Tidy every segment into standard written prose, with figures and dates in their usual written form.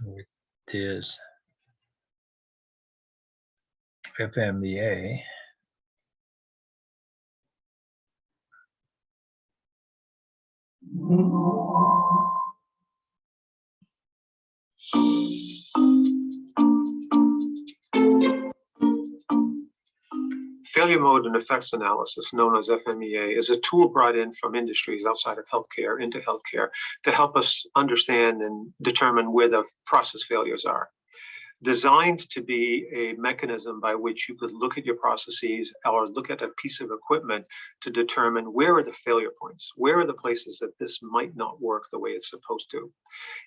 with this FMEA. Failure mode and effects analysis, known as FMEA, is a tool brought in from industries outside of healthcare into healthcare to help us understand and determine where the process failures are. Designed to be a mechanism by which you could look at your processes or look at a piece of equipment to determine where are the failure points, where are the places that this might not work the way it's supposed to.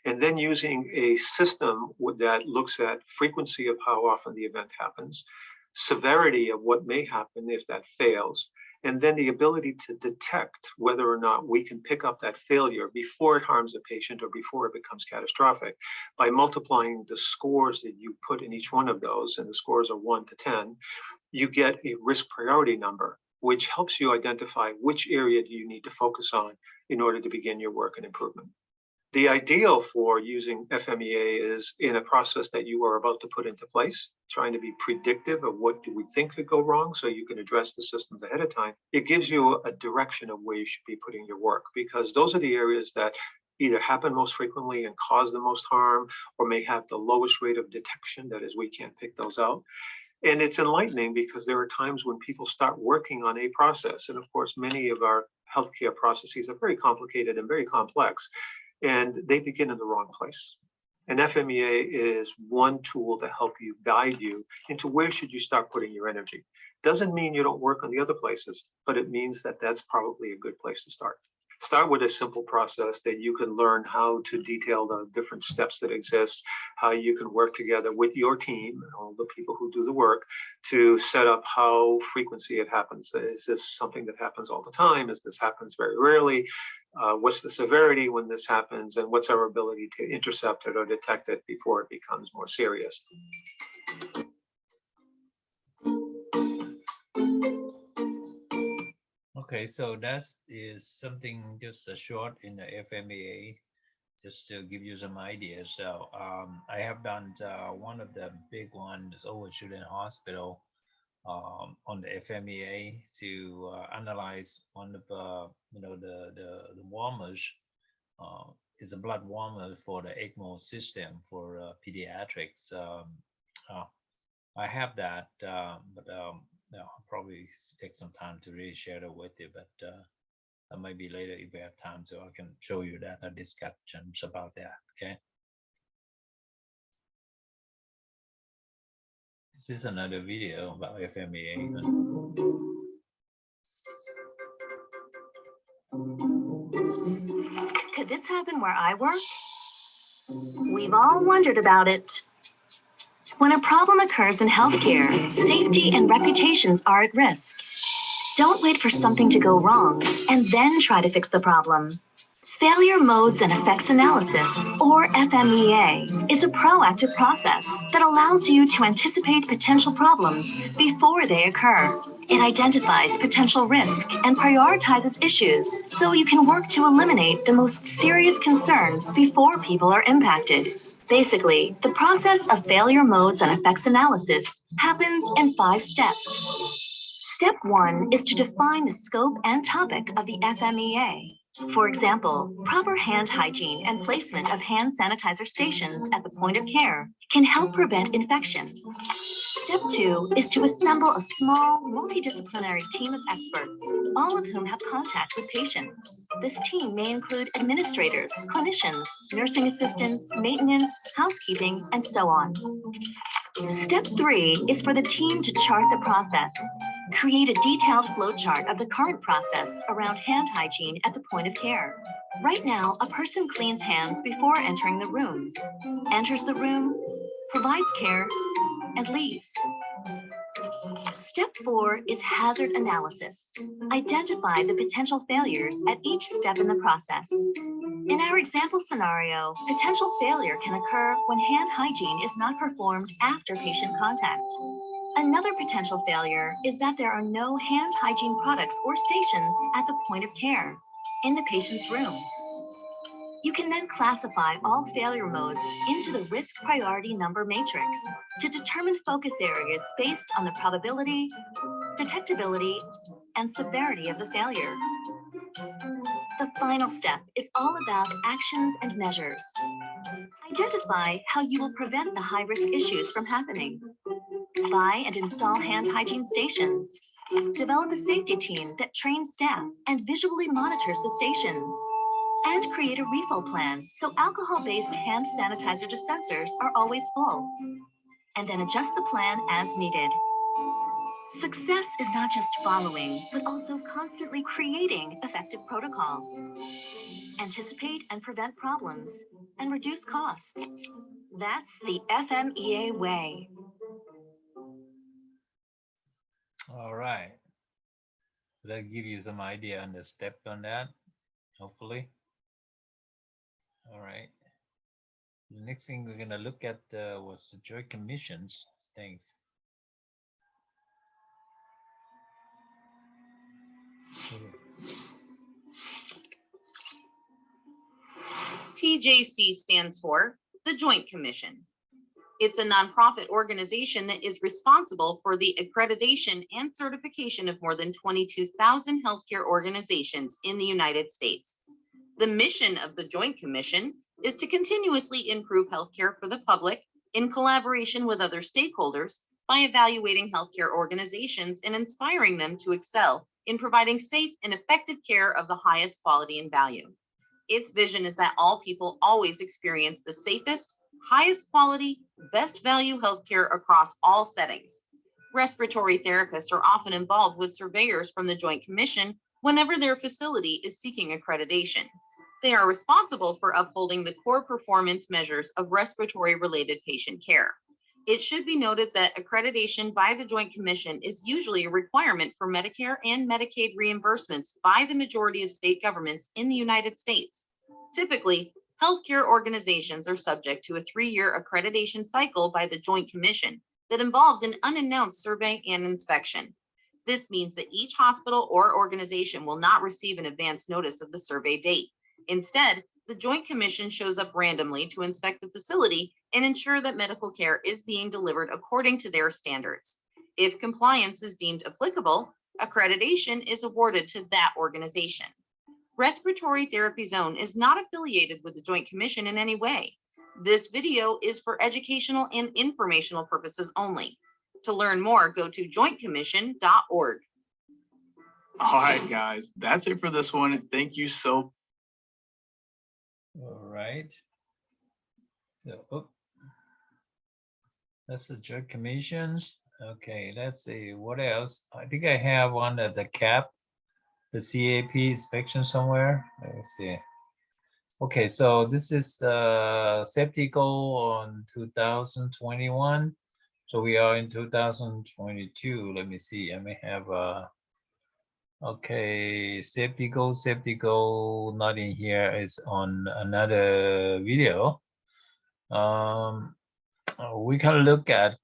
And then using a system that looks at frequency of how often the event happens, severity of what may happen if that fails, and then the ability to detect whether or not we can pick up that failure before it harms a patient or before it becomes catastrophic. By multiplying the scores that you put in each one of those, and the scores are 1 to 10, you get a risk priority number, which helps you identify which area do you need to focus on in order to begin your work and improvement. The ideal for using FMEA is in a process that you are about to put into place, trying to be predictive of what do we think could go wrong so you can address the systems ahead of time. It gives you a direction of where you should be putting your work, because those are the areas that either happen most frequently and cause the most harm, or may have the lowest rate of detection, that is, we can't pick those out. And it's enlightening because there are times when people start working on a process, and of course many of our healthcare processes are very complicated and very complex, and they begin in the wrong place. And FMEA is one tool to help you guide you into where should you start putting your energy. Doesn't mean you don't work on the other places, but it means that that's probably a good place to start. Start with a simple process that you can learn how to detail the different steps that exist, how you can work together with your team and all the people who do the work to set up how frequency it happens. Is this something that happens all the time? Is this happens very rarely? What's the severity when this happens? And what's our ability to intercept it or detect it before it becomes more serious? Okay, so that is something just a short in the FMEA, just to give you some ideas. So I have done one of the big ones over Children's Hospital on the FMEA to analyze one of the warmers. Is a blood warmer for the ECMO system for pediatrics. I have that, but I'll probably take some time to really share it with you, but maybe later if we have time, so I can show you that discussions about that. Okay. This is another video about FMEA. Could this happen where I work? We've all wondered about it. When a problem occurs in healthcare, safety and reputations are at risk. Don't wait for something to go wrong and then try to fix the problem. Failure modes and effects analysis, or FMEA, is a proactive process that allows you to anticipate potential problems before they occur. It identifies potential risk and prioritizes issues so you can work to eliminate the most serious concerns before people are impacted. Basically, the process of failure modes and effects analysis happens in 5 steps. Step 1 is to define the scope and topic of the FMEA. For example, proper hand hygiene and placement of hand sanitizer stations at the point of care can help prevent infection. Step 2 is to assemble a small, multidisciplinary team of experts, all of whom have contact with patients. This team may include administrators, clinicians, nursing assistants, maintenance, housekeeping, and so on. Step 3 is for the team to chart the process. Create a detailed flowchart of the current process around hand hygiene at the point of care. Right now, a person cleans hands before entering the room, enters the room, provides care, and leaves. Step 4 is hazard analysis. Identify the potential failures at each step in the process. In our example scenario, potential failure can occur when hand hygiene is not performed after patient contact. Another potential failure is that there are no hand hygiene products or stations at the point of care, in the patient's room. You can then classify all failure modes into the risk priority number matrix to determine focus areas based on the probability, detectability, and severity of the failure. The final step is all about actions and measures. Identify how you will prevent the high-risk issues from happening. Buy and install hand hygiene stations. Develop a safety team that trains staff and visually monitors the stations. And create a refill plan so alcohol-based hand sanitizer dispensers are always full. And then adjust the plan as needed. Success is not just following, but also constantly creating effective protocol. Anticipate and prevent problems and reduce costs. That's the FMEA way. All right. That'll give you some idea on the step on that, hopefully. All right. The next thing we're gonna look at was the Joint Commission's things. TJC stands for the Joint Commission. It's a nonprofit organization that is responsible for the accreditation and certification of more than 22,000 healthcare organizations in the United States. The mission of the Joint Commission is to continuously improve healthcare for the public in collaboration with other stakeholders by evaluating healthcare organizations and inspiring them to excel in providing safe and effective care of the highest quality and value. Its vision is that all people always experience the safest, highest quality, best value healthcare across all settings. Respiratory therapists are often involved with surveyors from the Joint Commission whenever their facility is seeking accreditation. They are responsible for upholding the core performance measures of respiratory-related patient care. It should be noted that accreditation by the Joint Commission is usually a requirement for Medicare and Medicaid reimbursements by the majority of state governments in the United States. Typically, healthcare organizations are subject to a 3-year accreditation cycle by the Joint Commission that involves an unannounced survey and inspection. This means that each hospital or organization will not receive an advance notice of the survey date. Instead, the Joint Commission shows up randomly to inspect the facility and ensure that medical care is being delivered according to their standards. If compliance is deemed applicable, accreditation is awarded to that organization. Respiratory Therapy Zone is not affiliated with the Joint Commission in any way. This video is for educational and informational purposes only. To learn more, go to jointcommission.org. All right, guys, that's it for this one. Thank you so. All right. So, oh, that's the Joint Commissions. Okay, let's see what else. I think I have one at the CAP, the CAP inspection somewhere. Let me see. Okay, so this is safety goal on 2021. So we are in 2022. Let me see. I may have okay, safety goal not in here, is on another video. We can look at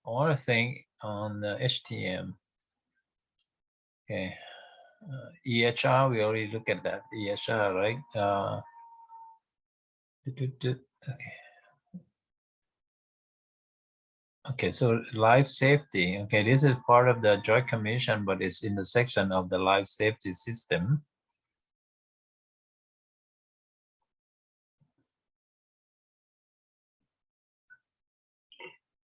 one thing on the HTM. Okay, EHR, we already look at that EHR, right? Okay. Okay, so life safety. Okay, this is part of the Joint Commission, but it's in the section of the life safety system.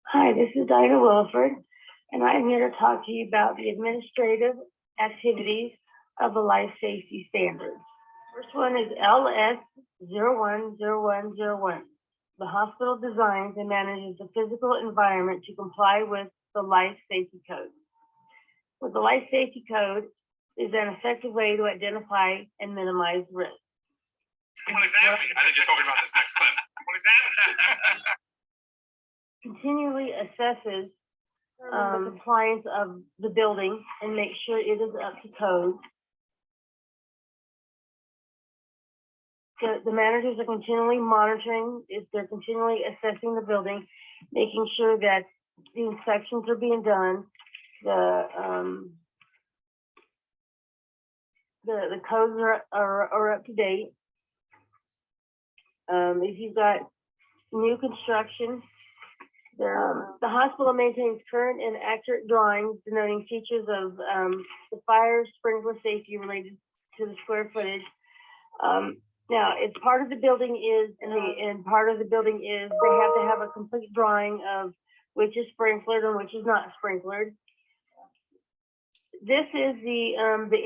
Hi, this is Dinah Wilford, and I'm here to talk to you about the administrative activities of the life safety standards. First one is LS010101. The hospital designs and manages the physical environment to comply with the life safety code. With the life safety code is an effective way to identify and minimize risk. What is that? I think you're talking about this next clip. What is that? Continually assesses the compliance of the building and make sure it is up to code. The managers are continually monitoring, if they're continually assessing the building, making sure that the inspections are being done, the codes are up to date. If you've got new construction, the hospital maintains current and accurate drawings denoting features of the fire sprinkler safety related to the square footage. Now, it's part of the building is, and part of the building is they have to have a complete drawing of which is sprinklered and which is not sprinklered. This is the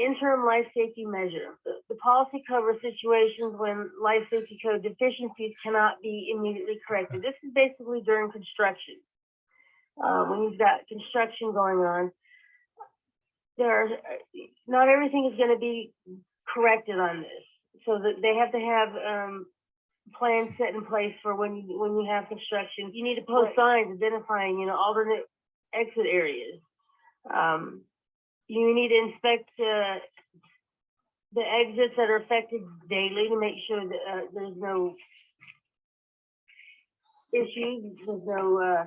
interim life safety measure. The policy covers situations when life safety code deficiencies cannot be immediately corrected. This is basically during construction. When you've got construction going on, not everything is going to be corrected on this. So that they have to have plans set in place for when you have construction. You need to post signs identifying, alternate exit areas. You need to inspect the exits that are affected daily to make sure that there's no issues, there's no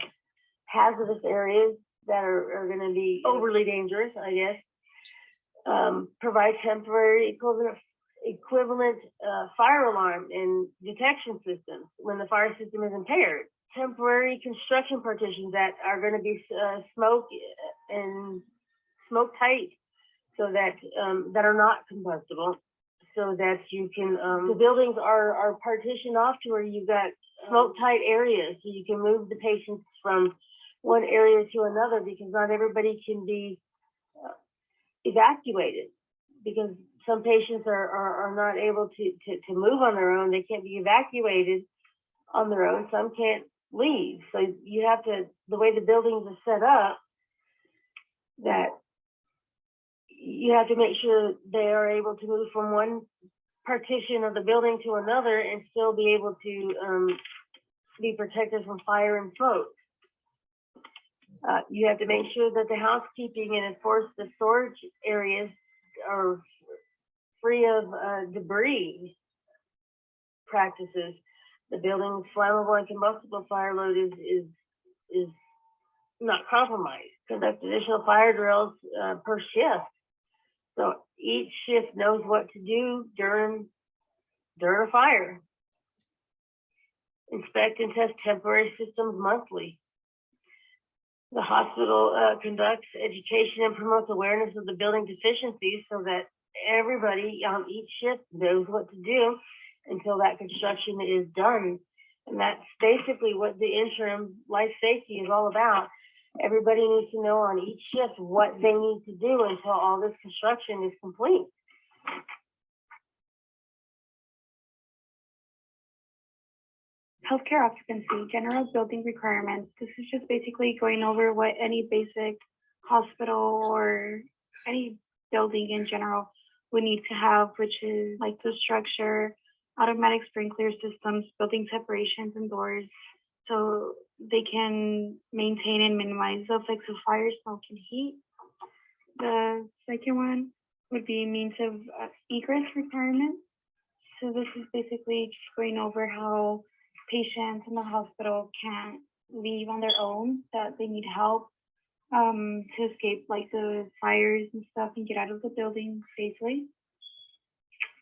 hazardous areas that are going to be overly dangerous, I guess. Provide temporary equivalent fire alarm and detection systems when the fire system is impaired. Temporary construction partitions that are going to be smoke tight, so that that are not combustible, so that you can the buildings are partitioned off to where you've got smoke tight areas, so you can move the patients from one area to another, because not everybody can be evacuated, because some patients are not able to move on their own. They can't be evacuated on their own. Some can't leave. So you have to, the way the buildings are set up, that you have to make sure they are able to move from one partition of the building to another and still be able to be protected from fire and smoke. You have to make sure that the housekeeping and enforce the storage areas are free of debris practices. The building's flammable and combustible fire load is not compromised. Conduct additional fire drills per shift. So each shift knows what to do during a fire. Inspect and test temporary systems monthly. The hospital conducts education and promotes awareness of the building deficiencies so that everybody on each shift knows what to do until that construction is done. And that's basically what the interim life safety is all about. Everybody needs to know on each shift what they need to do until all this construction is complete. Healthcare occupancy, general building requirements. This is just basically going over what any basic hospital or any building in general would need to have, which is like the structure, automatic sprinkler systems, building separations and doors, so they can maintain and minimize the effects of fire, smoke, and heat. The second one would be means of egress requirements. So this is basically just going over how patients in the hospital can't leave on their own, that they need help to escape like the fires and stuff and get out of the building safely.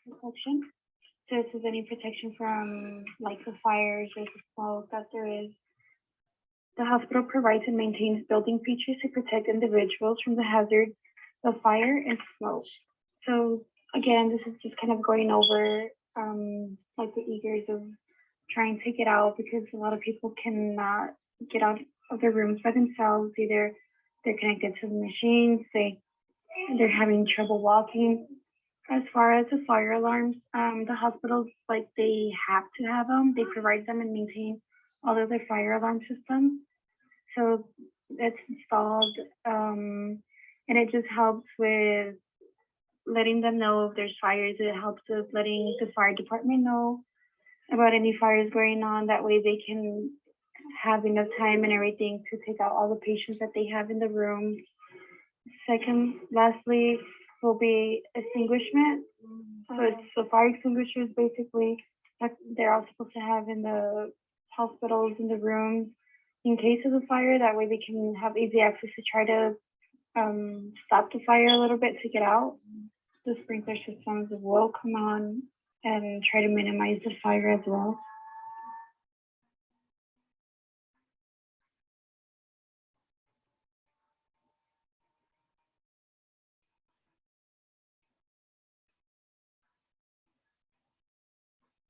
Protection. So this is any protection from like the fires or the smoke that there is. The hospital provides and maintains building features to protect individuals from the hazard of fire and smoke. So again, this is just kind of going over like the eagers of trying to get out, because a lot of people cannot get out of their rooms by themselves. Either they're connected to the machines, they're having trouble walking. As far as the fire alarms, the hospitals, like, they have to have them. They provide them and maintain all of their fire alarm systems. So it's installed, and it just helps with letting them know if there's fires. It helps with letting the fire department know about any fires going on. That way they can have enough time and everything to take out all the patients that they have in the room. Lastly, will be extinguishment. So it's the fire extinguishers basically that they're all supposed to have in the hospitals, in the rooms, in case of a fire. That way they can have easy access to try to stop the fire a little bit to get out. The sprinkler systems will come on and try to minimize the fire as well.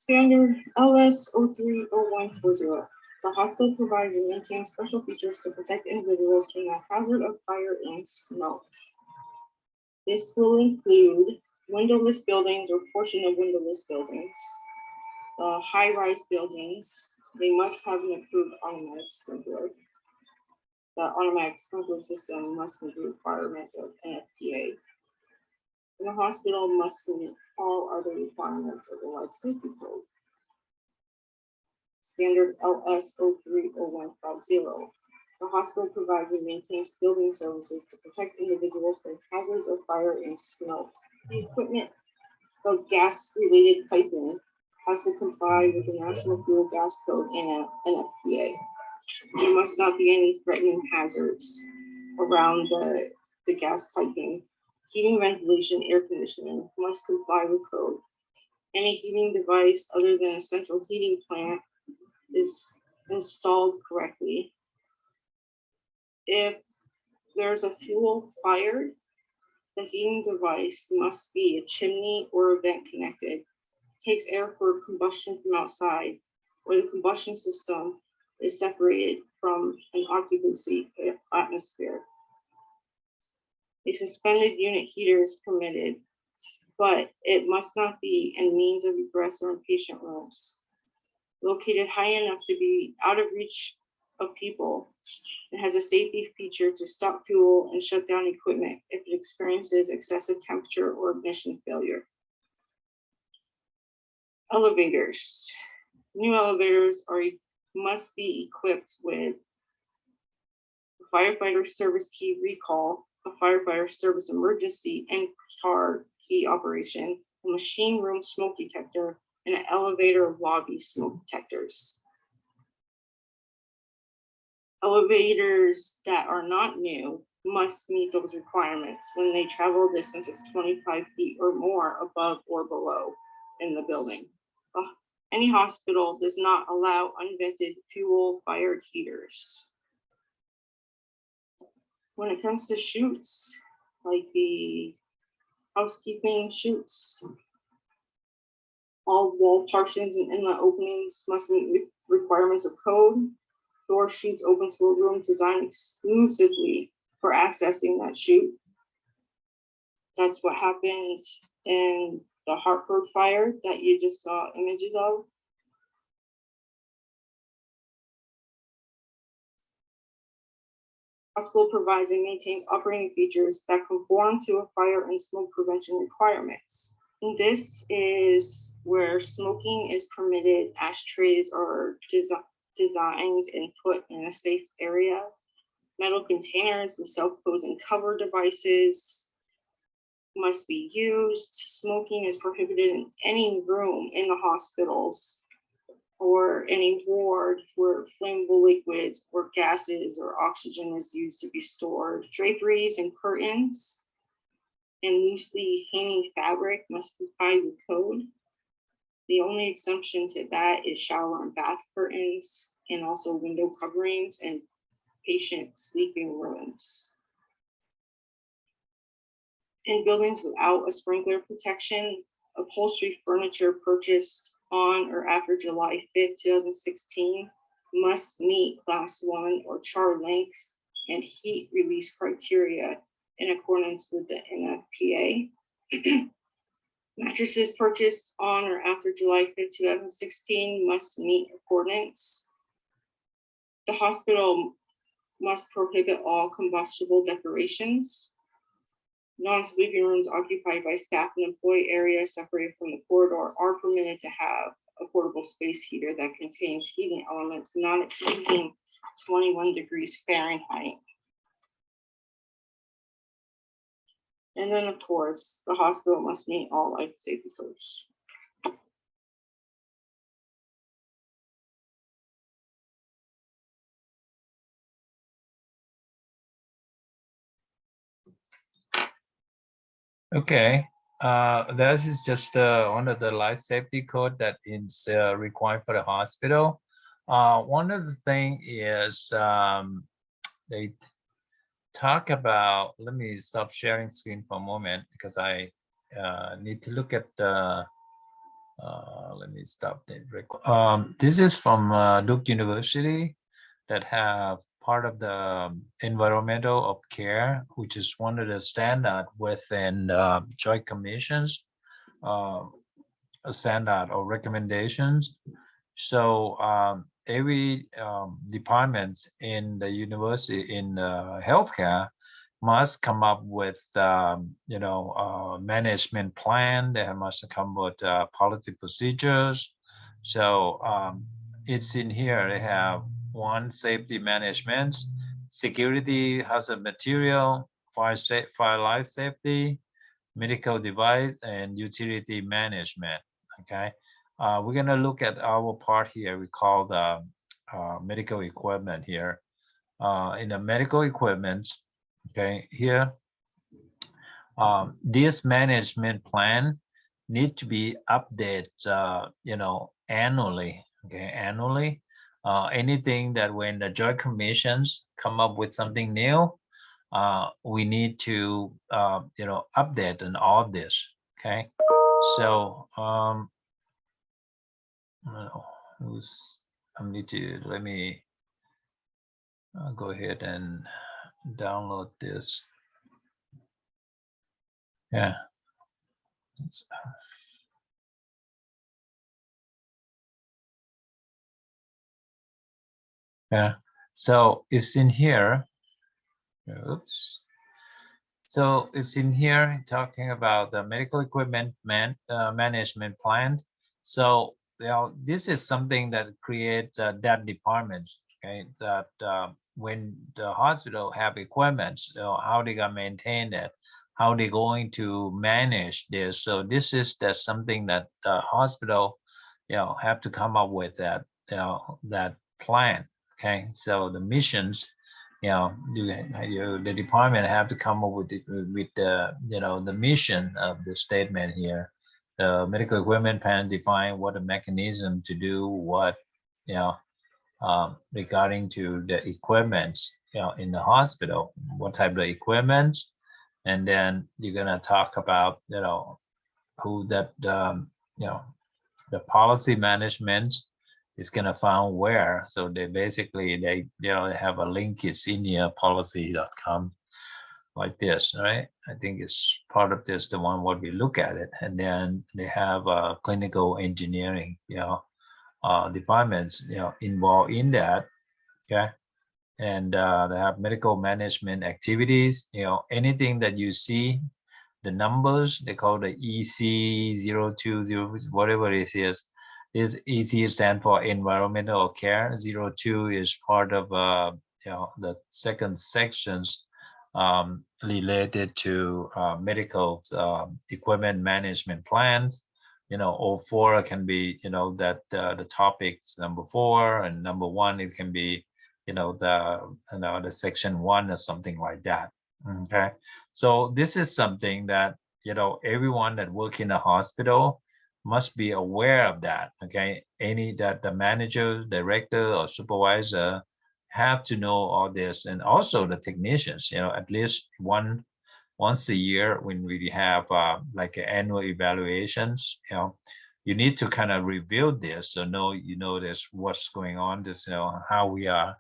Standard LS030140. The hospital provides and maintains special features to protect individuals from the hazard of fire and smoke. This will include windowless buildings or portion of windowless buildings. High-rise buildings, they must have an approved automatic sprinkler. The automatic sprinkler system must meet the requirements of NFPA. And the hospital must meet all other requirements of the life safety code. Standard LS030150. The hospital provides and maintains building services to protect individuals from hazards of fire and smoke. The equipment of gas-related piping has to comply with the National Fuel Gas Code and NFPA. There must not be any threatening hazards around the gas piping. Heating, ventilation, air conditioning must comply with code. Any heating device other than a central heating plant is installed correctly. If there's a fuel fired, the heating device must be a chimney or a vent connected. Takes air for combustion from outside, where the combustion system is separated from an occupancy atmosphere. A suspended unit heater is permitted, but it must not be in means of egress or in patient rooms. Located high enough to be out of reach of people. It has a safety feature to stop fuel and shut down equipment if it experiences excessive temperature or ignition failure. Elevators. New elevators must be equipped with a firefighter service key recall, a firefighter service emergency and car key operation, a machine room smoke detector, and an elevator lobby smoke detectors. Elevators that are not new must meet those requirements when they travel a distance of 25 feet or more above or below in the building. Any hospital does not allow unvented fuel-fired heaters. When it comes to chutes, like the housekeeping chutes, all wall partitions and inlet openings must meet requirements of code. Door chutes open to a room designed exclusively for accessing that chute. That's what happened in the Hartford fire that you just saw images of. Hospital provides and maintains operating features that conform to a fire and smoke prevention requirements. And this is where smoking is permitted, ashtrays are designed and put in a safe area. Metal containers with self-closing cover devices must be used. Smoking is prohibited in any room in the hospitals or any ward where flammable liquids or gases or oxygen is used to be stored. Draperies and curtains and loosely hanging fabric must comply with code. The only exemption to that is shower and bath curtains and also window coverings and patient sleeping rooms. In buildings without a sprinkler protection, upholstery furniture purchased on or after July 5th, 2016 must meet Class 1 or char length and heat release criteria in accordance with the NFPA. Mattresses purchased on or after July 5th, 2016 must meet accordance. The hospital must prohibit all combustible decorations. Non-sleeping rooms occupied by staff and employee areas separated from the corridor are permitted to have a portable space heater that contains heating elements not exceeding 21 degrees Fahrenheit. And then, of course, the hospital must meet all life safety codes. Okay, this is just one of the life safety code that is required for the hospital. One of the thing is they talk about, let me stop sharing screen for a moment because I need to look at the Let me stop the record. This is from Duke University that have part of the environmental of care, which is one of the standard within joint commissions, a standard or recommendations. So every department in the university in healthcare must come up with management plan. They must come with policy procedures. So it's in here. They have one, safety management, security, hazard material, fire life safety, medical device, and utility management. Okay, we're gonna look at our part here. We call the medical equipment here. In the medical equipment, okay, here, this management plan need to be updated, annually. Okay, annually. Anything that when the joint commissions come up with something new, we need to, update and all this. Okay, so I need to let me go ahead and download this. Yeah. Yeah. So it's in here. Oops. So it's in here talking about the medical equipment management plan. So this is something that creates that department. Okay, that when the hospital have equipment, how they gonna maintain it, how they going to manage this. So this is something that the hospital, have to come up with that that plan. Okay, so the missions, the department have to come up with the the mission of the statement here. The medical equipment plan define what the mechanism to do what, regarding to the equipment, in the hospital, what type of equipment, and then you're gonna talk about, who that, the policy management is gonna find where. So they basically they have a link. It's in here, policy.com, like this, right? I think it's part of this, the one what we look at it, and then they have clinical engineering, departments, involved in that. Okay, and they have medical management activities. Anything that you see, the numbers they call the EC020, whatever it is. This EC stand for environmental care. 02 is part of the second sections related to medical equipment management plans. 04 can be that the topics number 4, and number 1 it can be the section 1 or something like that. Okay, so this is something that everyone that work in a hospital must be aware of that. Okay, that the manager, director, or supervisor have to know all this, and also the technicians. At least once a year when we have like annual evaluations. You need to kind of review this, so this what's going on, this how we are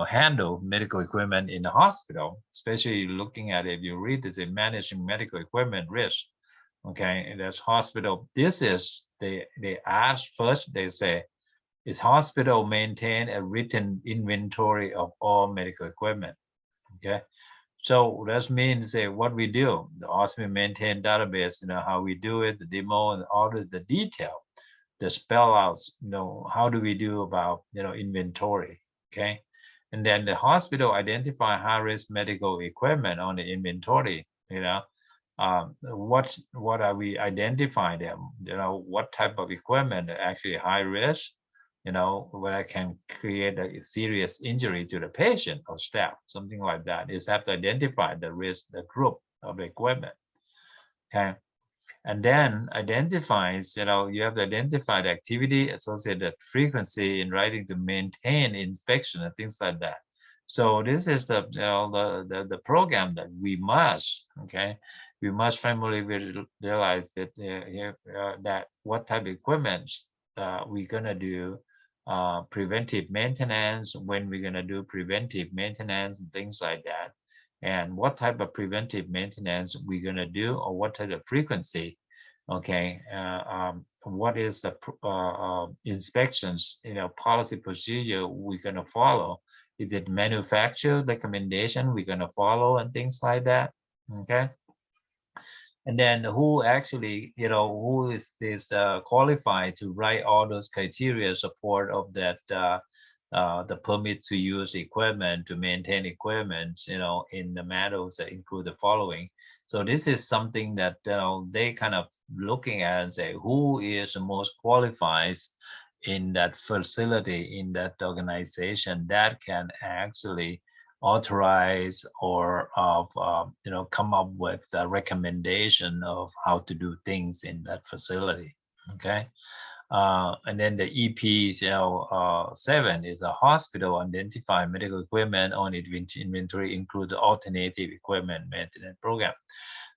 handle medical equipment in the hospital, especially looking at it. If you read this, managing medical equipment risk. Okay, and that's hospital. This is they ask first. They say, is hospital maintain a written inventory of all medical equipment? Okay, so that means what we do. The hospital maintain database. How we do it, the demo, and all the detail, the spell outs. How do we do about inventory? Okay, and then the hospital identify high-risk medical equipment on the inventory. What are we identifying them? What type of equipment are actually high risk? Where I can create a serious injury to the patient or staff, something like that. Is have to identify the risk, the group of the equipment. Okay, and then identifies, you have to identify the activity, associated frequency in writing to maintain inspection and things like that. So this is the program that we must, okay, we must finally realize that that what type of equipment we're gonna do preventive maintenance, when we're gonna do preventive maintenance and things like that, and what type of preventive maintenance we're gonna do, or what type of frequency. Okay, what is the inspections, policy procedure we're gonna follow? Is it manufacturer recommendation we're gonna follow and things like that? Okay. And then who actually, who is this qualified to write all those criteria support of that, the permit to use equipment, to maintain equipment, in the matters that include the following. So this is something that they kind of looking at and say, who is the most qualified in that facility, in that organization, that can actually authorize or come up with a recommendation of how to do things in that facility. Okay. And then the EPCL7 is a hospital identify medical equipment on its inventory includes alternative equipment maintenance program.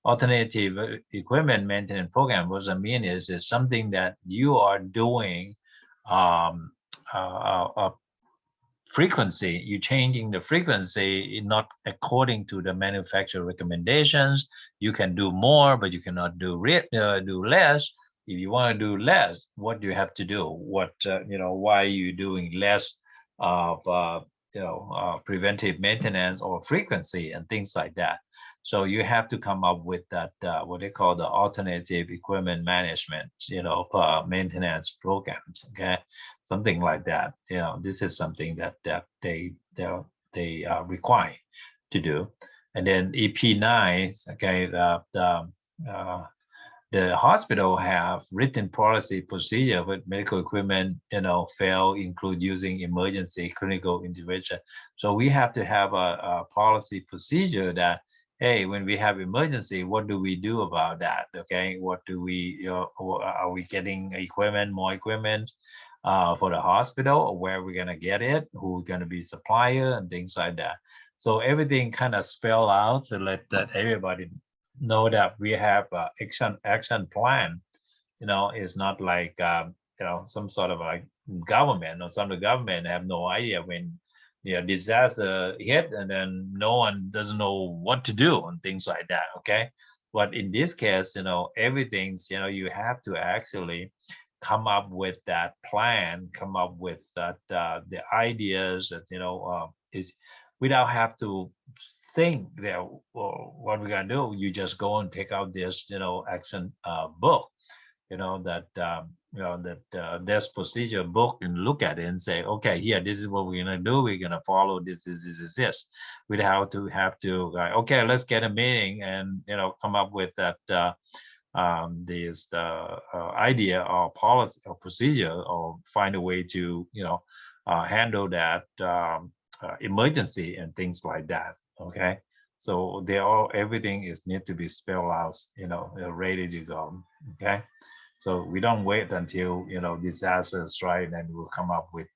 Alternative equipment maintenance program, what I mean is something that you are doing frequency, you're changing the frequency not according to the manufacturer recommendations. You can do more, but you cannot do less. If you want to do less, what do you have to do? What why are you doing less of preventive maintenance or frequency and things like that? So you have to come up with that what they call the alternative equipment management, maintenance programs. Okay, something like that. This is something that they require to do. And then EP9, okay, the hospital have written policy procedure with medical equipment, fail, include using emergency clinical intervention. So we have to have a policy procedure that, hey, when we have emergency, what do we do about that? Okay, what do we, are we getting equipment, more equipment for the hospital, or where we're gonna get it, who's gonna be supplier and things like that. So everything kind of spell out to let that everybody know that we have a action plan. It's not like some sort of like government, or some of the government have no idea when disaster hit, and then no one doesn't know what to do and things like that. Okay, but in this case, everything's, you have to actually come up with that plan, come up with that the ideas that is without have to think that, well, what we're gonna do. You just go and pick out this action book, there's procedure book, and look at it and say, okay, here, this is what we're gonna do. We're gonna follow this. Without to have to okay, let's get a meeting and come up with that this idea or policy or procedure, or find a way to handle that emergency and things like that. Okay, so everything is need to be spelled out, ready to go. Okay, so we don't wait until disaster strike, and we'll come up with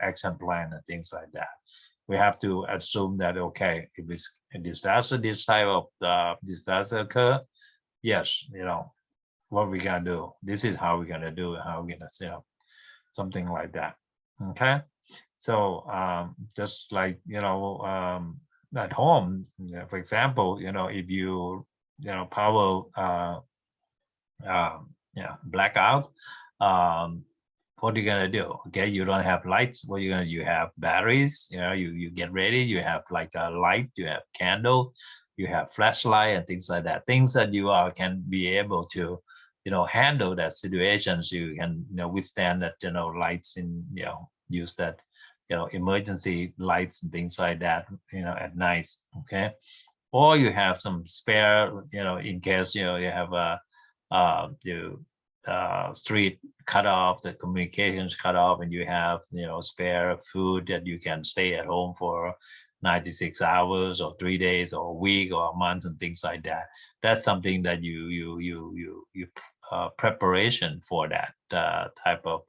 action plan and things like that. We have to assume that, okay, if it's a disaster, this type of disaster occur, yes, what we gonna do, this is how we're gonna do it, how we're gonna something like that. Okay, so just like at home, for example, if you power blackout, what are you gonna do? Okay, you don't have lights. What are you gonna do? You have batteries. You get ready. You have like a light. You have candle. You have flashlight and things like that. Things that you can be able to handle that situations. You can withstand that lights, and use that emergency lights and things like that at night. Okay, or you have some spare in case you have a street cut off, the communications cut off, and you have spare food that you can stay at home for 96 hours or 3 days or a week or a month and things like that. That's something that you preparation for that type of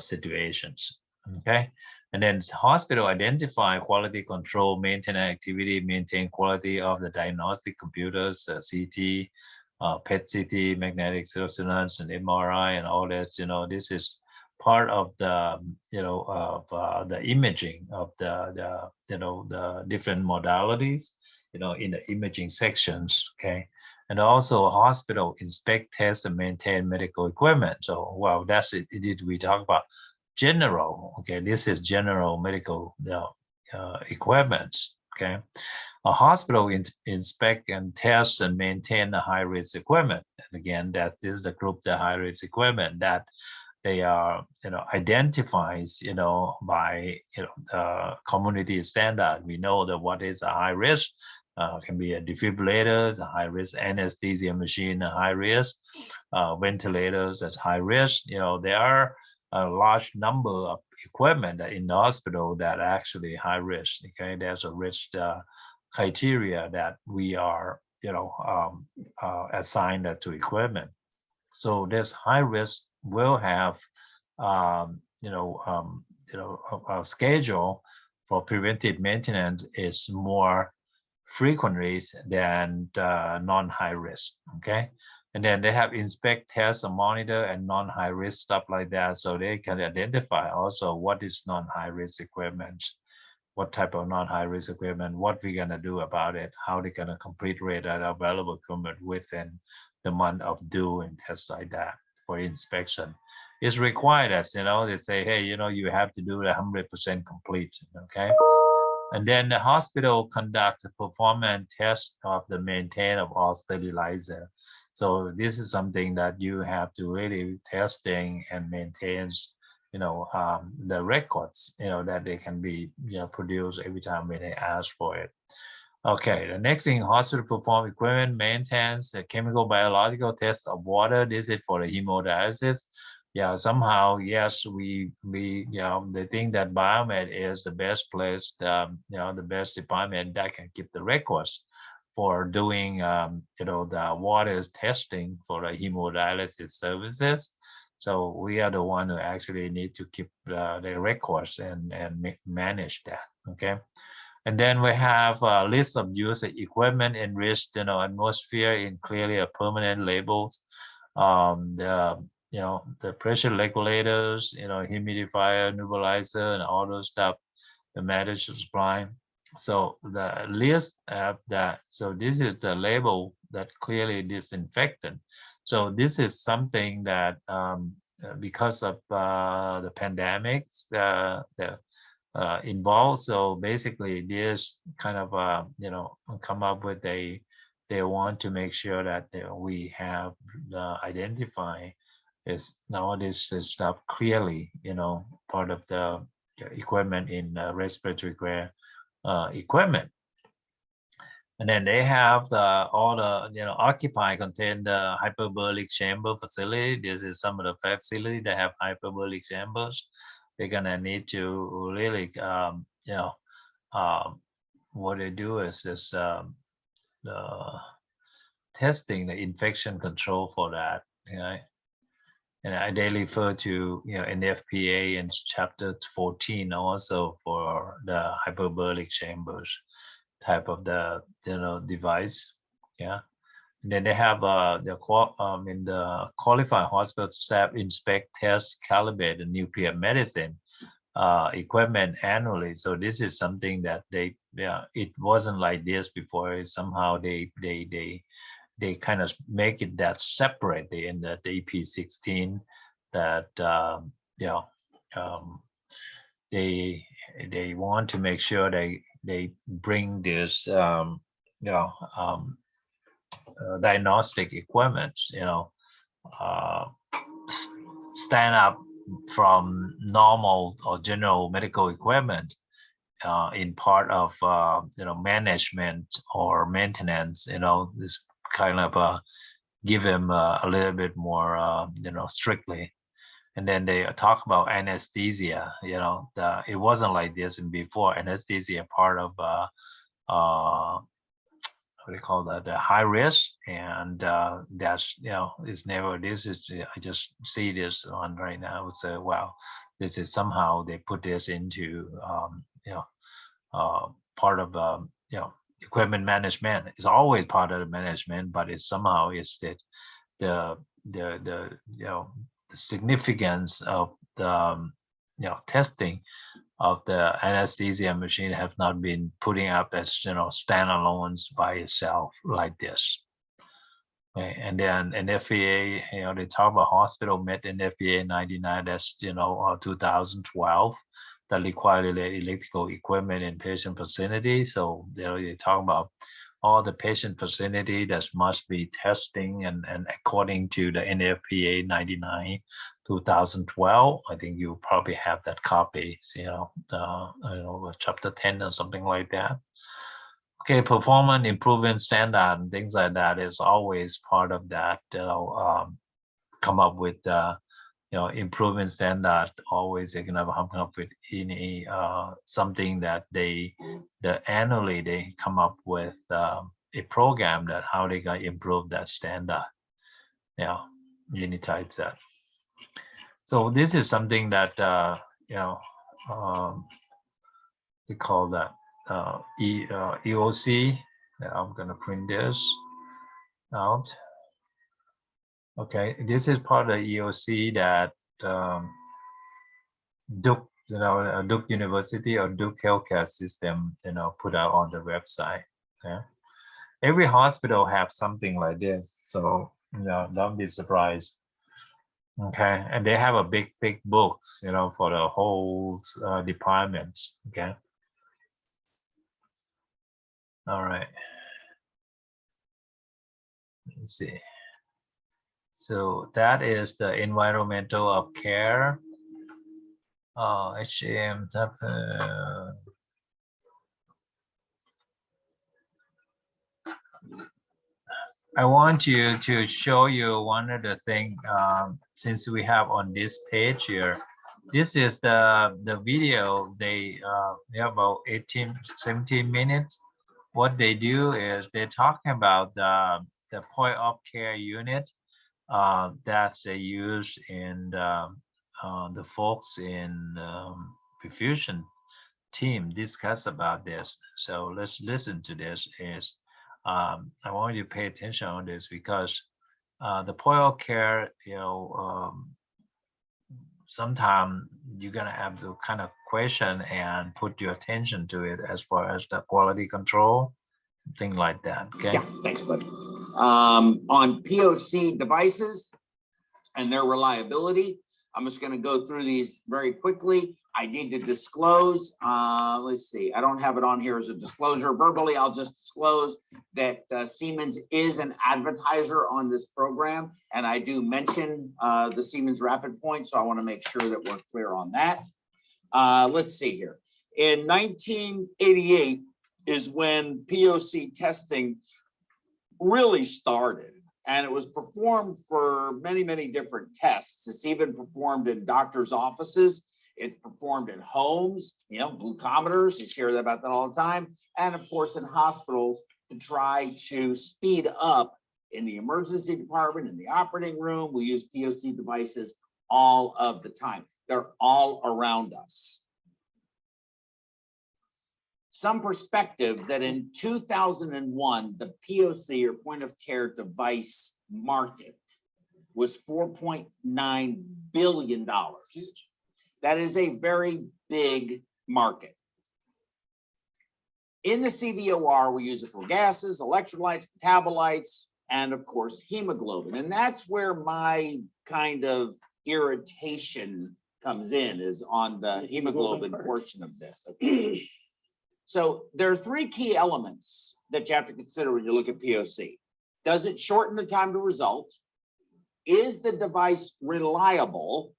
situations. Okay, And then hospital identify quality control, maintenance activity, maintain quality of the diagnostic computers, CT, PET CT, magnetic resonance, and MRI, and all that. This is part of the of the imaging of the different modalities in the imaging sections. Okay. And also hospital inspect, test, and maintain medical equipment. So, well, that's it. We talk about general. Okay, this is general medical equipment. Okay, a hospital inspect and test and maintain the high risk equipment. And again, that is the group, the high risk equipment that they are identifies by community standard. We know that what is a high risk. Can be a defibrillator, a high risk, anesthesia machine, a high risk, ventilators at high risk. There are a large number of equipment in the hospital that are actually high risk. Okay, there's a risk criteria that we are assigned to equipment. So this high risk will have a schedule for preventive maintenance is more frequently than non-high risk. Okay, and then they have inspect, test, and monitor, and non-high risk stuff like that, so they can identify also what is non-high risk equipment, what type of non-high risk equipment, what we're gonna do about it, how they're gonna complete rate that available equipment within the month of due, and tests like that for inspection. It's required as they say, hey, you have to do the 100% complete. Okay. And then the hospital conduct a performance test of the maintain of all sterilizer. So this is something that you have to really testing and maintain, the records, that they can be produced every time when they ask for it. Okay, the next thing, hospital perform equipment maintenance, the chemical biological test of water. This is for the hemodialysis. Yeah, somehow, yes, we they think that biomed is the best place, the best department that can keep the records for doing, the water testing for the hemodialysis services. So we are the one who actually need to keep the records and manage that. Okay. And then we have a list of used equipment enriched, atmosphere in clearly a permanent labels. The pressure regulators, humidifier, nebulizer, and all those stuff, the managed supply. So the list of that. So this is the label that clearly disinfectant. So this is something that because of the pandemics, involved. So basically, this kind of come up with they want to make sure that we have identify is now this stuff clearly, part of the equipment in respiratory care equipment. And then they have all the occupy contain the hyperbaric chamber facility. This is some of the facility that have hyperbaric chambers. They're gonna need to really, what they do is testing the infection control for that. And they refer to in the FPA in chapter 14 also for the hyperbaric chambers type of the device. Yeah. And then they have the qualified hospital staff inspect, test, calibrate the nuclear medicine equipment annually. So this is something that it wasn't like this before. Somehow they kind of make it that separate in the EP16 that they want to make sure they bring this diagnostic equipment, stand up from normal or general medical equipment in part of management or maintenance. This kind of give them a little bit more strictly. And then they talk about anesthesia. It wasn't like this before. Anesthesia part of what do you call that? The high risk, and that's it's never. This is I just see this on right now. It's wow, this is somehow they put this into part of equipment management. It's always part of the management, but it's somehow is that the significance of the testing of the anesthesia machine have not been putting up as standalones by itself like this. Okay. And then an FAA, they talk about hospital met in FAA 99, that's 2012, that require electrical equipment in patient vicinity. So they talk about all the patient vicinity that must be testing and according to the NFPA 99 2012. I think you probably have that copy, I don't know, chapter 10 or something like that. Okay, performance improvement standard and things like that is always part of that. Come up with improvement standard. Always they're gonna come up with any something that annually they come up with a program that how they gonna improve that standard. Unitize that. So this is something that we call that EOC. I'm gonna print this out. Okay, this is part of the EOC that Duke, Duke University or Duke Healthcare System, put out on the website. Okay, every hospital have something like this, so don't be surprised. Okay, and they have a big thick books, for the whole department. Okay. All right. Let's see. So that is the environmental of care. HAM. I want you to show you one of the things since we have on this page here. This is the video. They have about 17 minutes. What they do is they're talking about the point of care unit that they use in the folks in perfusion team discuss about this. So let's listen to this. I want you to pay attention on this because the point of care, sometimes you're gonna have to kind of question and put your attention to it as far as the quality control, thing like that. Okay. Yeah, thanks, bud. On POC devices and their reliability, I'm just going to go through these very quickly. I need to disclose, let's see, I don't have it on here as a disclosure. Verbally, I'll just disclose that Siemens is an advertiser on this program, and I do mention the Siemens Rapid Point, so I want to make sure that we're clear on that. Let's see here. In 1988 is when POC testing really started. And it was performed for many, many different tests. It's even performed in doctors' offices. It's performed in homes, glucometers, you hear about that all the time. And of course, in hospitals to try to speed up in the emergency department, in the operating room. We use POC devices all of the time. They're all around us. Some perspective that in 2001, the POC or point of care device market was $4.9 billion. That is a very big market. In the CVOR, we use it for gases, electrolytes, metabolites, and of course, hemoglobin. And that's where my kind of irritation comes in, is on the hemoglobin portion of this. Okay. So there are three key elements that you have to consider when you look at POC. Does it shorten the time to result? Is the device reliable?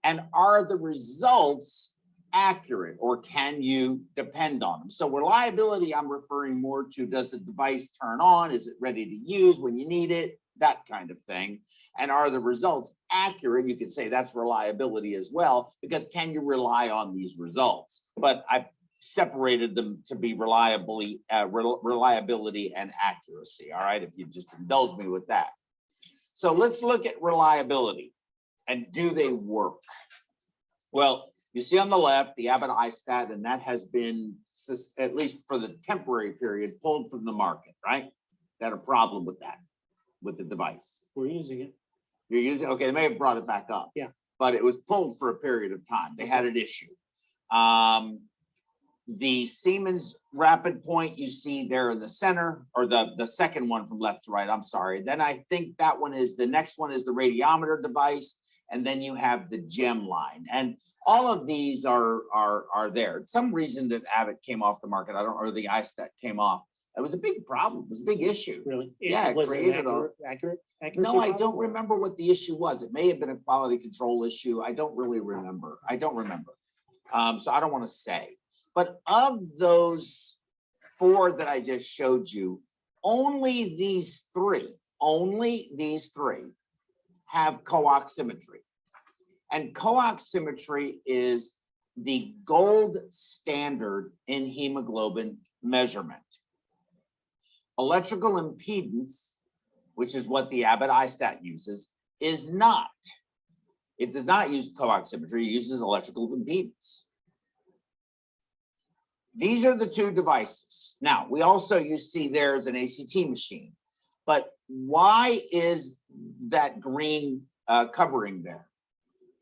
And are the results accurate, or can you depend on them? So reliability, I'm referring more to, does the device turn on? Is it ready to use when you need it? That kind of thing. And are the results accurate? You could say that's reliability as well, because can you rely on these results? But I've separated them to be reliability and accuracy. All right, if you just indulge me with that. So let's look at reliability and do they work? Well, you see on the left, the Abbott iStat, and that has been, at least for the temporary period, pulled from the market, right? They had a problem with that, with the device. We're using it. You're using, okay, they may have brought it back up. Yeah. But it was pulled for a period of time. They had an issue. The Siemens Rapid Point you see there in the center, or the second one from left to right, I'm sorry. Then I think that one is, the next one is the radiometer device. And then you have the gem line, and all of these are there. Some reason that Abbott came off the market, I don't, or the iStat came off. It was a big problem. It was a big issue. Really? Yeah, it Was it created accurate? No, I don't remember what the issue was. It may have been a quality control issue. I don't really remember. I don't remember. So I don't want to say. But of those 4 that I just showed you, only these three have co-oximetry. And co-oximetry is the gold standard in hemoglobin measurement. Electrical impedance, which is what the Abbott iStat uses, is not. It does not use co-oximetry, it uses electrical impedance. These are the 2 devices. Now, we also, you see there's an ACT machine, but why is that green covering there?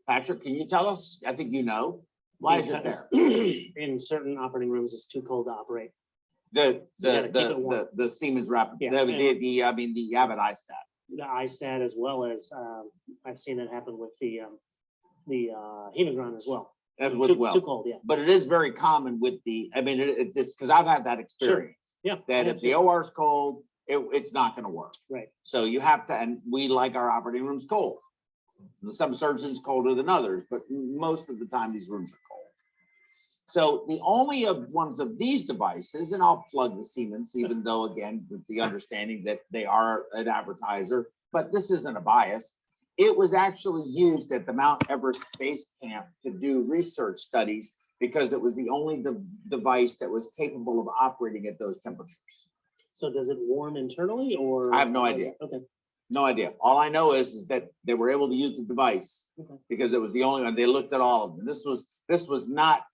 Patrick, can you tell us? I think you know. Why is it there? In certain operating rooms, it's too cold to operate. The the Siemens Rapid, Yeah, the Abbott iStat. The iStat, as well as I've seen it happen with the Hemogron as well. As Too well. cold, yeah. But it is very common with the, I mean, it's because I've had that experience. Yeah. That if the OR is cold, it's not going to work. Right. So you have to, and we like our operating rooms cold. Some surgeons colder than others, but most of the time these rooms are cold. So the only ones of these devices, and I'll plug the Siemens, even though again, with the understanding that they are an advertiser, but this isn't a bias. It was actually used at the Mount Everest Base Camp to do research studies because it was the only device that was capable of operating at those temperatures. So does it warm internally, or? I have no idea. Okay. No idea. All I know is that they were able to use the device because it was the only one. They looked at all of them. This was not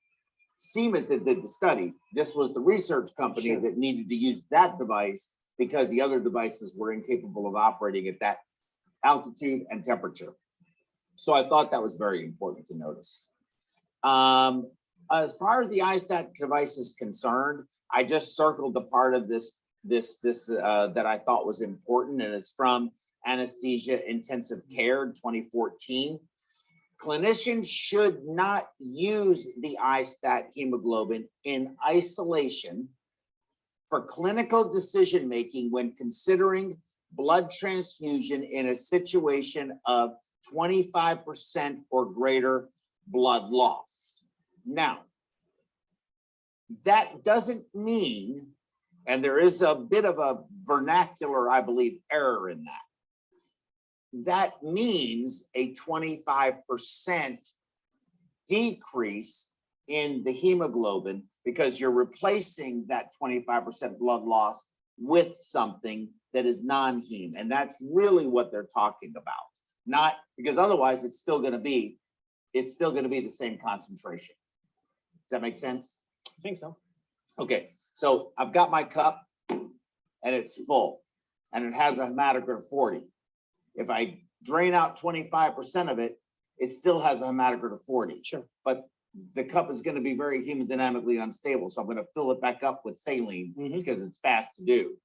Siemens that did the study. This was the research company that needed to use that device because the other devices were incapable of operating at that altitude and temperature. So I thought that was very important to notice. As far as the iStat device is concerned, I just circled the part of this that I thought was important, and it's from Anesthesia Intensive Care in 2014. Clinicians should not use the iStat hemoglobin in isolation for clinical decision-making when considering blood transfusion in a situation of 25% or greater blood loss. Now, that doesn't mean, and there is a bit of a vernacular, I believe, error in that. That means a 25% decrease in the hemoglobin because you're replacing that 25% blood loss with something that is non-heme. And that's really what they're talking about. Not because otherwise it's still going to be the same concentration. Does that make sense? I think so. Okay, so I've got my cup and it's full and it has a hematocrit of 40. If I drain out 25% of it, it still has a hematocrit of 40. Sure. But the cup is going to be very hemodynamically unstable. So I'm going to fill it back up with saline because it's fast to do,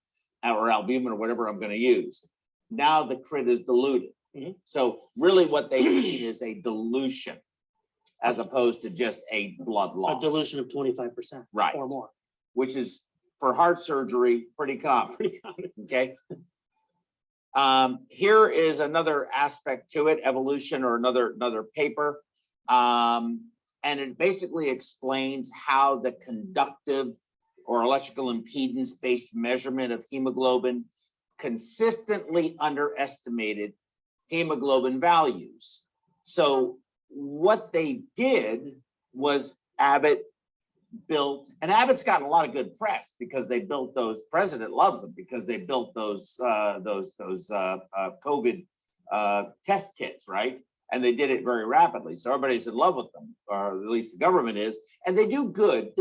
or albumin or whatever I'm going to use. Now the crit is diluted. So really what they need is a dilution as opposed to just a blood loss. A dilution of 25%, right, or more. Which is for heart surgery pretty common. Okay. Here is another aspect to it, evolution, or another paper. And it basically explains how the conductive or electrical impedance based measurement of hemoglobin consistently underestimated hemoglobin values. So what they did was Abbott built, and Abbott's gotten a lot of good press because they built those, President loves them because they built those COVID test kits, right? and they did it very rapidly. So everybody's in love with them, or at least the government is, and they do good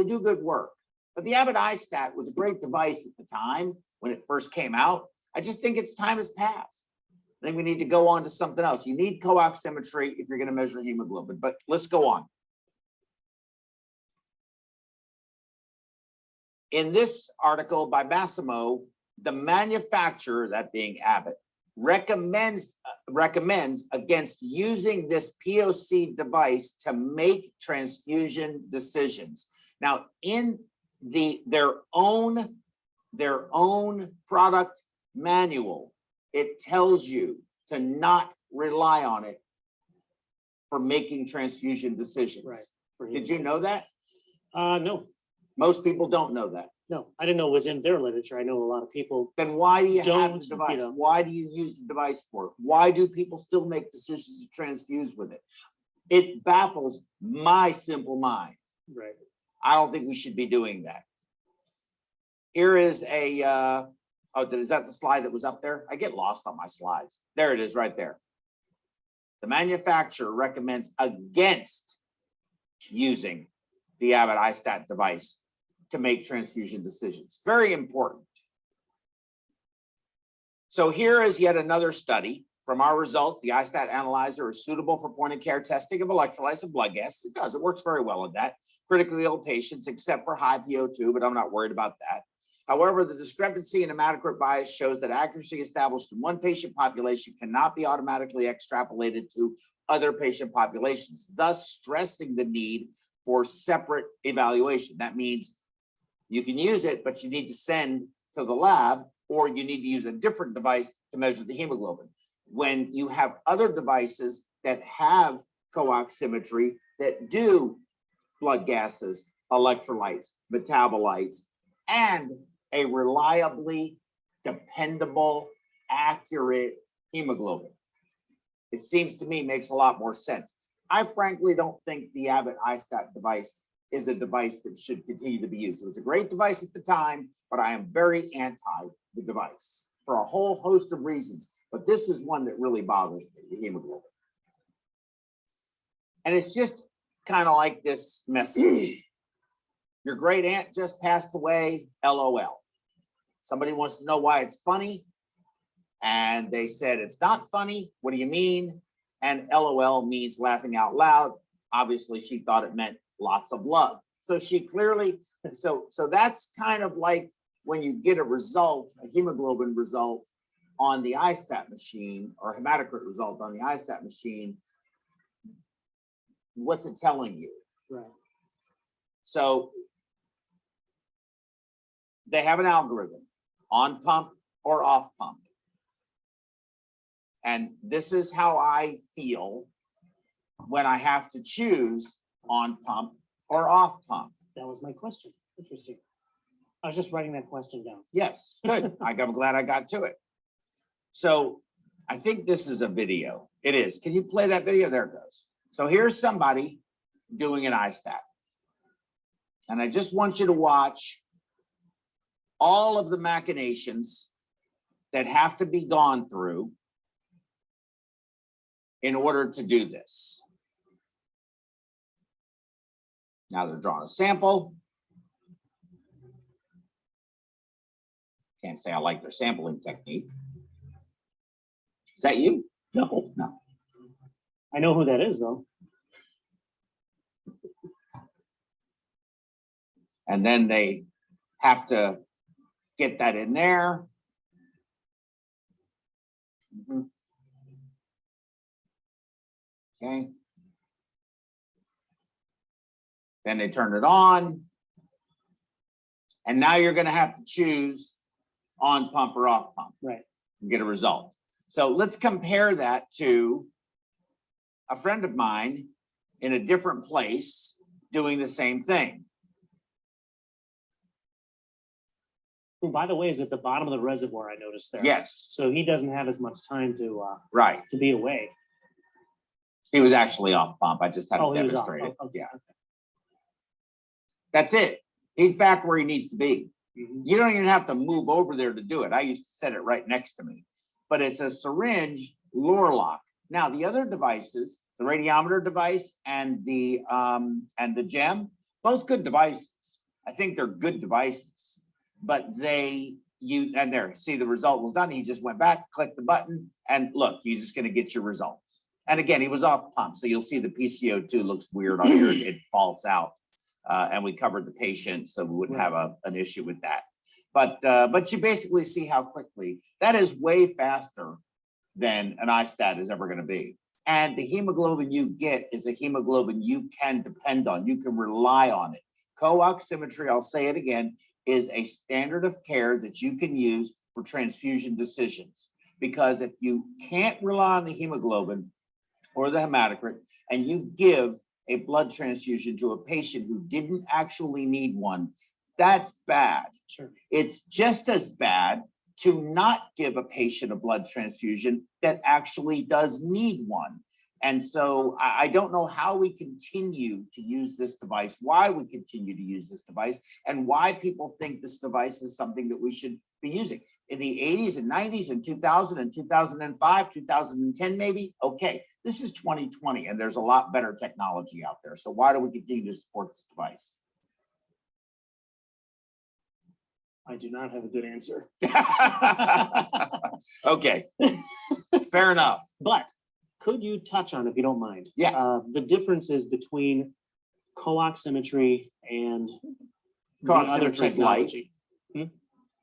work. But the Abbott iStat was a great device at the time when it first came out. I just think its time has passed. I think we need to go on to something else. You need co-oximetry if you're going to measure hemoglobin, but let's go on. In this article by Massimo, the manufacturer, that being Abbott, recommends against using this POC device to make transfusion decisions. Now, in their own product manual, it tells you to not rely on it for making transfusion decisions. Right. Did you know that? No, Most people don't know that. no, I didn't know it was in their literature. I know a lot of people. Then why do you have the Don't, device? you know. Why do you use the device for it? Why do people still make decisions to transfuse with it? It baffles my simple mind. Right. I don't think we should be doing that. Here is a, is that the slide that was up there? I get lost on my slides. There it is right there. The manufacturer recommends against using the Abbott iStat device to make transfusion decisions. Very important. So here is yet another study. From our results, the iStat analyzer is suitable for point-of-care testing of electrolytes and blood gas. It does. It works very well in that. Critically ill patients, except for high PO2, but I'm not worried about that. However, the discrepancy in hematocrit bias shows that accuracy established in one patient population cannot be automatically extrapolated to other patient populations, thus stressing the need for separate evaluation. That means you can use it, but you need to send to the lab, or you need to use a different device to measure the hemoglobin. When you have other devices that have co-oximetry that do blood gases, electrolytes, metabolites, and a reliably dependable, accurate hemoglobin, it seems to me makes a lot more sense. I frankly don't think the Abbott iStat device is a device that should continue to be used. It was a great device at the time, but I am very anti the device for a whole host of reasons. But this is one that really bothers me, the hemoglobin. And it's just kind of like this message. Your great aunt just passed away, LOL. Somebody wants to know why it's funny. And they said, it's not funny. What do you mean? And LOL means laughing out loud. Obviously, she thought it meant lots of love. So she clearly, so that's kind of like when you get a result, a hemoglobin result on the iStat machine, or hematocrit result on the iStat machine, what's it telling you? Right. So they have an algorithm, on pump or off pump. And this is how I feel when I have to choose on pump or off pump. That was my question. Interesting. I was just writing that question down. Yes, good. I'm glad I got to it. So I think this is a video. It is. Can you play that video? There it goes. So here's somebody doing an iStat. And I just want you to watch all of the machinations that have to be gone through in order to do this. Now they're drawing a sample. Can't say I like their sampling technique. Is that you? No. No. I know who that is, though. And then they have to get that in there. Okay. Then they turn it on. And now you're going to have to choose on pump or off pump. Right. And get a result. So let's compare that to a friend of mine in a different place doing the same thing. Who, by the way, is at the bottom of the reservoir, I noticed there. Yes. So he doesn't have as much time to Right. to be away. He was actually off pump. I just had to He was off. demonstrate it. Oh, okay. Yeah. That's it. He's back where he needs to be. Mhm. You don't even have to move over there to do it. I used to set it right next to me. But it's a syringe Lorlock. Now, the other devices, the radiometer device and the GEM, both good devices. I think they're good devices, but and there, see the result was done. He just went back, clicked the button, and look, you're just going to get your results. And again, he was off pump, so you'll see the PCO2 looks weird on here. It falls out, and we covered the patient, so we wouldn't have an issue with that. But you basically see how quickly that is way faster than an iStat is ever going to be. And the hemoglobin you get is a hemoglobin you can depend on. You can rely on it. Co-oximetry, I'll say it again, is a standard of care that you can use for transfusion decisions. Because if you can't rely on the hemoglobin or the hematocrit, and you give a blood transfusion to a patient who didn't actually need one, that's bad. Sure. It's just as bad to not give a patient a blood transfusion that actually does need one. And so I don't know how we continue to use this device, why we continue to use this device, and why people think this device is something that we should be using. In the 80s and 90s and 2000 and 2005, 2010 maybe, okay, this is 2020 and there's a lot better technology out there. So why do we continue to support this device? I do not have a good answer. Okay, fair enough. But could you touch on, if you don't mind, the differences between co-oximetry and the other technology?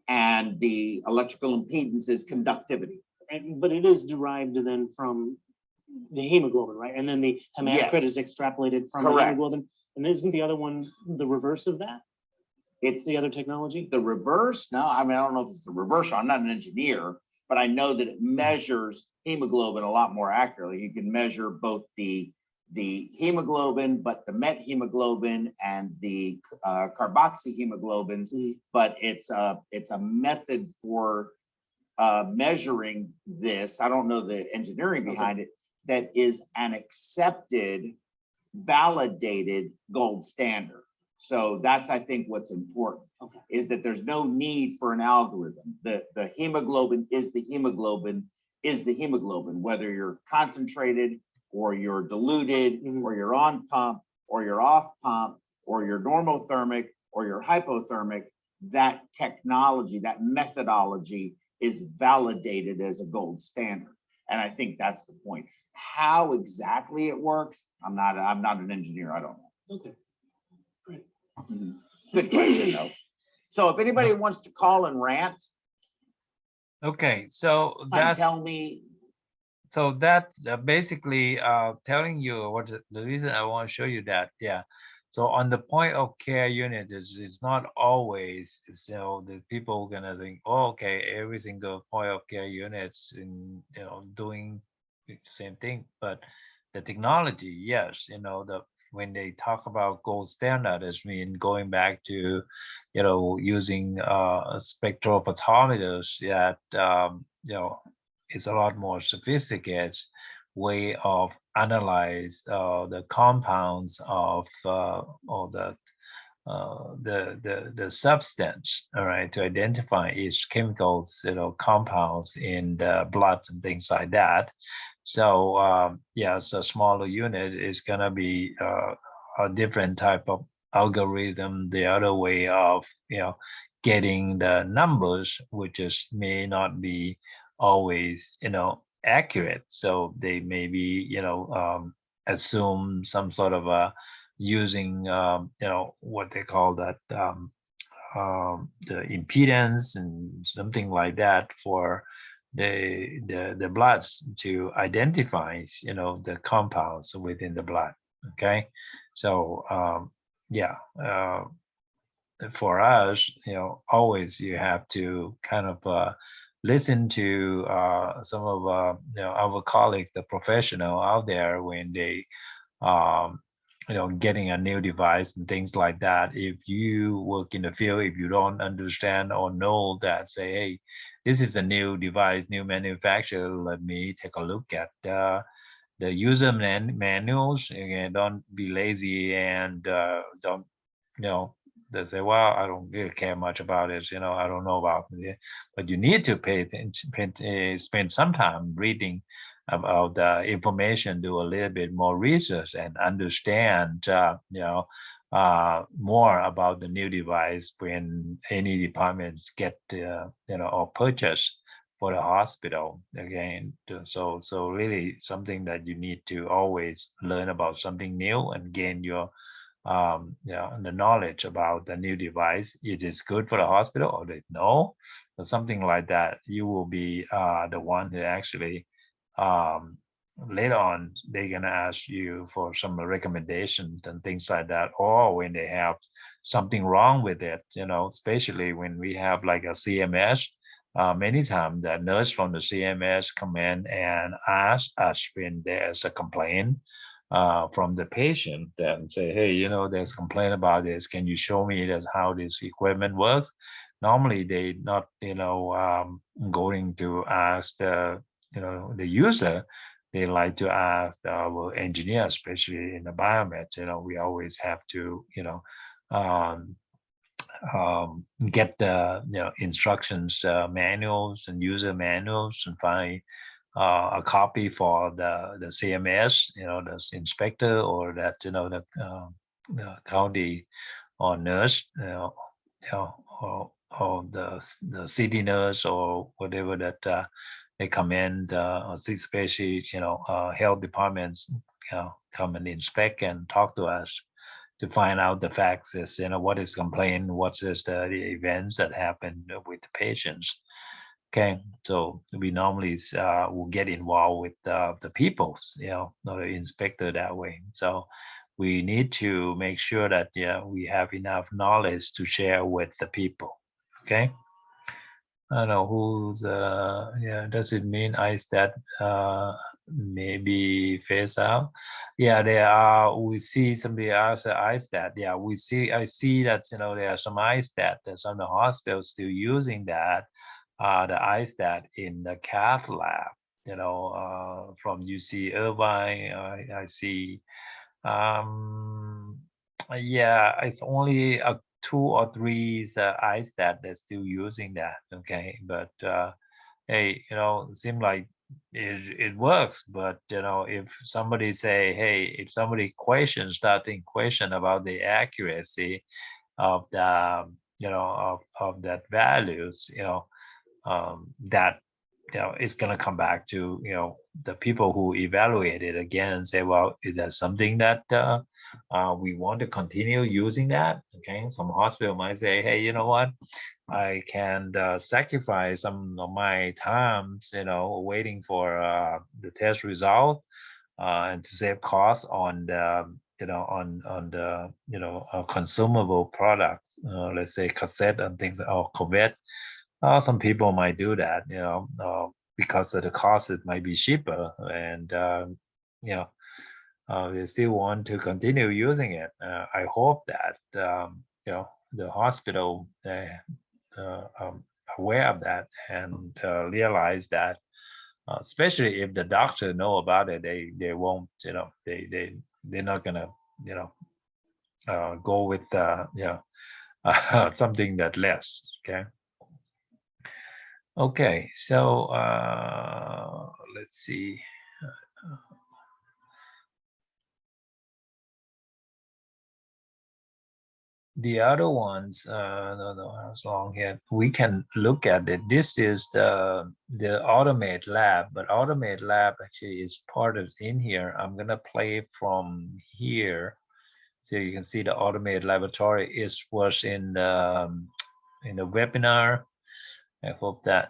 And the electrical impedance is conductivity. But it is derived then from the hemoglobin, right? And then the hematocrit is extrapolated from the hemoglobin. And isn't the other one the reverse of that? It's the other technology? The reverse? No, I mean, I don't know if it's the reverse. I'm not an engineer, but I know that it measures hemoglobin a lot more accurately. You can measure both the hemoglobin, but the methemoglobin and the carboxyhemoglobins, but it's a method for measuring this. I don't know the engineering behind it, that is an accepted, validated gold standard. So that's, I think, what's important, is that there's no need for an algorithm. The hemoglobin is the hemoglobin is the hemoglobin, whether you're concentrated or you're diluted or you're on pump or you're off pump or you're normothermic or you're hypothermic. That technology, that methodology is validated as a gold standard. And I think that's the point. How exactly it works, I'm not an engineer. I don't know. Okay. Great. Good question, though. So if anybody wants to call and rant, okay, so that's tell me. So that basically telling you what the reason I want to show you that, yeah. So on the point of care unit, it's not always, so the people are gonna think, oh, okay, every single point of care units in, doing the same thing. But the technology, yes, when they talk about gold standard, it means going back to, using spectrophotometers that, it's a lot more sophisticated way of analyze the compounds of or the substance, all right, to identify each chemicals, compounds in the blood and things like that. So yeah, so smaller unit is gonna be a different type of algorithm, the other way of getting the numbers, which is may not be always accurate. So they maybe assume some sort of a using what they call that the impedance and something like that for the bloods to identify the compounds within the blood. Okay, so yeah, for us, always you have to kind of listen to some of our colleagues, the professional out there, when they getting a new device and things like that. If you work in the field, if you don't understand or know that, say, hey, this is a new device, new manufacturer, let me take a look at the user manuals. Again, don't be lazy and don't they say, well, I don't really care much about it, I don't know about it. But you need to pay attention, spend some time reading about the information, do a little bit more research and understand, more about the new device when any departments get, or purchase for the hospital again. So really something that you need to always learn about something new and gain your the knowledge about the new device. It is good for the hospital or no, or something like that. You will be the one who actually later on they're gonna ask you for some recommendations and things like that, or when they have something wrong with it, especially when we have like a CMS. Many times the nurse from the CMS come in and ask us when there's a complaint from the patient and say, hey, there's complaint about this. Can you show me how this equipment works? Normally they not, going to ask the user. They like to ask our engineer, especially in the biomed. We always have to, get the instructions manuals and user manuals and find a copy for the CMS, the inspector or that the county or nurse, or the city nurse or whatever that they come in, especially health departments come and inspect and talk to us to find out the facts is, what is complaint, what is the events that happen with the patients. Okay, so we normally will get involved with the people, not the inspector that way. So we need to make sure that we have enough knowledge to share with the people. Okay. I don't know who's does it mean ISTAT maybe phase out? Yeah, there are. We see somebody else ISTAT. Yeah, I see that there are some ISTAT. There's some of the hospitals still using that. The ISTAT in the cath lab. From UC Irvine. I see. Yeah, it's only a 2 or 3 ISTAT that's still using that. Okay, but hey, it seems like it works. But if somebody say, hey, if somebody starting question about the accuracy of the of that values, that it's going to come back to the people who evaluate it again and say, well, is that something that we want to continue using that? Okay, some hospital might say, hey, you know what, I can sacrifice some of my times waiting for the test result and to save costs on the on the consumable products, let's say cassette and things, or COVID. Some people might do that, because of the cost. It might be cheaper, and they still want to continue using it. I hope that the hospital aware of that and realize that, especially if the doctor know about it, they won't, they're not gonna go with something that less. Okay, so let's see. The other ones, no, I was wrong here. We can look at it. This is the Automate Lab, but Automate Lab actually is part of in here. I'm gonna play from here, so you can see the Automate Laboratory was in the webinar. I hope that,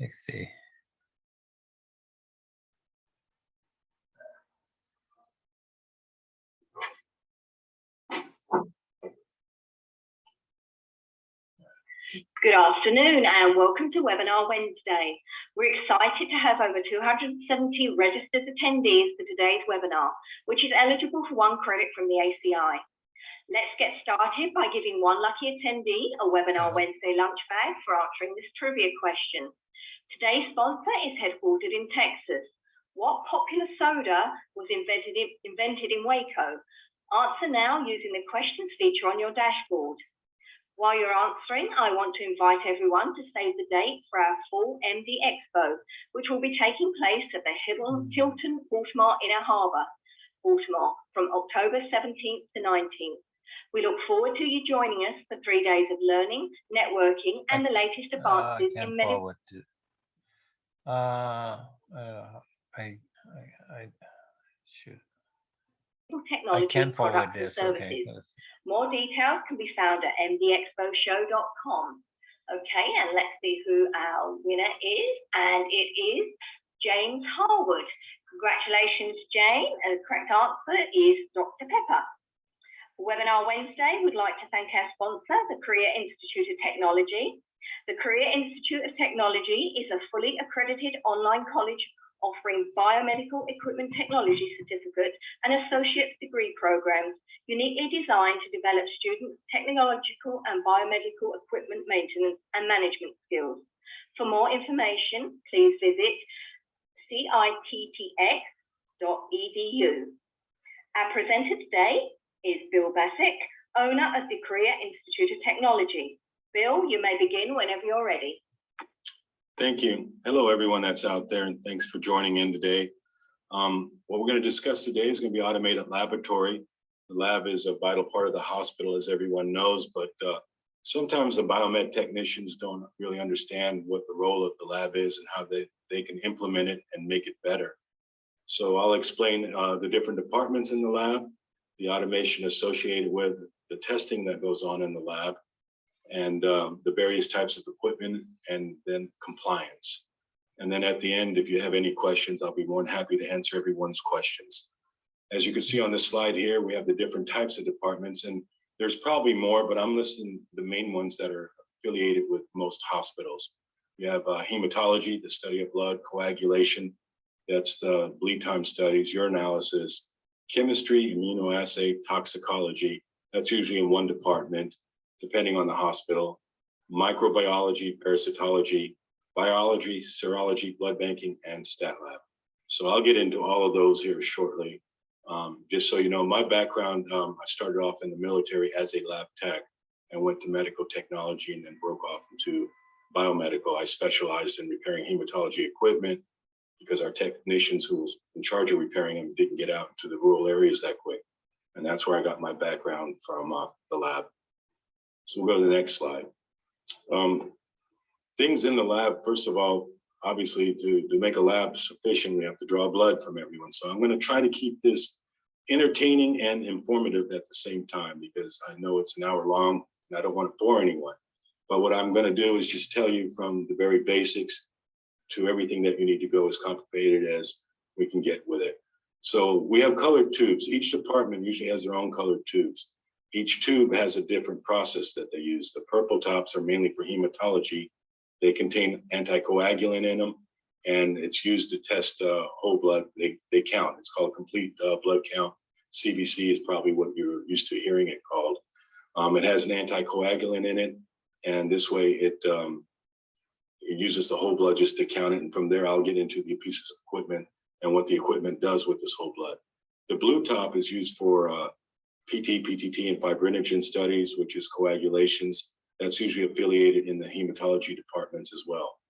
let's see. Good afternoon and welcome to Webinar Wednesday. We're excited to have over 270 registered attendees for today's webinar, which is eligible for 1 credit from the ACI. Let's get started by giving one lucky attendee a Webinar Wednesday lunch bag for answering this trivia question. Today's sponsor is headquartered in Texas. What popular soda was invented in Waco? Answer now using the questions feature on your dashboard. While you're answering, I want to invite everyone to save the date for our full MD Expo, which will be taking place at the Hilton Baltimore Inner Harbour, Baltimore, from October 17th to 19th. We look forward to you joining us for 3 days of learning, networking, and the latest advances in medical. Technology can forward products and this. services. Okay. More details can be found at mdexposhow.com. Okay, and let's see who our winner is. And it is James Harwood. Congratulations, Jane. And the correct answer is Dr. Pepper. For Webinar Wednesday, we'd like to thank our sponsor, the Career Institute of Technology. The Career Institute of Technology is a fully accredited online college offering biomedical equipment technology certificate and associate degree programs uniquely designed to develop students' technological and biomedical equipment maintenance and management skills. For more information, please visit cittx.edu. Our presenter today is Bill Bassick, owner of the Career Institute of Technology. Bill, you may begin whenever you're ready. Thank you. Hello, everyone that's out there, and thanks for joining in today. What we're going to discuss today is going to be automated laboratory. The lab is a vital part of the hospital, as everyone knows, but sometimes the biomed technicians don't really understand what the role of the lab is and how they can implement it and make it better. So I'll explain the different departments in the lab, the automation associated with the testing that goes on in the lab, and the various types of equipment, and then compliance. And then at the end, if you have any questions, I'll be more than happy to answer everyone's questions. As you can see on this slide here, we have the different types of departments, and there's probably more, but I'm listing the main ones that are affiliated with most hospitals. You have hematology, the study of blood, coagulation, that's the bleed time studies, urinalysis, chemistry, immunoassay, toxicology, that's usually in one department, depending on the hospital, microbiology, parasitology, biology, serology, blood banking, and stat lab. So I'll get into all of those here shortly. Just so you know, my background, I started off in the military as a lab tech and went to medical technology and then broke off into biomedical. I specialized in repairing hematology equipment because our technicians who was in charge of repairing them didn't get out to the rural areas that quick. And that's where I got my background from, the lab. So we'll go to the next slide. Things in the lab, first of all, obviously to make a lab sufficient, we have to draw blood from everyone. So I'm going to try to keep this entertaining and informative at the same time, because I know it's an hour long and I don't want to bore anyone. But what I'm going to do is just tell you from the very basics to everything that you need to go as complicated as we can get with it. So we have colored tubes. Each department usually has their own colored tubes. Each tube has a different process that they use. The purple tops are mainly for hematology. They contain anticoagulant in them, and it's used to test whole blood. They count. It's called complete blood count. CBC is probably what you're used to hearing it called. It has an anticoagulant in it, and this way it uses the whole blood just to count it. And from there, I'll get into the pieces of equipment and what the equipment does with this whole blood. The blue top is used for PT, PTT, and fibrinogen studies, which is coagulations. That's usually affiliated in the hematology departments as well.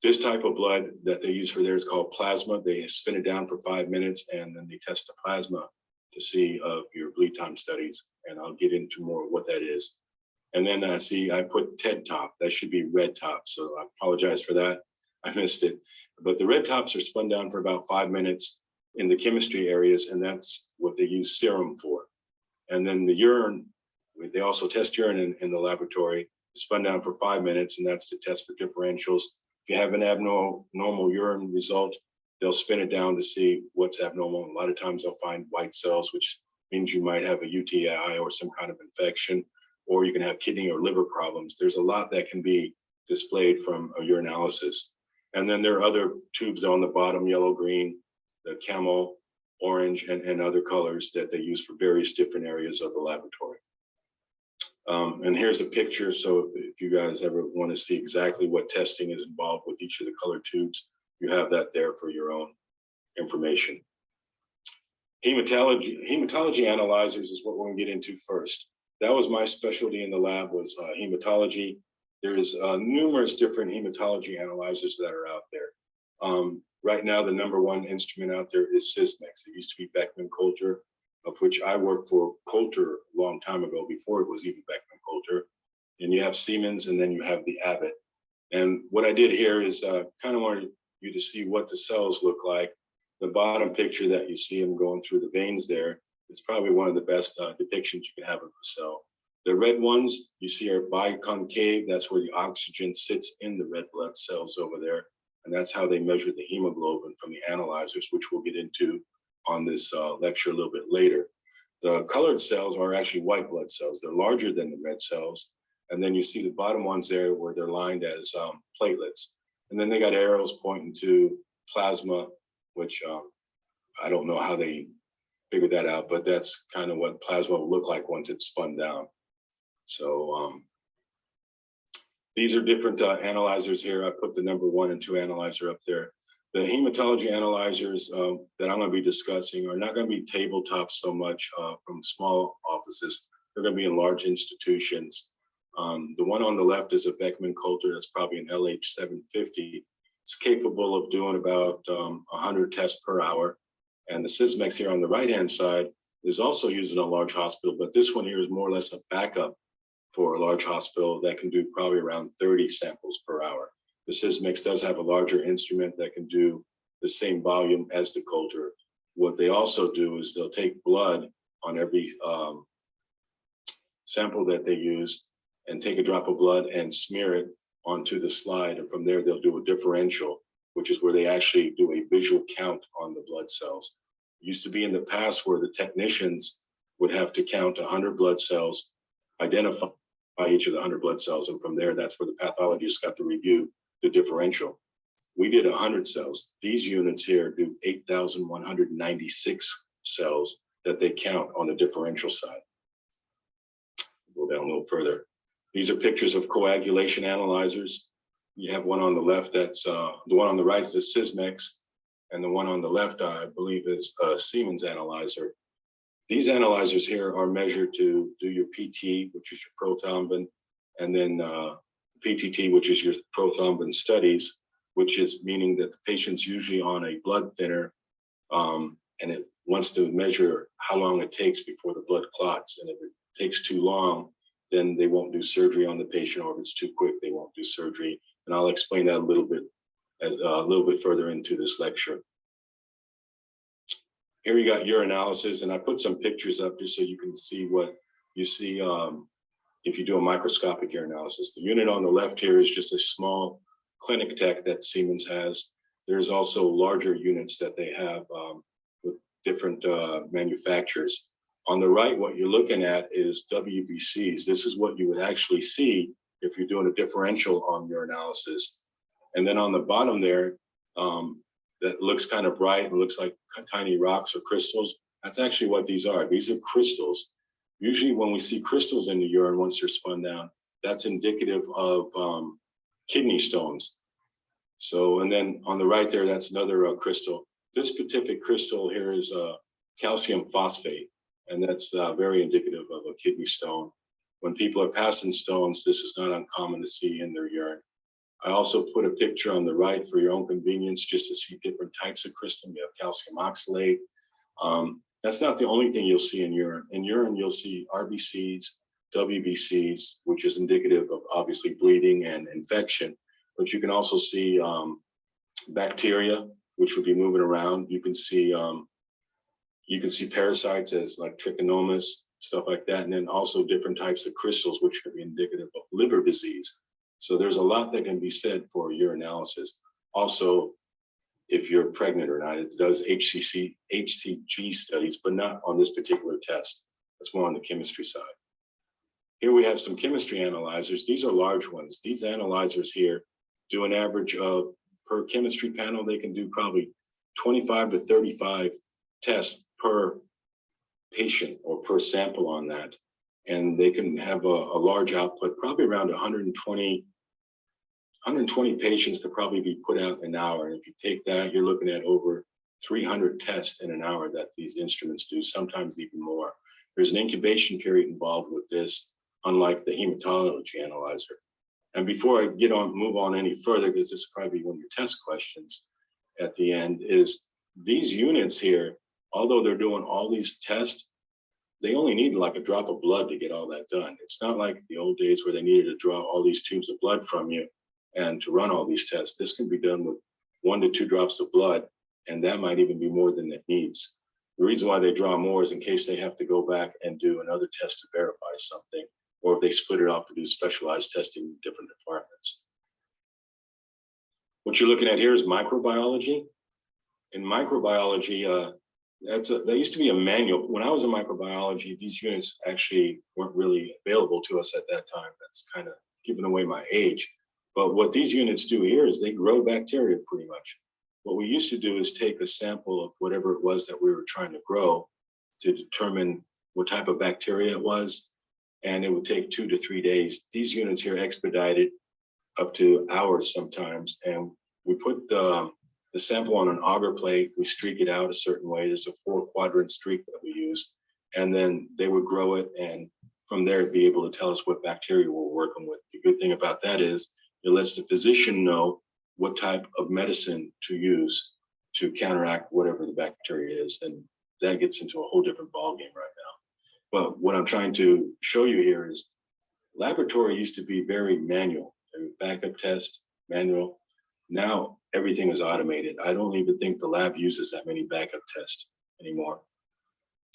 This type of blood that they use for there is called plasma. They spin it down for 5 minutes and then they test the plasma to see your bleed time studies. And I'll get into more of what that is. And then I put TED top. That should be red top. So I apologize for that. I missed it. But the red tops are spun down for about 5 minutes in the chemistry areas, and that's what they use serum for. And then the urine, they also test urine in the laboratory, spun down for 5 minutes, and that's to test for differentials. If you have an abnormal urine result, they'll spin it down to see what's abnormal. A lot of times they'll find white cells, which means you might have a UTI or some kind of infection, or you can have kidney or liver problems. There's a lot that can be displayed from a urinalysis. And then there are other tubes on the bottom, yellow, green, the camel, orange, and other colors that they use for various different areas of the laboratory. And here's a picture. So if you guys ever want to see exactly what testing is involved with each of the colored tubes, you have that there for your own information. Hematology analyzers is what we're going to get into first. that was my specialty in the lab, was hematology. There's numerous different hematology analyzers that are out there. Right now, the #1 instrument out there is Sysmex. It used to be Beckman Coulter, of which I worked for Coulter a long time ago, before it was even Beckman Coulter. And you have Siemens, and then you have the Abbott. And what I did here is kind of wanted you to see what the cells look like. The bottom picture that you see them going through the veins there, it's probably one of the best depictions you can have of a cell. The red ones you see are biconcave. That's where the oxygen sits in the red blood cells over there. And that's how they measure the hemoglobin from the analyzers, which we'll get into on this lecture a little bit later. The colored cells are actually white blood cells. They're larger than the red cells. And then you see the bottom ones there where they're lined as platelets. And then they got arrows pointing to plasma, which I don't know how they figured that out, but that's kind of what plasma will look like once it's spun down. So these are different analyzers here. I put the #1 and 2 analyzer up there. The hematology analyzers that I'm going to be discussing are not going to be tabletop so much from small offices. They're going to be in large institutions. The one on the left is a Beckman Coulter. That's probably an LH750. It's capable of doing about 100 tests per hour. And the Sysmex here on the right-hand side is also used in a large hospital, but this one here is more or less a backup for a large hospital that can do probably around 30 samples per hour. The Sysmex does have a larger instrument that can do the same volume as the Coulter. What they also do is they'll take blood on every sample that they use and take a drop of blood and smear it onto the slide. And from there, they'll do a differential, which is where they actually do a visual count on the blood cells. It used to be in the past where the technicians would have to count 100 blood cells, identify each of the 100 blood cells, and from there, that's where the pathologist got to review the differential. We did 100 cells. These units here do 8,196 cells that they count on the differential side. Go down a little further. These are pictures of coagulation analyzers. You have one on the left, that's the one on the right is a Sysmex, and the one on the left, I believe, is a Siemens analyzer. These analyzers here are measured to do your PT, which is your prothrombin, and then PTT, which is your prothrombin studies, which is meaning that the patient's usually on a blood thinner, and it wants to measure how long it takes before the blood clots. And if it takes too long, then they won't do surgery on the patient, or if it's too quick, they won't do surgery. And I'll explain that a little bit further into this lecture. Here you got urinalysis, and I put some pictures up just so you can see what you see if you do a microscopic urinalysis. The unit on the left here is just a small clinic tech that Siemens has. There's also larger units that they have with different manufacturers. On the right, what you're looking at is WBCs. This is what you would actually see if you're doing a differential on urinalysis. And then on the bottom there, that looks kind of bright and looks like tiny rocks or crystals. That's actually what these are. These are crystals. Usually when we see crystals in the urine once they're spun down, that's indicative of kidney stones. So, and then on the right there, that's another crystal. This specific crystal here is calcium phosphate, and that's very indicative of a kidney stone. When people are passing stones, this is not uncommon to see in their urine. I also put a picture on the right for your own convenience, just to see different types of crystal. You have calcium oxalate. That's not the only thing you'll see in urine. In urine, you'll see RBCs, WBCs, which is indicative of obviously bleeding and infection. But you can also see bacteria, which would be moving around. You can see parasites as like trichomonas, stuff like that, and then also different types of crystals, which could be indicative of liver disease. So there's a lot that can be said for urinalysis. Also, if you're pregnant or not, it does HCG studies, but not on this particular test. That's more on the chemistry side. Here we have some chemistry analyzers. These are large ones. These analyzers here do an average of, per chemistry panel, they can do probably 25 to 35 tests per patient or per sample on that. And they can have a large output, probably around 120 patients could probably be put out in an hour. And if you take that, you're looking at over 300 tests in an hour that these instruments do, sometimes even more. There's an incubation period involved with this, unlike the hematology analyzer. And before I move on any further, because this is probably one of your test questions at the end, is these units here, although they're doing all these tests, they only need like a drop of blood to get all that done. It's not like the old days where they needed to draw all these tubes of blood from you and to run all these tests. This can be done with 1 to 2 drops of blood, and that might even be more than it needs. The reason why they draw more is in case they have to go back and do another test to verify something, or if they split it off to do specialized testing in different departments. What you're looking at here is microbiology. In microbiology, that used to be a manual. When I was in microbiology, these units actually weren't really available to us at that time. That's kind of giving away my age. But what these units do here is they grow bacteria pretty much. What we used to do is take a sample of whatever it was that we were trying to grow to determine what type of bacteria it was, and it would take 2 to 3 days. These units here expedited up to hours sometimes, and we put the sample on an auger plate, we streak it out a certain way. There's a 4-quadrant streak that we use, and then they would grow it, and from there be able to tell us what bacteria we're working with. The good thing about that is it lets the physician know what type of medicine to use to counteract whatever the bacteria is, and that gets into a whole different ballgame right now. But what I'm trying to show you here is laboratory used to be very manual, backup test, manual. Now everything is automated. I don't even think the lab uses that many backup tests anymore.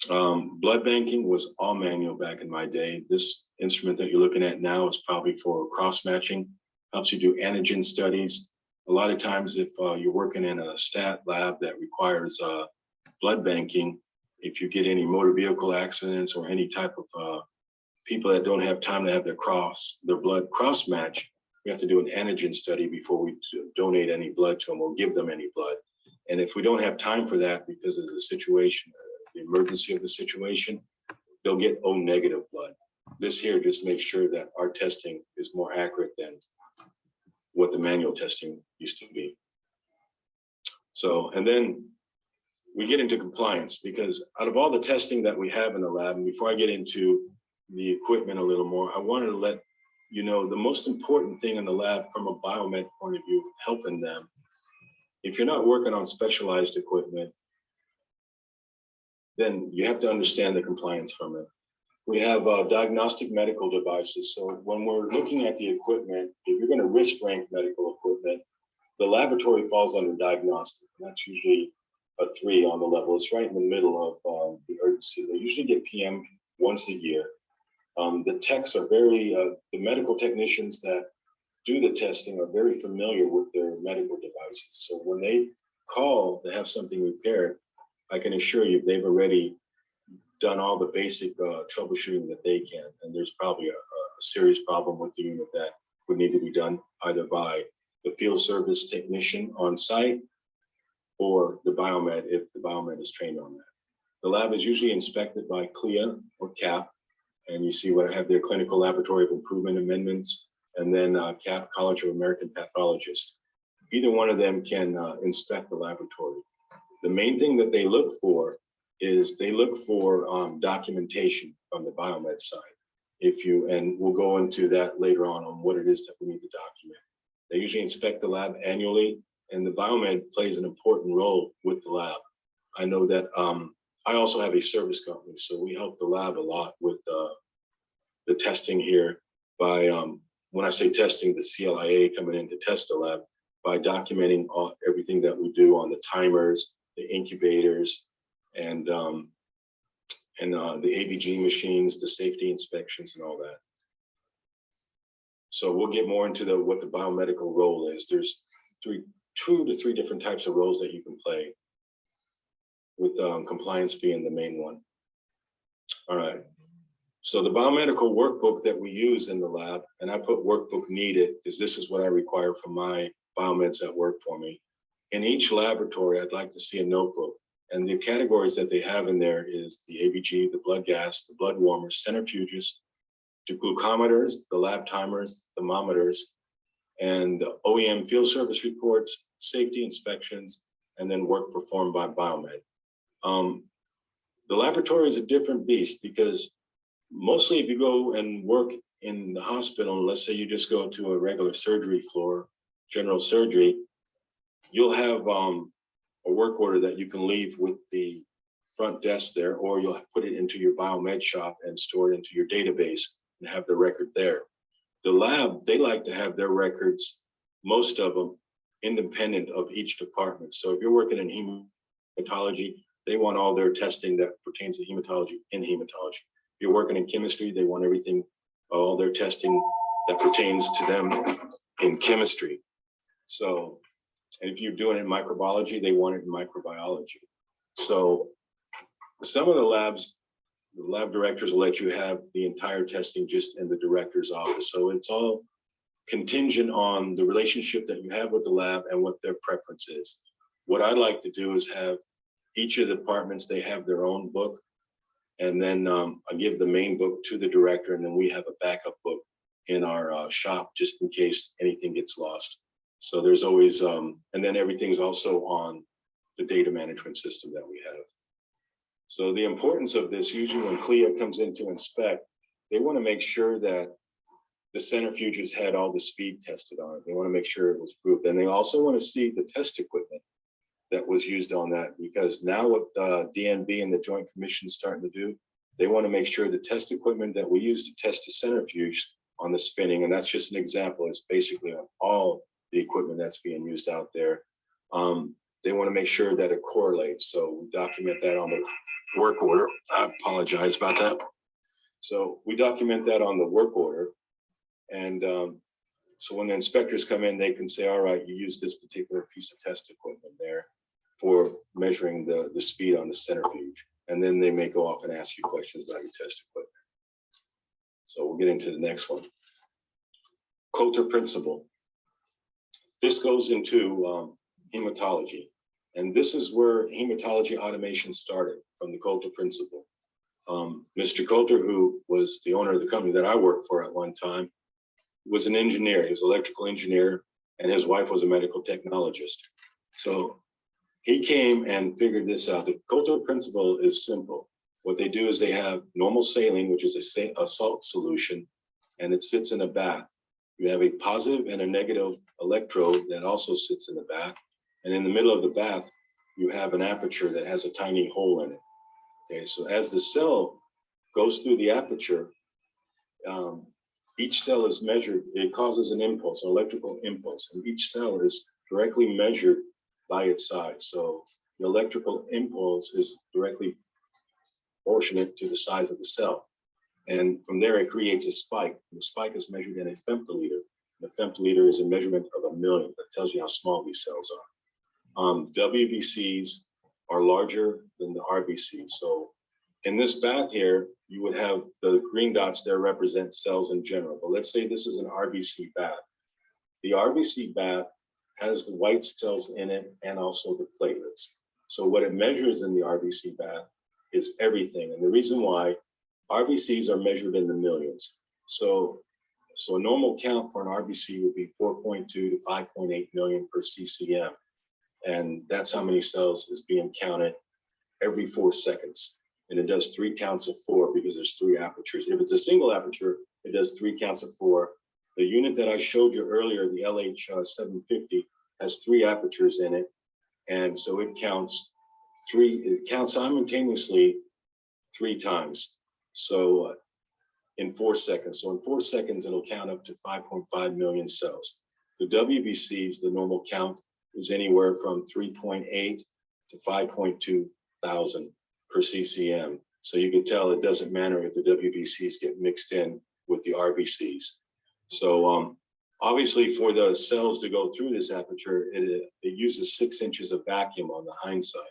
Blood banking was all manual back in my day. This instrument that you're looking at now is probably for cross-matching, helps you do antigen studies. A lot of times if you're working in a stat lab that requires blood banking, if you get any motor vehicle accidents or any type of people that don't have time to have their blood cross-match, we have to do an antigen study before we donate any blood to them or give them any blood. And if we don't have time for that because of the situation, the emergency of the situation, they'll get O negative blood. This here just makes sure that our testing is more accurate than what the manual testing used to be. So, and then we get into compliance, because out of all the testing that we have in the lab, and before I get into the equipment a little more, I wanted to let you know the most important thing in the lab from a biomed point of view, helping them. If you're not working on specialized equipment, then you have to understand the compliance from it. We have diagnostic medical devices. So when we're looking at the equipment, if you're going to risk rank medical equipment, the laboratory falls under diagnostic. And that's usually a 3 on the level. It's right in the middle of the urgency. They usually get PM once a year. The techs are very, the medical technicians that do the testing are very familiar with their medical devices. So when they call to have something repaired, I can assure you they've already done all the basic troubleshooting that they can. And there's probably a serious problem with the unit that would need to be done either by the field service technician on site or the biomed if the biomed is trained on that. The lab is usually inspected by CLIA or CAP, and you see what I have there, Clinical Laboratory of Improvement Amendments, and then CAP, College of American Pathologists. Either one of them can inspect the laboratory. The main thing that they look for is they look for documentation from the biomed side. And we'll go into that later on what it is that we need to document. They usually inspect the lab annually, and the biomed plays an important role with the lab. I know that I also have a service company, so we help the lab a lot with the testing here by, when I say testing, the CLIA coming in to test the lab, by documenting everything that we do on the timers, the incubators, and the ABG machines, the safety inspections and all that. So we'll get more into what the biomedical role is. There's 2 to 3 different types of roles that you can play, with compliance being the main one. All right. So the biomedical workbook that we use in the lab, and I put workbook needed because this is what I require from my biomeds that work for me. In each laboratory, I'd like to see a notebook. And the categories that they have in there is the ABG, the blood gas, the blood warmers, centrifuges, the glucometers, the lab timers, thermometers, and the OEM field service reports, safety inspections, and then work performed by biomed. The laboratory is a different beast because mostly if you go and work in the hospital, let's say you just go to a regular surgery floor, general surgery, you'll have a work order that you can leave with the front desk there, or you'll put it into your biomed shop and store it into your database and have the record there. The lab, they like to have their records, most of them, independent of each department. So if you're working in hematology, they want all their testing that pertains to hematology in hematology. If you're working in chemistry, they want everything, all their testing that pertains to them in chemistry. So, and if you're doing it in microbiology, they want it in microbiology. So some of the labs, the lab directors will let you have the entire testing just in the director's office. So it's all contingent on the relationship that you have with the lab and what their preference is. What I like to do is have each of the departments, they have their own book. And then I give the main book to the director, and then we have a backup book in our shop just in case anything gets lost. So there's always, and then everything's also on the data management system that we have. So the importance of this, usually when CLIA comes in to inspect, they want to make sure that the centrifuges had all the speed tested on it. They want to make sure it was proved. And they also want to see the test equipment that was used on that, because now what DNB and the Joint Commission is starting to do, they want to make sure the test equipment that we use to test the centrifuge on the spinning, and that's just an example, it's basically on all the equipment that's being used out there. They want to make sure that it correlates. So we document that on the work order. I apologize about that. So we document that on the work order. And so when the inspectors come in, they can say, all right, you use this particular piece of test equipment there for measuring the speed on the centrifuge. And then they may go off and ask you questions about your test equipment. So we'll get into the next one. Coulter principle. This goes into hematology. And this is where hematology automation started, from the Coulter principle. Mr. Coulter, who was the owner of the company that I worked for at one time, was an engineer. He was an electrical engineer, and his wife was a medical technologist. So he came and figured this out. The Coulter principle is simple. What they do is they have normal saline, which is a salt solution, and it sits in a bath. You have a positive and a negative electrode that also sits in the bath. And in the middle of the bath, you have an aperture that has a tiny hole in it. Okay, so as the cell goes through the aperture, each cell is measured, it causes an impulse, an electrical impulse, and each cell is directly measured by its size. So the electrical impulse is directly proportionate to the size of the cell. And from there, it creates a spike. The spike is measured in a femtoliter. The femtoliter is a measurement of 1,000,000. That tells you how small these cells are. WBCs are larger than the RBCs. So in this bath here, you would have the green dots there represent cells in general. But let's say this is an RBC bath. The RBC bath has the white cells in it and also the platelets. So what it measures in the RBC bath is everything. And the reason why RBCs are measured in the millions. So a normal count for an RBC would be 4.2 to 5.8 million per CCM. And that's how many cells is being counted every 4 seconds. And it does 3 counts of 4 because there's 3 apertures. If it's a single aperture, it does 3 counts of 4. The unit that I showed you earlier, the EL38, has 3 apertures in it. And so it counts simultaneously 3 times. So in 4 seconds. So in 4 seconds, it'll count up to 5.5 million cells. The WBCs, the normal count, is anywhere from 3.8 to 5.2 thousand per CCM. So you can tell it doesn't matter if the WBCs get mixed in with the RBCs. So obviously for the cells to go through this aperture, it uses 6 inches of vacuum on the hind side.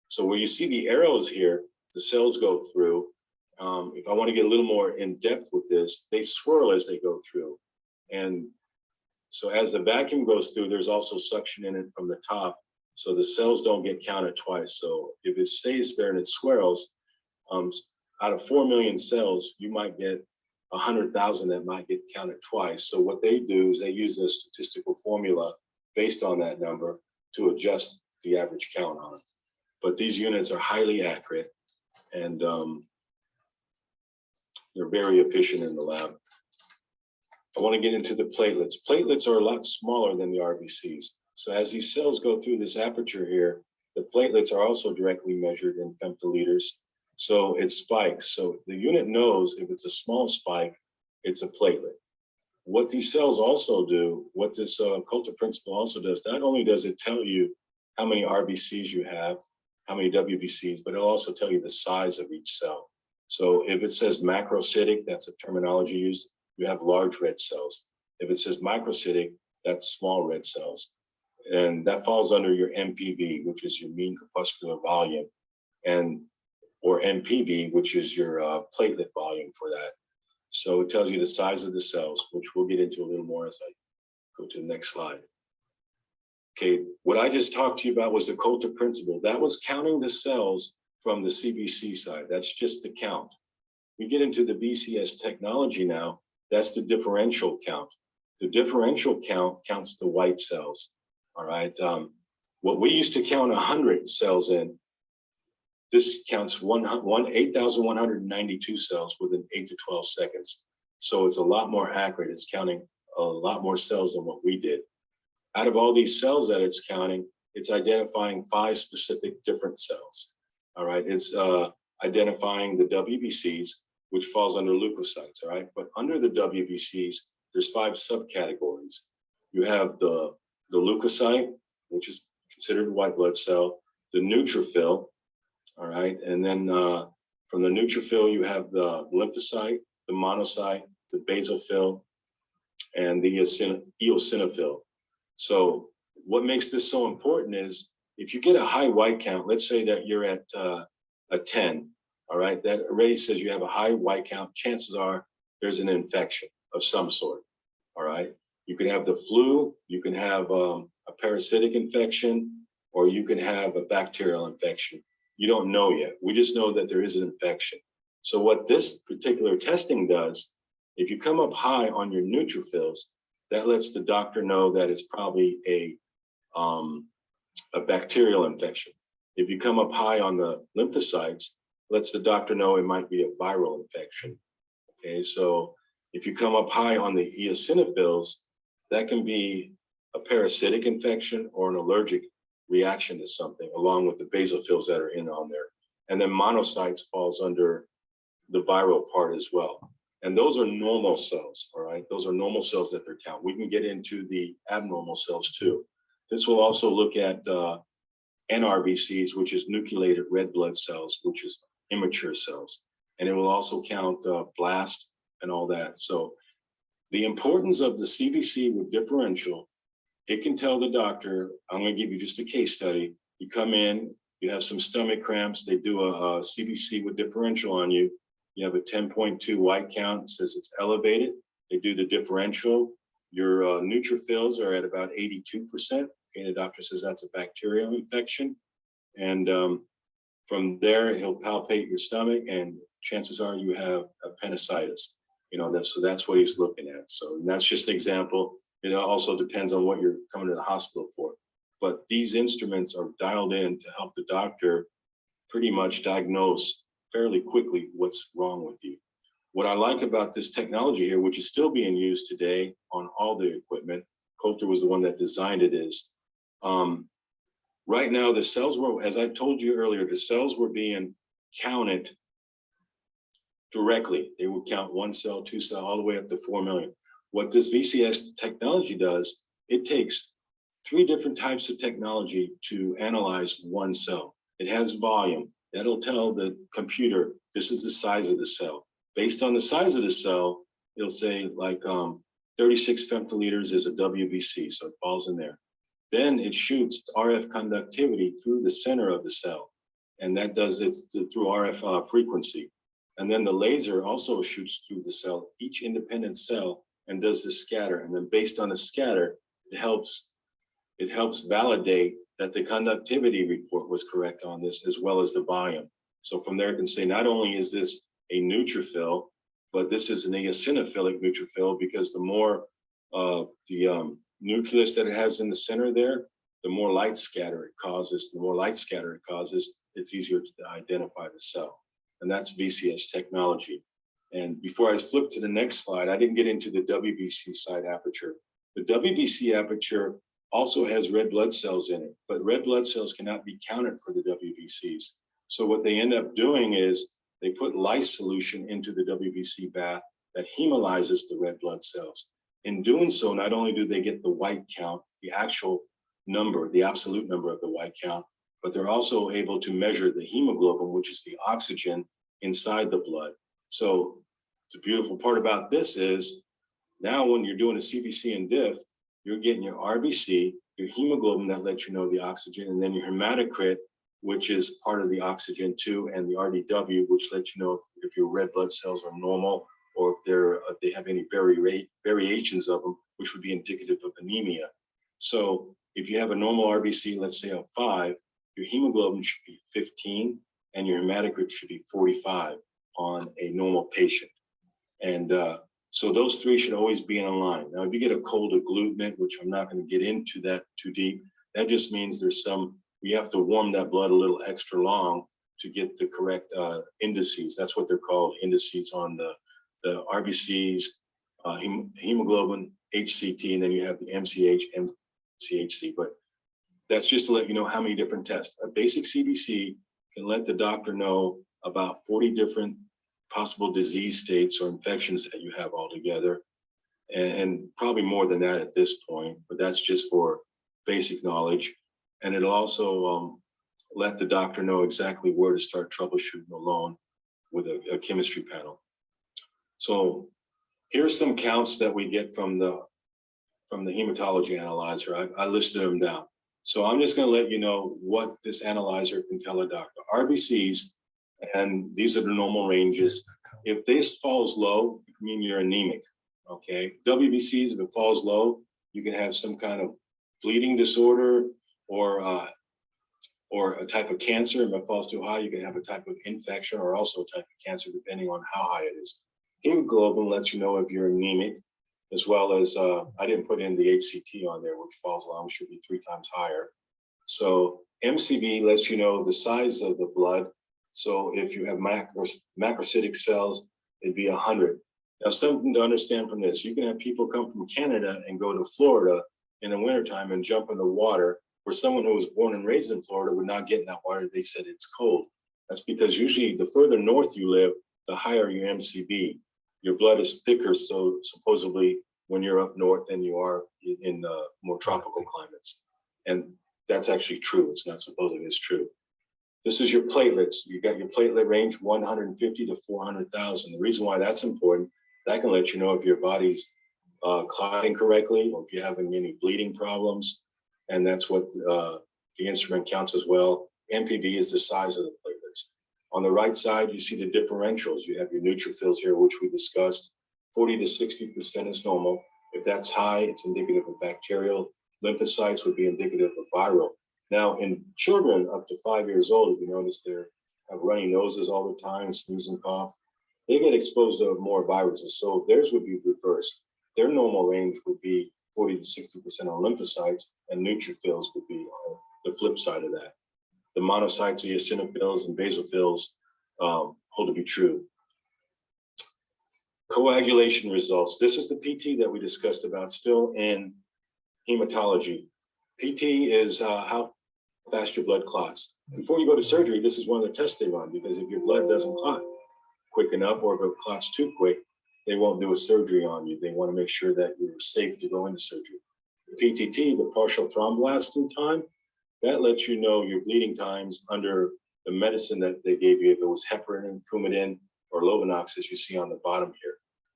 So where you see the arrows here, the cells go through. If I want to get a little more in depth with this, they swirl as they go through. And so as the vacuum goes through, there's also suction in it from the top. So the cells don't get counted twice. So if it stays there and it swirls, out of 4 million cells, you might get 100,000 that might get counted twice. So what they do is they use a statistical formula based on that number to adjust the average count on it. But these units are highly accurate. and they're very efficient in the lab. I want to get into the platelets. Platelets are a lot smaller than the RBCs. So as these cells go through this aperture here, the platelets are also directly measured in femtoliters. So it spikes. So the unit knows if it's a small spike, it's a platelet. What these cells also do, what this Coulter principle also does, not only does it tell you how many RBCs you have, how many WBCs, but it'll also tell you the size of each cell. So if it says macrocytic, that's a terminology used, you have large red cells. If it says microcytic, that's small red cells. And that falls under your MPV, which is your mean corpuscular volume, and or MPV, which is your platelet volume for that. So it tells you the size of the cells, which we'll get into a little more as I go to the next slide. Okay, what I just talked to you about was the Coulter principle. That was counting the cells from the CBC side. That's just the count. We get into the VCS technology now. That's the differential count. The differential count counts the white cells. All right. What we used to count 100 cells in, this counts 8,192 cells within 8 to 12 seconds. So it's a lot more accurate. It's counting a lot more cells than what we did. Out of all these cells that it's counting, it's identifying 5 specific different cells. All right. It's identifying the WBCs, which falls under leukocytes. All right. But under the WBCs, there's 5 subcategories. You have the leukocyte, which is considered a white blood cell, the neutrophil, all right, and then from the neutrophil, you have the lymphocyte, the monocyte, the basophil, and the eosinophil. So what makes this so important is if you get a high white count, let's say that you're at a 10, all right, that already says you have a high white count, chances are there's an infection of some sort, all right? You can have the flu, you can have a parasitic infection, or you can have a bacterial infection. You don't know yet. We just know that there is an infection. So what this particular testing does, if you come up high on your neutrophils, that lets the doctor know that it's probably a bacterial infection. If you come up high on the lymphocytes, lets the doctor know it might be a viral infection. Okay, so if you come up high on the eosinophils, that can be a parasitic infection or an allergic reaction to something, along with the basophils that are in on there. And then monocytes falls under the viral part as well. And those are normal cells, all right? Those are normal cells that they're counting. We can get into the abnormal cells too. This will also look at NRBCs, which is nucleated red blood cells, which is immature cells. And it will also count blast and all that. So the importance of the CBC with differential, it can tell the doctor, I'm going to give you just a case study. You come in, you have some stomach cramps, they do a CBC with differential on you. You have a 10.2 white count, it says it's elevated. They do the differential. Your neutrophils are at about 82%. Okay, the doctor says that's a bacterial infection. And from there, he'll palpate your stomach and chances are you have appendicitis. You know, so that's what he's looking at. So that's just an example. It also depends on what you're coming to the hospital for. But these instruments are dialed in to help the doctor pretty much diagnose fairly quickly what's wrong with you. What I like about this technology here, which is still being used today on all the equipment, Coulter was the one that designed it, is right now the cells were, as I told you earlier, the cells were being counted directly. They would count 1 cell, 2 cell, all the way up to 4 million. What this VCS technology does, it takes 3 different types of technology to analyze 1 cell. It has volume. That'll tell the computer, this is the size of the cell. Based on the size of the cell, it'll say like 36 femtoliters is a WBC, so it falls in there. Then it shoots RF conductivity through the center of the cell. And that does it through RF frequency. And then the laser also shoots through the cell, each independent cell, and does the scatter. And then based on the scatter, it helps validate that the conductivity report was correct on this, as well as the volume. So from there, it can say not only is this a neutrophil, but this is an eosinophilic neutrophil, because the more nucleus that it has in the center there, the more light scatter it causes. The more light scatter it causes, it's easier to identify the cell. and that's VCS technology. And before I flip to the next slide, I didn't get into the WBC side aperture. The WBC aperture also has red blood cells in it, but red blood cells cannot be counted for the WBCs. So what they end up doing is they put lyse solution into the WBC bath that hemolyzes the red blood cells. In doing so, not only do they get the white count, the actual number, the absolute number of the white count, but they're also able to measure the hemoglobin, which is the oxygen inside the blood. So the beautiful part about this is now when you're doing a CBC and diff, you're getting your RBC, your hemoglobin that lets you know the oxygen, and then your hematocrit, which is part of the oxygen too, and the RDW, which lets you know if your red blood cells are normal or if they have any variations of them, which would be indicative of anemia. So if you have a normal RBC, let's say of 5, your hemoglobin should be 15 and your hematocrit should be 45 on a normal patient. And so those 3 should always be in line. Now, if you get a cold agglutinin, which I'm not going to get into that too deep, that just means there's we have to warm that blood a little extra long to get the correct indices. That's what they're called, indices on the RBCs, hemoglobin, HCT, and then you have the MCH, MCHC. But that's just to let you know how many different tests. A basic CBC can let the doctor know about 40 different possible disease states or infections that you have altogether, and probably more than that at this point, but that's just for basic knowledge. And it'll also let the doctor know exactly where to start troubleshooting alone with a chemistry panel. So here's some counts that we get from the hematology analyzer. I listed them down. So I'm just going to let you know what this analyzer can tell a doctor. RBCs, and these are the normal ranges. If this falls low, it can mean you're anemic. Okay. WBCs, if it falls low, you can have some kind of bleeding disorder or a type of cancer. If it falls too high, you can have a type of infection or also a type of cancer, depending on how high it is. Hemoglobin lets you know if you're anemic, as well as I didn't put in the HCT on there, which falls along, should be 3 times higher. So MCV lets you know the size of the blood. So if you have macrocytic cells, it'd be 100. Now, something to understand from this, you can have people come from Canada and go to Florida in the wintertime and jump in the water, where someone who was born and raised in Florida would not get in that water. They said it's cold. That's because usually the further north you live, the higher your MCV. Your blood is thicker, so supposedly when you're up north than you are in more tropical climates. And that's actually true. It's not supposedly, it's true. This is your platelets. You got your platelet range 150 to 400,000. The reason why that's important, that can let you know if your body's clotting correctly or if you're having any bleeding problems. And that's what the instrument counts as well. NPV is the size of the platelets. On the right side, you see the differentials. You have your neutrophils here, which we discussed. 40 to 60% is normal. If that's high, it's indicative of bacterial. Lymphocytes would be indicative of viral. Now, in children up to 5 years old, if you notice they have runny noses all the time, sneeze and cough, they get exposed to more viruses. So theirs would be reversed. Their normal range would be 40 to 60% on lymphocytes, and neutrophils would be on the flip side of that. The monocytes, the eosinophils, and basophils hold to be true. Coagulation results. This is the PT that we discussed about still in hematology. PT is how fast your blood clots. Before you go to surgery, this is one of the tests they run, because if your blood doesn't clot quick enough, or if it clots too quick, they won't do a surgery on you. They want to make sure that you're safe to go into surgery. The PTT, the partial thromblastin time, that lets you know your bleeding times under the medicine that they gave you, if it was heparin, Coumadin, or Lovenox, as you see on the bottom here.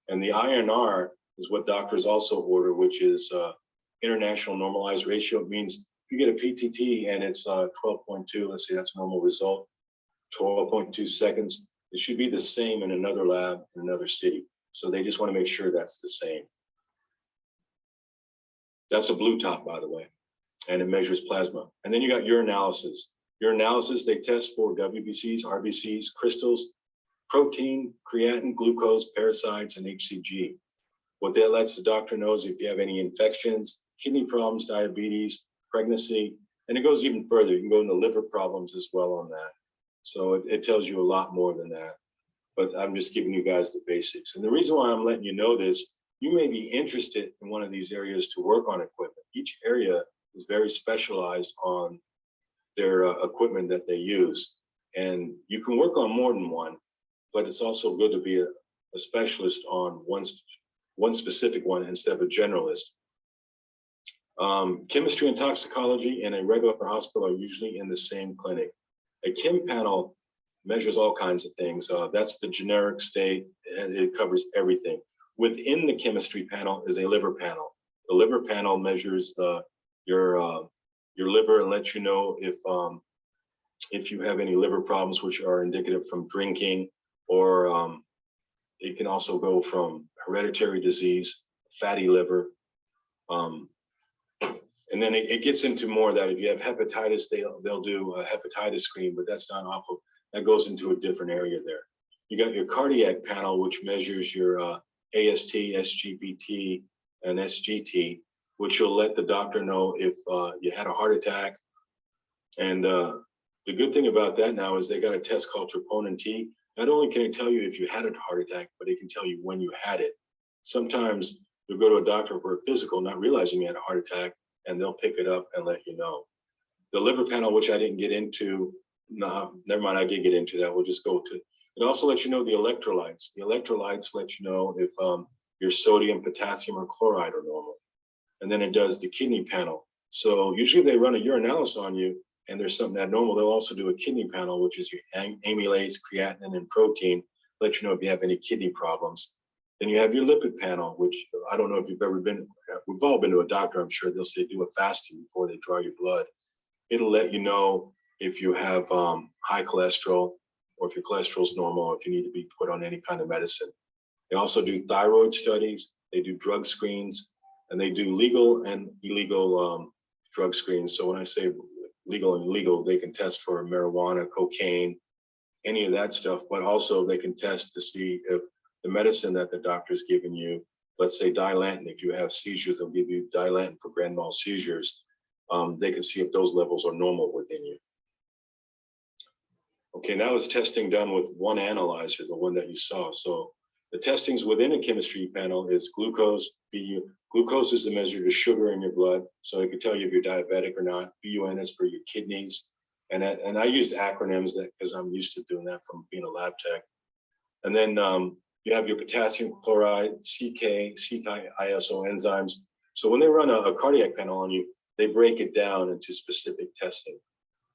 And the INR is what doctors also order, which is international normalized ratio. It means if you get a PTT and it's 12.2, let's say that's a normal result, 12.2 seconds, it should be the same in another lab in another city. So they just want to make sure that's the same. That's a blue top, by the way, and it measures plasma. And then you got urinalysis. Urinalysis, they test for WBCs, RBCs, crystals, protein, creatinine, glucose, parasites, and HCG. What that lets the doctor know is if you have any infections, kidney problems, diabetes, pregnancy, and it goes even further. You can go into liver problems as well on that. So it tells you a lot more than that. But I'm just giving you guys the basics. And the reason why I'm letting you know this, you may be interested in one of these areas to work on equipment. Each area is very specialized on their equipment that they use. And you can work on more than one, but it's also good to be a specialist on one specific one instead of a generalist. Chemistry and toxicology in a regular hospital are usually in the same clinic. A chem panel measures all kinds of things. That's the generic state, and it covers everything. Within the chemistry panel is a liver panel. The liver panel measures your liver and lets you know if you have any liver problems, which are indicative from drinking, or it can also go from hereditary disease, fatty liver. And then it gets into more that if you have hepatitis, they'll do a hepatitis screen, but that's not awful. That goes into a different area there. You got your cardiac panel, which measures your AST, SGPT, and SGT, which will let the doctor know if you had a heart attack. And the good thing about that now is they got a test called troponin T. Not only can it tell you if you had a heart attack, but it can tell you when you had it. Sometimes you'll go to a doctor for a physical, not realizing you had a heart attack, and they'll pick it up and let you know. The liver panel, which I didn't get into, no, never mind, I did get into that. We'll just go to, it also lets you know the electrolytes. The electrolytes let you know if your sodium, potassium, or chloride are normal. And then it does the kidney panel. So usually they run a urinalysis on you and there's something abnormal. They'll also do a kidney panel, which is your amylase, creatinine, and protein, let you know if you have any kidney problems. Then you have your lipid panel, which I don't know if you've ever been, we've all been to a doctor, I'm sure they'll say do a fasting before they draw your blood. It'll let you know if you have high cholesterol or if your cholesterol's normal, or if you need to be put on any kind of medicine. They also do thyroid studies, they do drug screens, and they do legal and illegal drug screens. So when I say legal and illegal, they can test for marijuana, cocaine, any of that stuff, but also they can test to see if the medicine that the doctor's giving you, let's say Dilantin, if you have seizures, they'll give you Dilantin for grand mal seizures. They can see if those levels are normal within you. Okay, that was testing done with one analyzer, the one that you saw. So the testings within a chemistry panel is glucose. Glucose is the measure of sugar in your blood, so it can tell you if you're diabetic or not. BUN is for your kidneys. And I used acronyms because I'm used to doing that from being a lab tech. And then you have your potassium chloride, CK, ISO enzymes. So when they run a cardiac panel on you, they break it down into specific testing.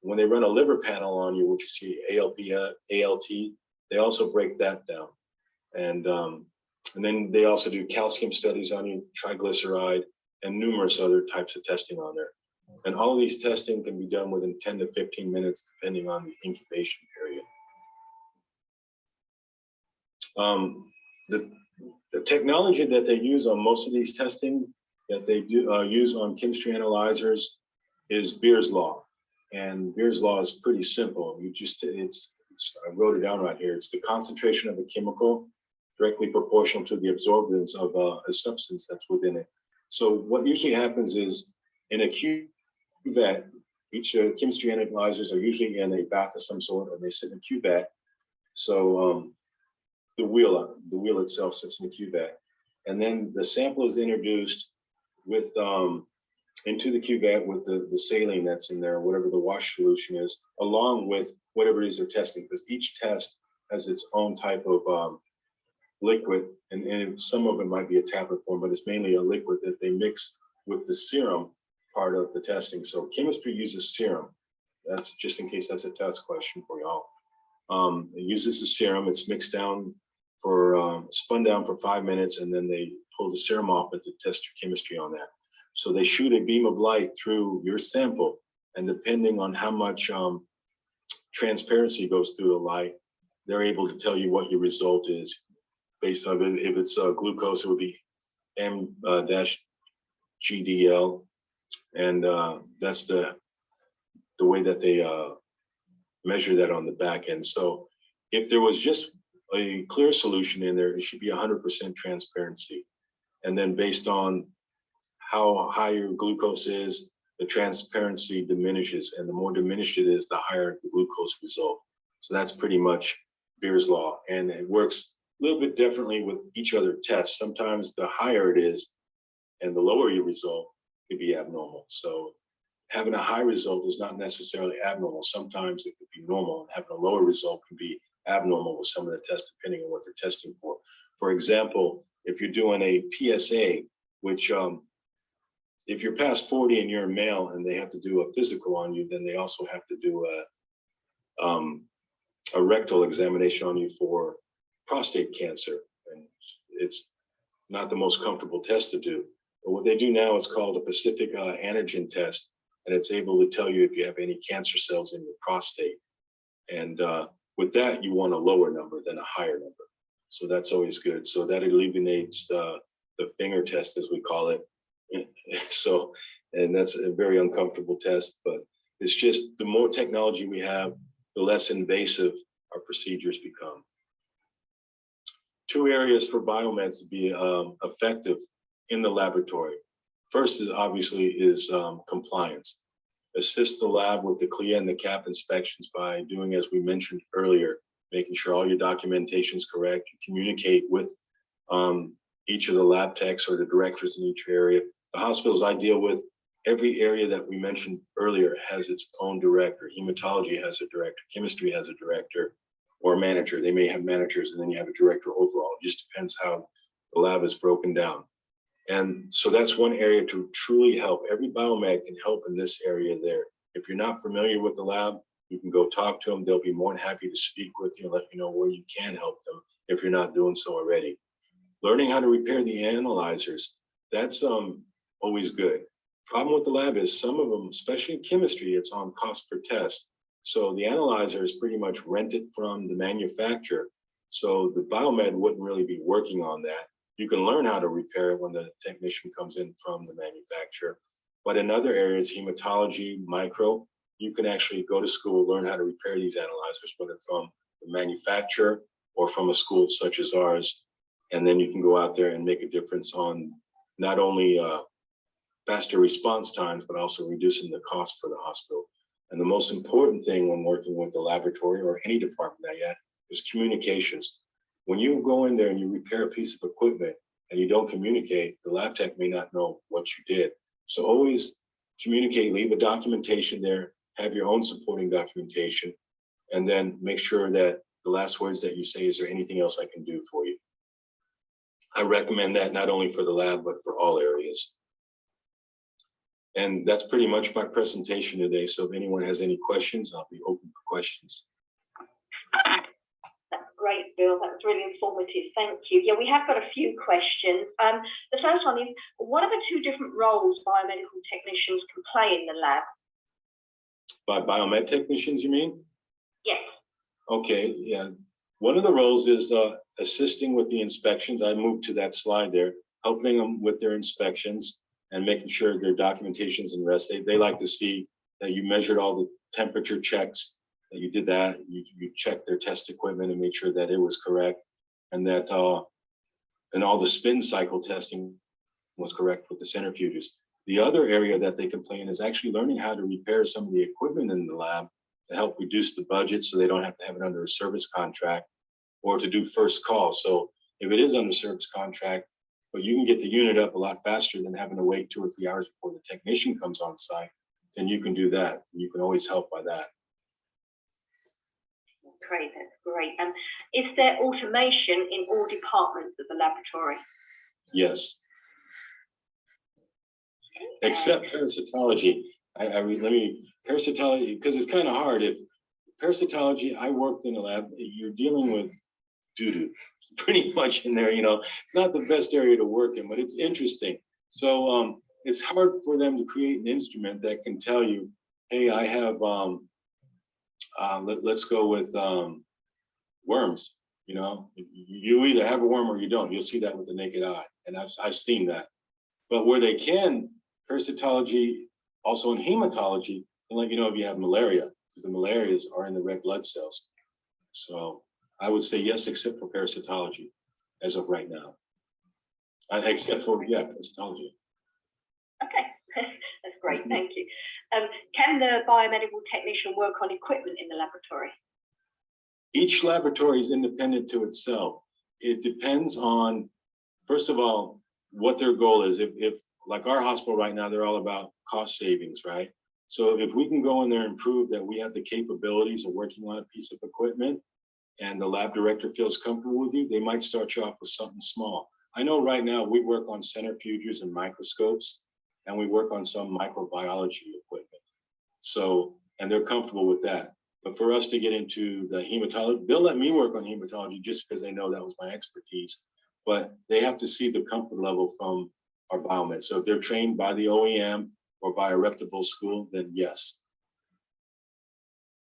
When they run a liver panel on you, which is your ALT, they also break that down. And then they also do calcium studies on you, triglyceride, and numerous other types of testing on there. And all of these testing can be done within 10 to 15 minutes, depending on the incubation period. The technology that they use on most of these testing that they do use on chemistry analyzers is Beer's law. And Beer's law is pretty simple. You just, I wrote it down right here. It's the concentration of a chemical directly proportional to the absorbance of a substance that's within it. So what usually happens is in a cuvette, each chemistry analyzers are usually in a bath of some sort, and they sit in a cuvette. So the wheel itself sits in a cuvette, and then the sample is introduced with into the cuvette with the saline that's in there, whatever the wash solution is, along with whatever it is they're testing, because each test has its own type of liquid, and some of it might be a tablet form, but it's mainly a liquid that they mix with the serum part of the testing. So chemistry uses serum. That's just in case that's a test question for y'all. It uses the serum. It's mixed down for spun down for 5 minutes, and then they pull the serum off it to test your chemistry on that. So they shoot a beam of light through your sample, and depending on how much transparency goes through the light, they're able to tell you what your result is based on it. If it's glucose, it would be M-GDL, and that's the way that they measure that on the back end. So if there was just a clear solution in there, it should be 100% transparency. And then based on how high your glucose is, the transparency diminishes, and the more diminished it is, the higher the glucose result. So that's pretty much Beer's law, and it works a little bit differently with each other tests. Sometimes the higher it is and the lower your result could be abnormal. So having a high result is not necessarily abnormal. Sometimes it could be normal, and having a lower result can be abnormal with some of the tests, depending on what they're testing for. For example, if you're doing a PSA, which if you're past 40 and you're a male and they have to do a physical on you, then they also have to do a rectal examination on you for prostate cancer. And it's not the most comfortable test to do. But what they do now is called a specific antigen test, and it's able to tell you if you have any cancer cells in your prostate. And with that, you want a lower number than a higher number. So that's always good. So that eliminates the finger test, as we call it. So, and that's a very uncomfortable test, but it's just the more technology we have, the less invasive our procedures become. Two areas for biomeds to be effective in the laboratory. First is obviously compliance. Assist the lab with the CLIA and the CAP inspections by doing, as we mentioned earlier, making sure all your documentation is correct. You communicate with each of the lab techs or the directors in each area. The hospitals I deal with, every area that we mentioned earlier has its own director. Hematology has a director, chemistry has a director or a manager. They may have managers and then you have a director overall. It just depends how the lab is broken down. And so that's one area to truly help. Every biomed can help in this area there. If you're not familiar with the lab, you can go talk to them. They'll be more than happy to speak with you and let you know where you can help them if you're not doing so already. Learning how to repair the analyzers, that's always good. Problem with the lab is some of them, especially in chemistry, it's on cost per test. So the analyzer is pretty much rented from the manufacturer. So the biomed wouldn't really be working on that. You can learn how to repair it when the technician comes in from the manufacturer. But in other areas, hematology, micro, you can actually go to school, learn how to repair these analyzers, whether from the manufacturer or from a school such as ours. And then you can go out there and make a difference on not only faster response times, but also reducing the cost for the hospital. And the most important thing when working with the laboratory or any department that you have is communications. When you go in there and you repair a piece of equipment and you don't communicate, the lab tech may not know what you did. So always communicate, leave a documentation there, have your own supporting documentation, and then make sure that the last words that you say, is there anything else I can do for you? I recommend that not only for the lab, but for all areas. And that's pretty much my presentation today. So if anyone has any questions, I'll be open for questions. That's great, Bill. That's really informative. Thank you. Yeah, we have got a few questions. The first one is, what are the two different roles biomedical technicians can play in the lab? By biomed technicians, you mean? Yes. Okay, yeah. One of the roles is assisting with the inspections. I moved to that slide there, helping them with their inspections and making sure their documentation's in rest. They like to see that you measured all the temperature checks, that you did that, you checked their test equipment and made sure that it was correct, and that and all the spin cycle testing was correct with the centrifuges. The other area that they can play in is actually learning how to repair some of the equipment in the lab to help reduce the budget so they don't have to have it under a service contract, or to do first call. So if it is under service contract, but you can get the unit up a lot faster than having to wait 2 or 3 hours before the technician comes on site, then you can do that. You can always help by that. Great, that's great. Is there automation in all departments of the laboratory? Yes. Except parasitology. Parasitology, because it's kind of hard. If parasitology, I worked in a lab, you're dealing with doo-doo pretty much in there, you know. It's not the best area to work in, but it's interesting. So it's hard for them to create an instrument that can tell you, hey, I have, let's go with worms, you know. You either have a worm or you don't. You'll see that with the naked eye, and I've seen that. But where they can, parasitology, also in hematology, can let you know if you have malaria, because the malarias are in the red blood cells. So I would say yes, except for parasitology, as of right now. Except for, yeah, parasitology. Okay, that's great, thank you. Can the biomedical technician work on equipment in the laboratory? Each laboratory is independent to itself. It depends on, first of all, what their goal is. If like our hospital right now, they're all about cost savings, right? So if we can go in there and prove that we have the capabilities of working on a piece of equipment and the lab director feels comfortable with you, they might start you off with something small. I know right now we work on centrifuges and microscopes, and we work on some microbiology equipment. So, and they're comfortable with that. But for us to get into the hematology, they'll let me work on hematology just because they know that was my expertise. But they have to see the comfort level from our biomed. So if they're trained by the OEM or by a reputable school, then yes.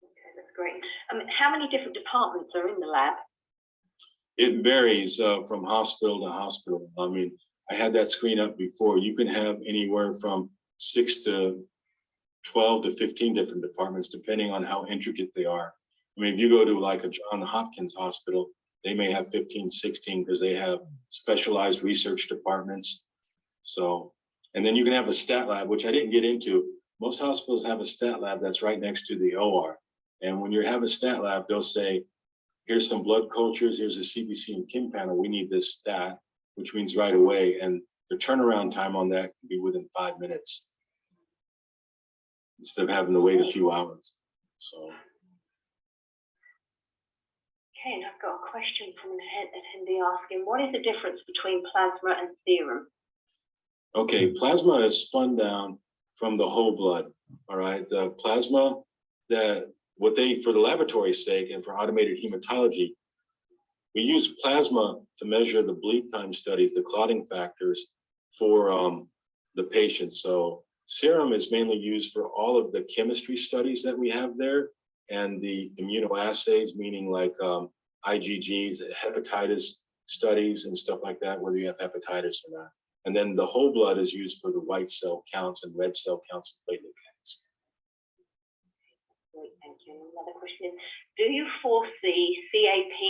Okay, that's great. How many different departments are in the lab? It varies from hospital to hospital. I mean, I had that screen up before. You can have anywhere from 6 to 12 to 15 different departments, depending on how intricate they are. I mean, if you go to like a Johns Hopkins hospital, they may have 15, 16 because they have specialized research departments. So, and then you can have a stat lab, which I didn't get into. Most hospitals have a stat lab that's right next to the OR. And when you have a stat lab, they'll say, here's some blood cultures, here's a CBC and KIM panel, we need this stat, which means right away. And the turnaround time on that can be within 5 minutes, instead of having to wait a few hours. So. Okay, and I've got a question from an attendee asking, what is the difference between plasma and serum? Okay, plasma is spun down from the whole blood. All right, the plasma, what they, for the laboratory's sake and for automated hematology, we use plasma to measure the bleed time studies, the clotting factors for the patient. So serum is mainly used for all of the chemistry studies that we have there and the immunoassays, meaning like IgGs, hepatitis studies and stuff like that, whether you have hepatitis or not. And then the whole blood is used for the white cell counts and red cell counts and platelet counts. Great, thank you. Another question. Do you foresee CAP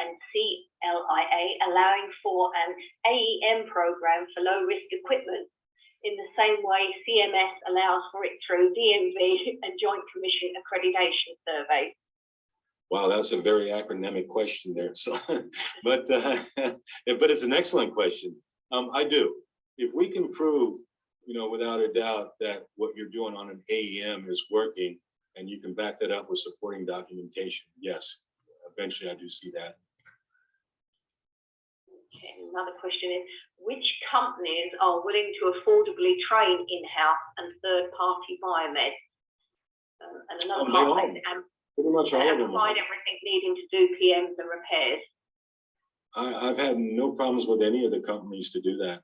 and CLIA allowing for an AEM program for low-risk equipment in the same way CMS allows for it through DMV and Joint Commission accreditation surveys? Wow, that's a very academic question there. So, but it's an excellent question. I do. If we can prove, without a doubt that what you're doing on an AEM is working, and you can back that up with supporting documentation, yes, eventually I do see that. Okay, another question is, which companies are willing to affordably train in-house and third-party biomed? And another part is, pretty much all of them provide everything needing to do PMs and repairs. I've had no problems with any of the companies to do that.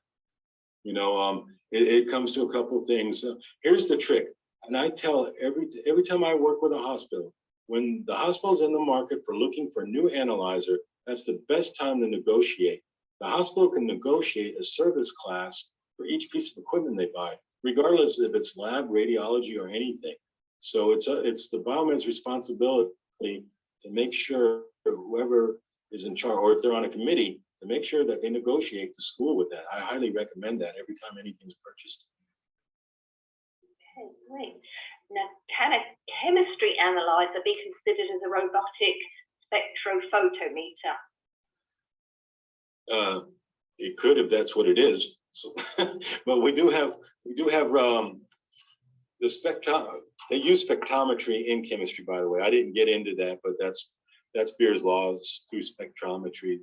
It comes to a couple of things. Here's the trick. And I tell every time I work with a hospital, when the hospital's in the market for looking for a new analyzer, that's the best time to negotiate. The hospital can negotiate a service class for each piece of equipment they buy, regardless if it's lab, radiology, or anything. So it's the biomed's responsibility to make sure whoever is in charge, or if they're on a committee, to make sure that they negotiate the school with that. I highly recommend that every time anything's purchased. Okay, great. Now, can a chemistry analyzer be considered as a robotic spectrophotometer? It could, if that's what it is. So, but we do have the spectrum. They use spectrometry in chemistry, by the way. I didn't get into that, but that's Beer's laws through spectrometry.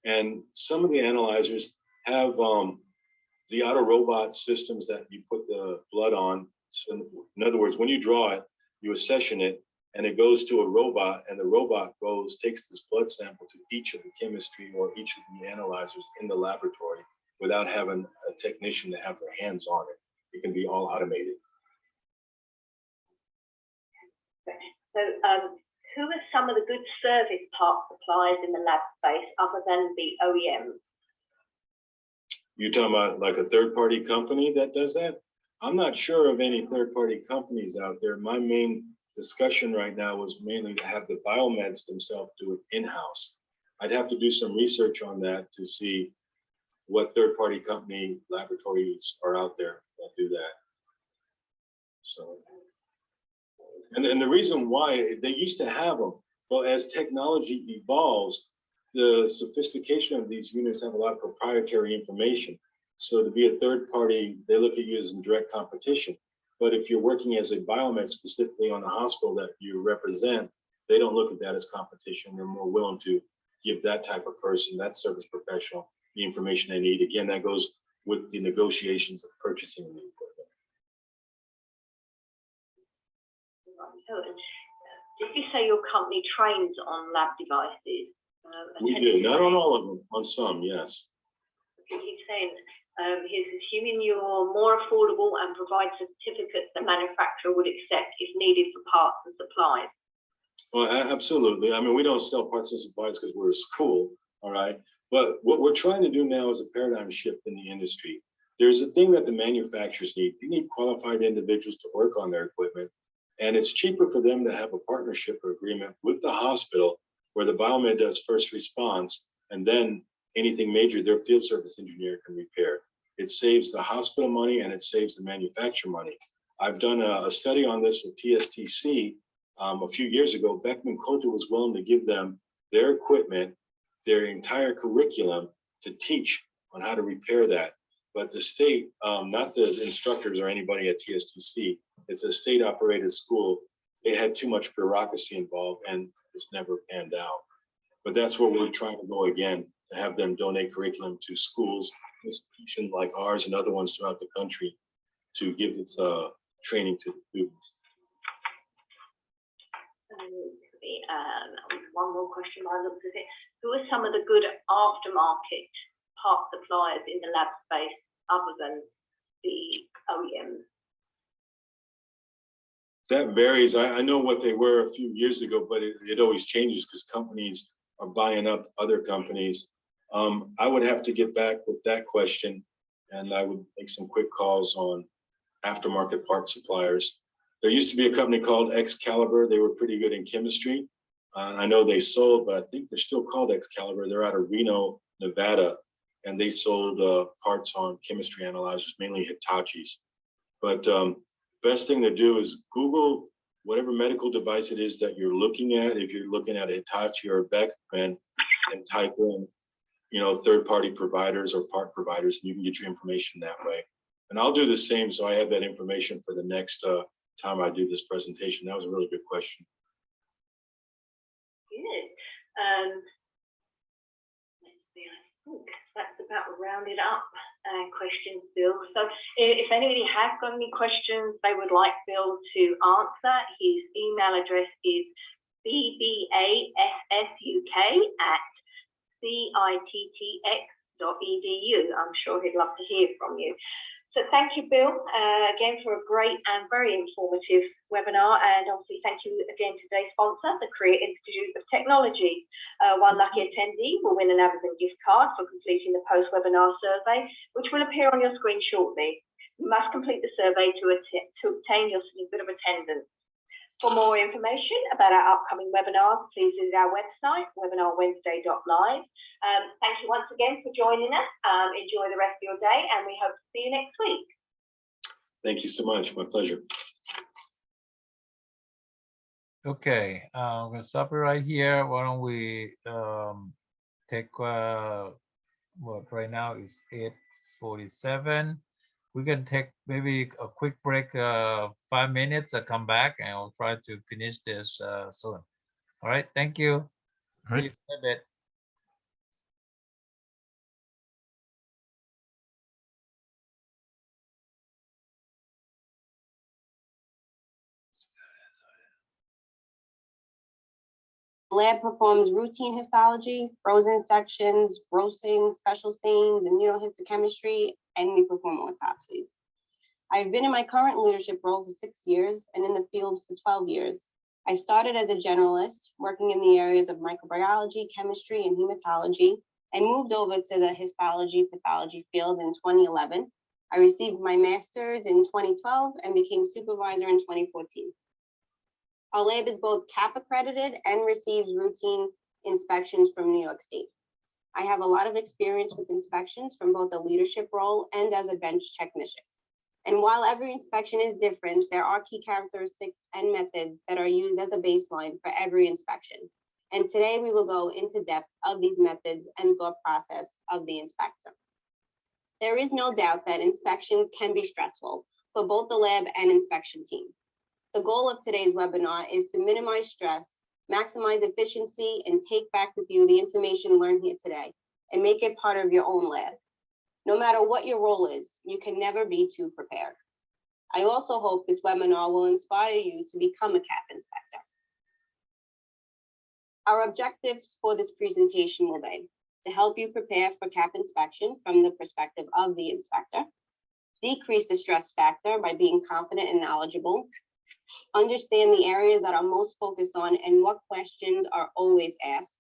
And some of the analyzers have the auto robot systems that you put the blood on. So in other words, when you draw it, you accession it, and it goes to a robot, and the robot takes this blood sample to each of the chemistry or each of the analyzers in the laboratory without having a technician to have their hands on it. It can be all automated. So, who are some of the good service part suppliers in the lab space other than the OEM? You're talking about like a third-party company that does that? I'm not sure of any third-party companies out there. My main discussion right now was mainly to have the biomeds themselves do it in-house. I'd have to do some research on that to see what third-party company laboratories are out there that do that. So, and then the reason why they used to have them, Well, as technology evolves, the sophistication of these units have a lot of proprietary information. So to be a third party, they look at you as in direct competition. But if you're working as a biomed specifically on the hospital that you represent, they don't look at that as competition. They're more willing to give that type of person, that service professional, the information they need. Again, that goes with the negotiations of purchasing the equipment. So, did you say your company trains on lab devices? We do, not on all of them, on some, yes. He's saying he's assuming you're more affordable and provide certificates the manufacturer would accept if needed for parts and supplies. Well, absolutely. I mean, we don't sell parts and supplies because we're a school, all right? But what we're trying to do now is a paradigm shift in the industry. There's a thing that the manufacturers need. You need qualified individuals to work on their equipment. And it's cheaper for them to have a partnership or agreement with the hospital where the biomed does first response, and then anything major, their field service engineer can repair. It saves the hospital money and it saves the manufacturer money. I've done a study on this with TSTC a few years ago. Beckman Coulter was willing to give them their equipment, their entire curriculum to teach on how to repair that. But the state, not the instructors or anybody at TSTC, it's a state operated school. They had too much bureaucracy involved and it's never panned out. But that's where we're trying to go again, to have them donate curriculum to schools, institutions like ours and other ones throughout the country to give this training to the students. One more question I looked at it. Who are some of the good aftermarket part suppliers in the lab space other than the OEMs? That varies. I know what they were a few years ago, but it always changes because companies are buying up other companies. I would have to get back with that question, and I would make some quick calls on aftermarket part suppliers. There used to be a company called Excalibur. They were pretty good in chemistry. I know they sold, but I think they're still called Excalibur. They're out of Reno, Nevada, and they sold parts on chemistry analyzers, mainly Hitachi's. But best thing to do is Google whatever medical device it is that you're looking at. If you're looking at a Hitachi or a Beckman, and type in, third-party providers or part providers, and you can get your information that way. And I'll do the same, so I have that information for the next time I do this presentation. That was a really good question. Good. Let's see, I think that's about rounded up questions, Bill. So if anybody has got any questions they would like Bill to answer, his email address is bbassuk@cittx.edu. I'm sure he'd love to hear from you. So thank you, Bill, again for a great and very informative webinar. And obviously, thank you again to today's sponsor, the Korea Institute of Technology. One lucky attendee will win an Amazon gift card for completing the post-webinar survey, which will appear on your screen shortly. You must complete the survey to obtain your certificate of attendance. For more information about our upcoming webinars, please visit our website, webinarwednesday.live. Thank you once again for joining us. Enjoy the rest of your day, and we hope to see you next week. Thank you so much. My pleasure. Okay, I'm gonna stop it right here. Why don't we take what right now is 8:47. We can take maybe a quick break, 5 minutes. I'll come back and I'll try to finish this soon. All right, thank you. See you in a bit. Lab performs routine histology, frozen sections, grossing, special stains, immunohistochemistry, and we perform autopsies. I've been in my current leadership role for 6 years and in the field for 12 years. I started as a generalist, working in the areas of microbiology, chemistry, and hematology, and moved over to the histology pathology field in 2011. I received my master's in 2012 and became supervisor in 2014. Our lab is both CAP accredited and receives routine inspections from New York State. I have a lot of experience with inspections from both a leadership role and as a bench technician. And while every inspection is different, there are key characteristics and methods that are used as a baseline for every inspection. And today we will go into depth of these methods and thought process of the inspector. There is no doubt that inspections can be stressful for both the lab and inspection team. The goal of today's webinar is to minimize stress, maximize efficiency, and take back with you the information learned here today and make it part of your own lab. No matter what your role is, you can never be too prepared. I also hope this webinar will inspire you to become a CAP inspector. Our objectives for this presentation will be to help you prepare for CAP inspection from the perspective of the inspector, decrease the stress factor by being confident and knowledgeable, understand the areas that are most focused on and what questions are always asked,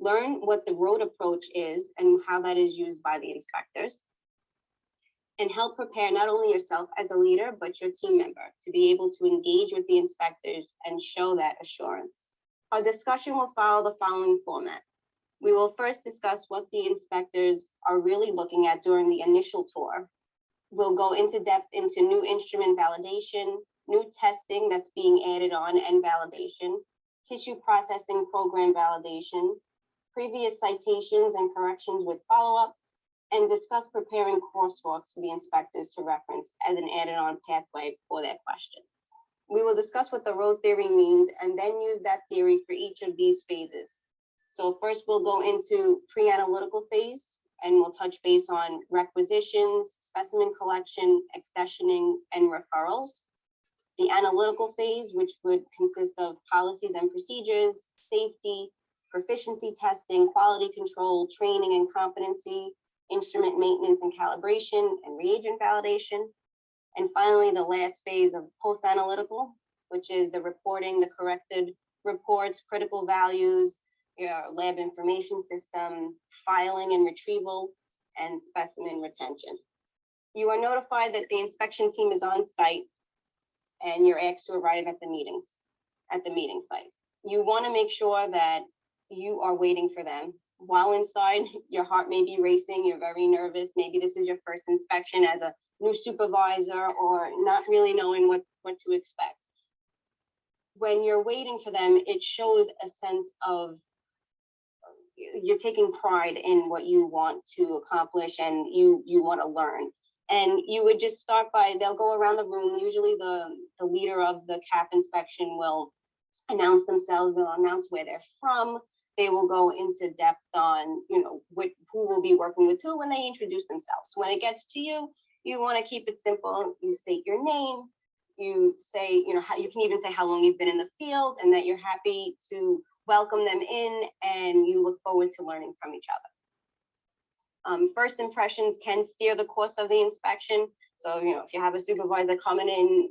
learn what the road approach is and how that is used by the inspectors, and help prepare not only yourself as a leader, but your team member to be able to engage with the inspectors and show that assurance. Our discussion will follow the following format. We will first discuss what the inspectors are really looking at during the initial tour. We'll go into depth into new instrument validation, new testing that's being added on and validation, tissue processing program validation, previous citations and corrections with follow-up, and discuss preparing crosswalks for the inspectors to reference as an added-on pathway for their questions. We will discuss what the road theory means and then use that theory for each of these phases. So first we'll go into pre-analytical phase and we'll touch base on requisitions, specimen collection, accessioning, and referrals. The analytical phase, which would consist of policies and procedures, safety, proficiency testing, quality control, training and competency, instrument maintenance and calibration, and reagent validation. And finally, the last phase of post-analytical, which is the reporting, the corrected reports, critical values, your lab information system, filing and retrieval, and specimen retention. You are notified that the inspection team is on site and you're asked to arrive at the meeting site. You want to make sure that you are waiting for them. While inside, your heart may be racing, you're very nervous. Maybe this is your first inspection as a new supervisor or not really knowing what to expect. When you're waiting for them, it shows a sense of you're taking pride in what you want to accomplish and you want to learn. And you would just start by, they'll go around the room. Usually the leader of the CAP inspection will announce themselves, they'll announce where they're from. They will go into depth on, who will be working with who when they introduce themselves. When it gets to you, you want to keep it simple. You state your name, you say, how you can even say how long you've been in the field and that you're happy to welcome them in and you look forward to learning from each other. First impressions can steer the course of the inspection. So, if you have a supervisor coming in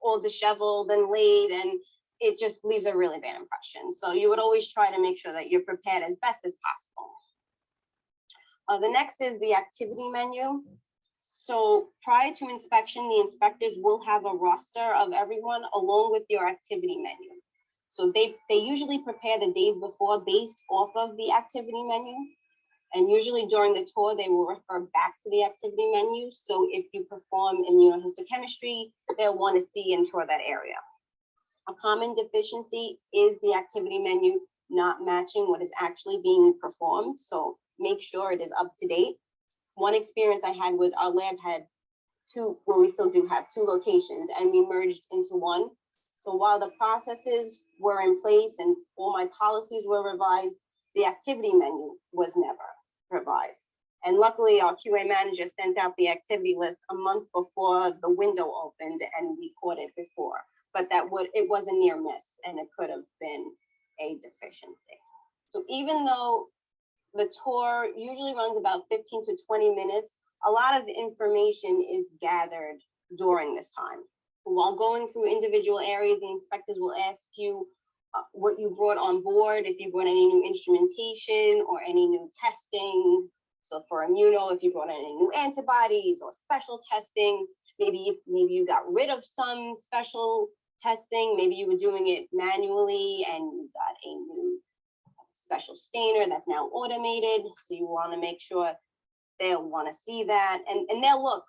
all disheveled and late, and it just leaves a really bad impression. So you would always try to make sure that you're prepared as best as possible. The next is the activity menu. So prior to inspection, the inspectors will have a roster of everyone along with your activity menu. So they usually prepare the days before based off of the activity menu. And usually during the tour, they will refer back to the activity menu. So if you perform immunohistochemistry, they'll want to see and tour that area. A common deficiency is the activity menu not matching what is actually being performed. So make sure it is up to date. One experience I had was our lab had we still do have two locations and we merged into one. So while the processes were in place and all my policies were revised, the activity menu was never revised. And luckily our QA manager sent out the activity list a month before the window opened and we caught it before. But it was a near miss and it could have been a deficiency. So even though the tour usually runs about 15 to 20 minutes, a lot of information is gathered during this time. While going through individual areas, the inspectors will ask you what you brought on board, if you brought any new instrumentation or any new testing. So for immuno, if you brought any new antibodies or special testing, maybe you got rid of some special testing, maybe you were doing it manually and you got a new special stainer that's now automated. So you want to make sure they'll want to see that and they'll look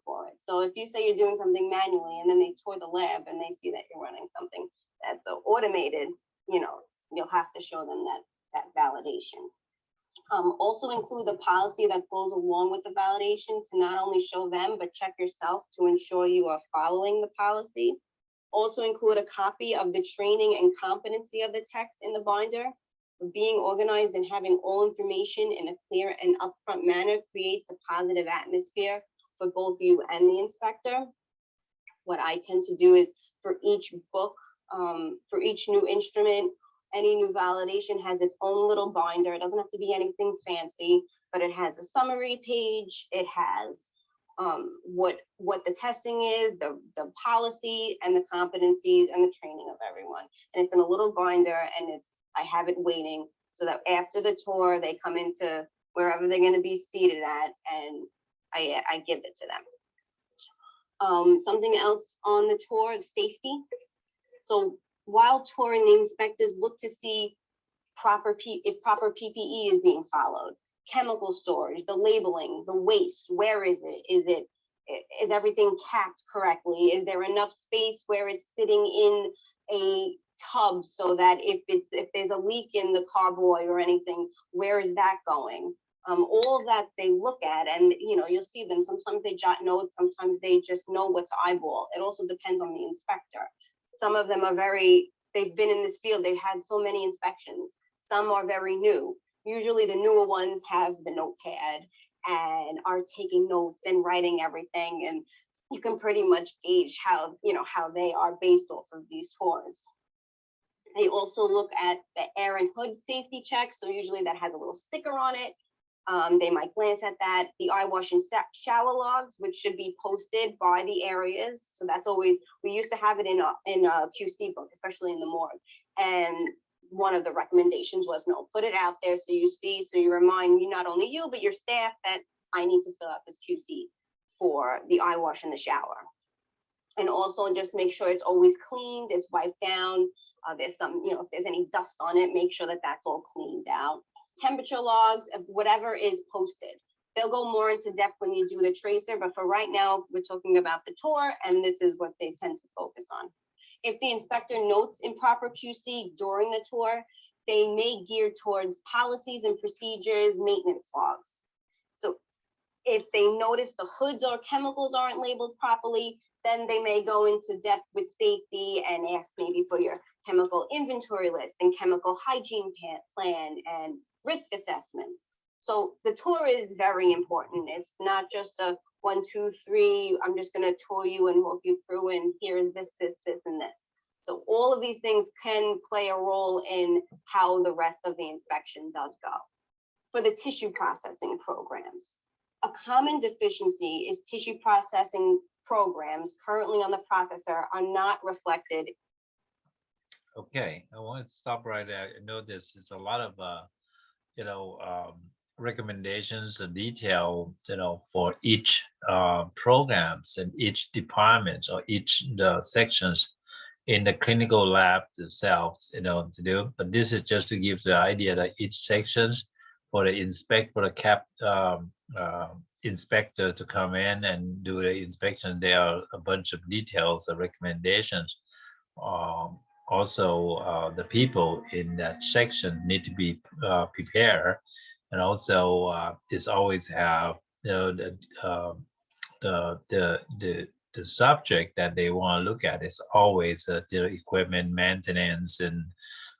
for it. So if you say you're doing something manually and then they tour the lab and they see that you're running something that's automated, You'll have to show them that validation. Also include the policy that goes along with the validation to not only show them, but check yourself to ensure you are following the policy. Also include a copy of the training and competency of the text in the binder. Being organized and having all information in a clear and upfront manner creates a positive atmosphere for both you and the inspector. What I tend to do is for each book, for each new instrument, any new validation has its own little binder. It doesn't have to be anything fancy, but it has a summary page. It has what the testing is, the policy and the competencies and the training of everyone. And it's in a little binder, and I have it waiting so that after the tour, they come into wherever they're going to be seated at, and I give it to them. Something else on the tour of safety. So while touring, the inspectors look to see if proper PPE is being followed, chemical storage, the labeling, the waste, where is it? Is everything capped correctly? Is there enough space where it's sitting in a tub so that if there's a leak in the carboy or anything, where is that going? All of that they look at, and you'll see them. Sometimes they jot notes, sometimes they just know what to eyeball. It also depends on the inspector. Some of them are they've been in this field, they've had so many inspections. Some are very new. Usually the newer ones have the notepad and are taking notes and writing everything, and you can pretty much gauge how they are based off of these tours. They also look at the air and hood safety check. So usually that has a little sticker on it. They might glance at that. The eye wash and shower logs, which should be posted by the areas. So that's always, we used to have it in a QC book, especially in the morgue. And one of the recommendations was, no, put it out there so you see, so you remind not only you, but your staff that I need to fill out this QC for the eye wash and the shower. And also just make sure it's always cleaned, it's wiped down. There's some, if there's any dust on it, make sure that that's all cleaned out. Temperature logs of whatever is posted. They'll go more into depth when you do the tracer, but for right now, we're talking about the tour, and this is what they tend to focus on. If the inspector notes improper QC during the tour, they may gear towards policies and procedures, maintenance logs. So if they notice the hoods or chemicals aren't labeled properly, then they may go into depth with safety and ask maybe for your chemical inventory list and chemical hygiene plan and risk assessments. So the tour is very important. It's not just a 1, 2, 3, I'm just going to tour you and walk you through, and here's this, this, this, and this. So all of these things can play a role in how the rest of the inspection does go. For the tissue processing programs, a common deficiency is tissue processing programs currently on the processor are not reflected. Okay, I want to stop right there. I know this is a lot of recommendations and detail for each programs and each department or each the sections in the clinical lab itself to do. But this is just to give the idea that each sections for the inspector to come in and do the inspection, there are a bunch of details and recommendations. Also, the people in that section need to be prepared, and also it's always have the subject that they want to look at is always the equipment maintenance and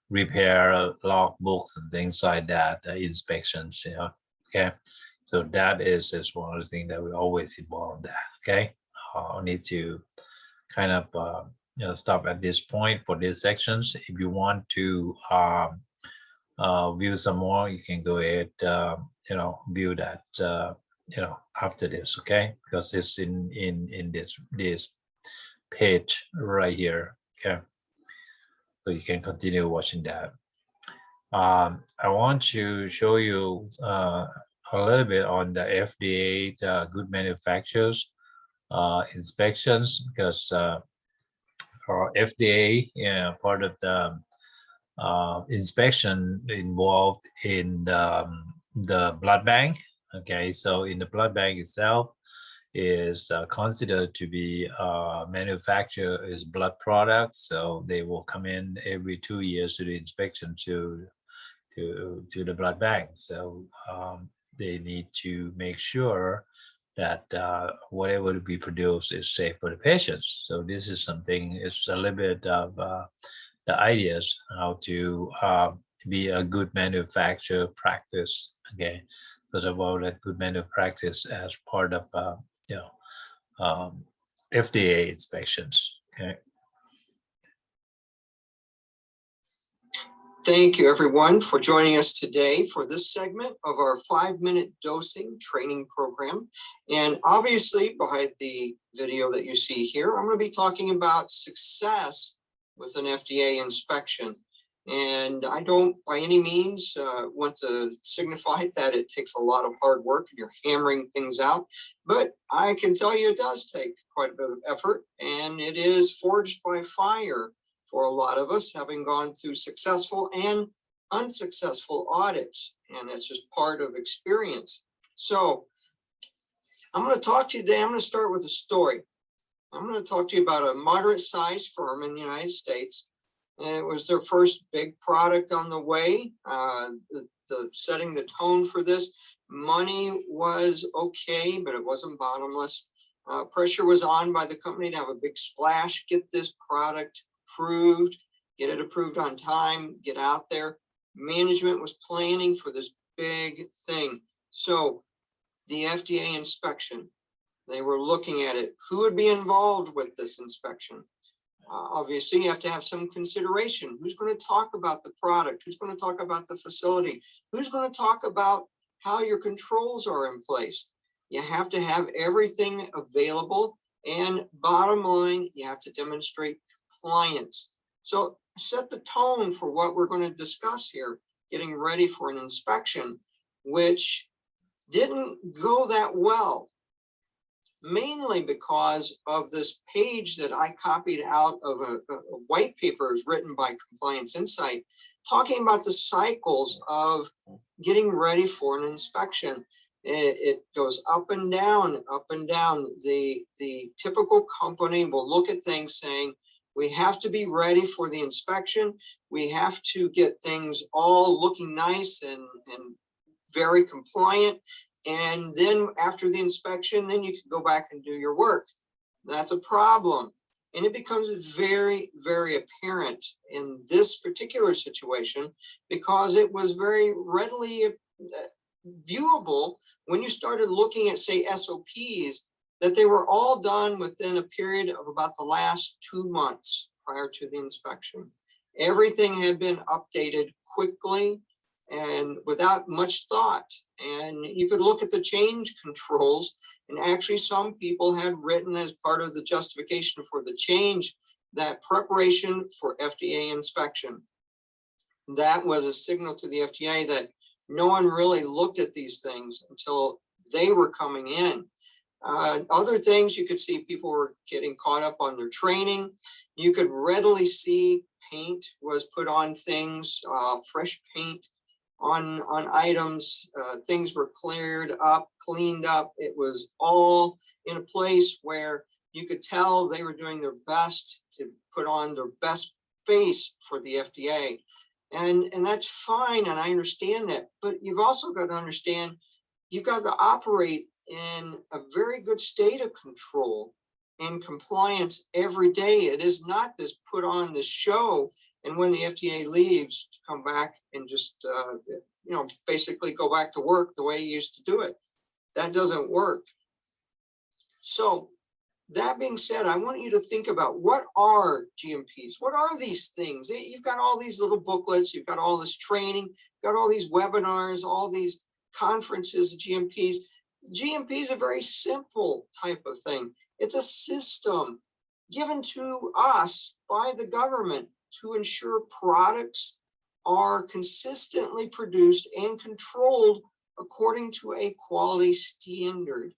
repair log books and things like that, inspections. Okay, so that is one of the things that we always involve in that. Okay, I need to kind of stop at this point for these sections. If you want to view some more, you can go ahead view that after this, okay, because it's in this page right here. Okay, so you can continue watching that. I want to show you a little bit on the FDA good manufacturers inspections, because for FDA, part of the inspection involved in the blood bank. Okay, so in the blood bank itself, is considered to be manufactured is blood products, so they will come in every 2 years to the inspection to the blood bank. So they need to make sure that whatever to be produced is safe for the patients. So this is something, it's a little bit of the ideas how to be a good manufacturer practice. Okay, because about that good manufacturer practice as part of FDA inspections. Okay. Thank you, everyone, for joining us today for this segment of our 5-minute dosing training program. And obviously, behind the video that you see here, I'm going to be talking about success with an FDA inspection. And I don't by any means want to signify that it takes a lot of hard work and you're hammering things out, but I can tell you it does take quite a bit of effort, and it is forged by fire for a lot of us, having gone through successful and unsuccessful audits, and it's just part of experience. So I'm going to talk to you today. I'm going to start with a story. I'm going to talk to you about a moderate-sized firm in the United States. And it was their first big product on the way. Setting the tone for this. Money was okay, but it wasn't bottomless. Pressure was on by the company to have a big splash, get this product approved, get it approved on time, get out there. Management was planning for this big thing. So the FDA inspection, they were looking at it. Who would be involved with this inspection? Obviously, you have to have some consideration. Who's going to talk about the product? Who's going to talk about the facility? Who's going to talk about how your controls are in place? You have to have everything available. And bottom line, you have to demonstrate compliance. So set the tone for what we're going to discuss here, getting ready for an inspection, which didn't go that well. Mainly because of this page that I copied out of a white paper written by Compliance Insight, talking about the cycles of getting ready for an inspection. It goes up and down, up and down. The typical company will look at things saying, we have to be ready for the inspection. We have to get things all looking nice and very compliant. And then after the inspection, then you can go back and do your work. That's a problem. And it becomes very, very apparent in this particular situation because it was very readily viewable when you started looking at, say, SOPs, that they were all done within a period of about the last 2 months prior to the inspection. Everything had been updated quickly and without much thought. And you could look at the change controls, and actually some people had written as part of the justification for the change that preparation for FDA inspection. That was a signal to the FDA that no one really looked at these things until they were coming in. Other things, you could see people were getting caught up on their training. You could readily see paint was put on things, fresh paint on items. Things were cleared up, cleaned up. It was all in a place where you could tell they were doing their best to put on their best face for the FDA. And that's fine, and I understand that. But you've also got to understand, you've got to operate in a very good state of control and compliance every day. It is not this put on this show, and when the FDA leaves, to come back and just basically go back to work the way you used to do it. That doesn't work. So that being said, I want you to think about, what are GMPs? What are these things? You've got all these little booklets, you've got all this training, you've got all these webinars, all these conferences, GMPs. GMP is a very simple type of thing. It's a system given to us by the government to ensure products are consistently produced and controlled according to a quality standard.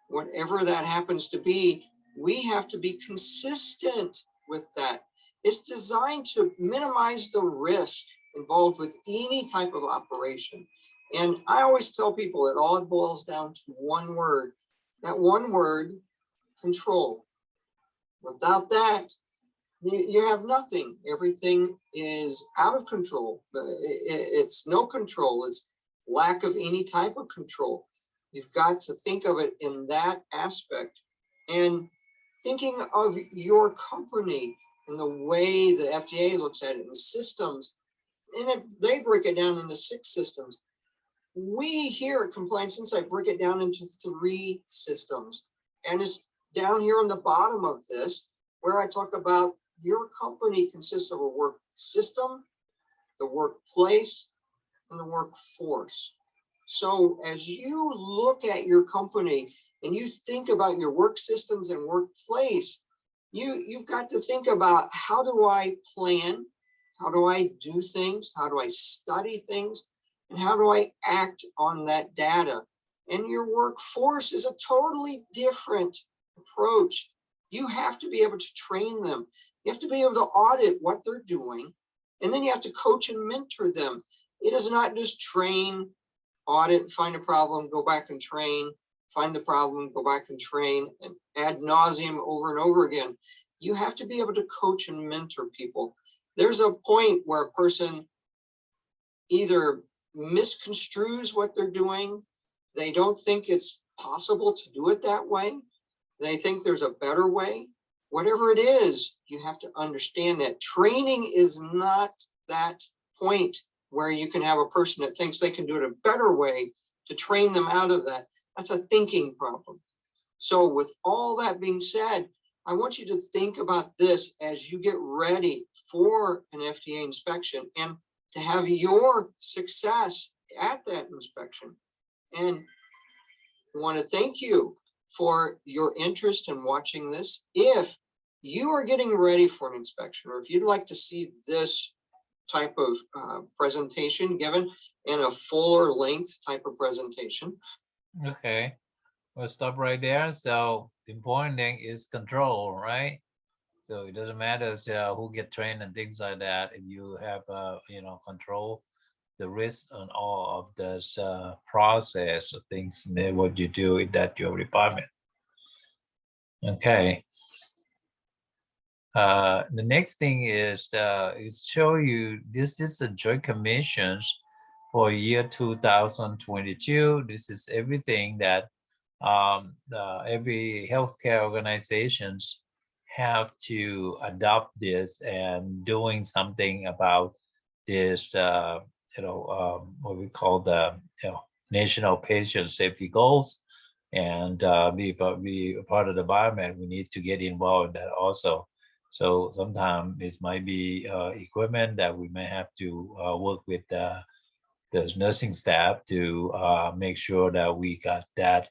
Whatever that happens to be, we have to be consistent with that. It's designed to minimize the risk involved with any type of operation. And I always tell people it all boils down to one word. that one word, control. Without that, you have nothing. Everything is out of control. It's no control. It's lack of any type of control. You've got to think of it in that aspect. And thinking of your company and the way the FDA looks at it, and the systems, and they break it down into 6 systems. We here at Compliance Insight break it down into 3 systems. And it's down here on the bottom of this, where I talk about your company consists of a work system, the workplace, and the workforce. So as you look at your company and you think about your work systems and workplace, you've got to think about, how do I plan? How do I do things? How do I study things? And how do I act on that data? And your workforce is a totally different approach. You have to be able to train them. You have to be able to audit what they're doing. And then you have to coach and mentor them. It is not just train, audit, find a problem, go back and train, find the problem, go back and train, and ad nauseum over and over again. You have to be able to coach and mentor people. There's a point where a person either misconstrues what they're doing. They don't think it's possible to do it that way. They think there's a better way. Whatever it is, you have to understand that training is not that point where you can have a person that thinks they can do it a better way to train them out of that. That's a thinking problem. So with all that being said, I want you to think about this as you get ready for an FDA inspection and to have your success at that inspection. And I want to thank you for your interest in watching this. If you are getting ready for an inspection, or if you'd like to see this type of presentation given in a fuller length type of presentation. Okay, we'll stop right there. So the important thing is control, right? So it doesn't matter who get trained and things like that. If you have, control the risk on all of this process of things, what you do in that your department. Okay. The next thing is show you this is the Joint Commissions for year 2022. This is everything that every healthcare organizations have to adopt this and doing something about this, what we call the national patient safety goals, and be a part of the environment. We need to get involved in that also. So sometimes it might be equipment that we may have to work with the nursing staff to make sure that we got that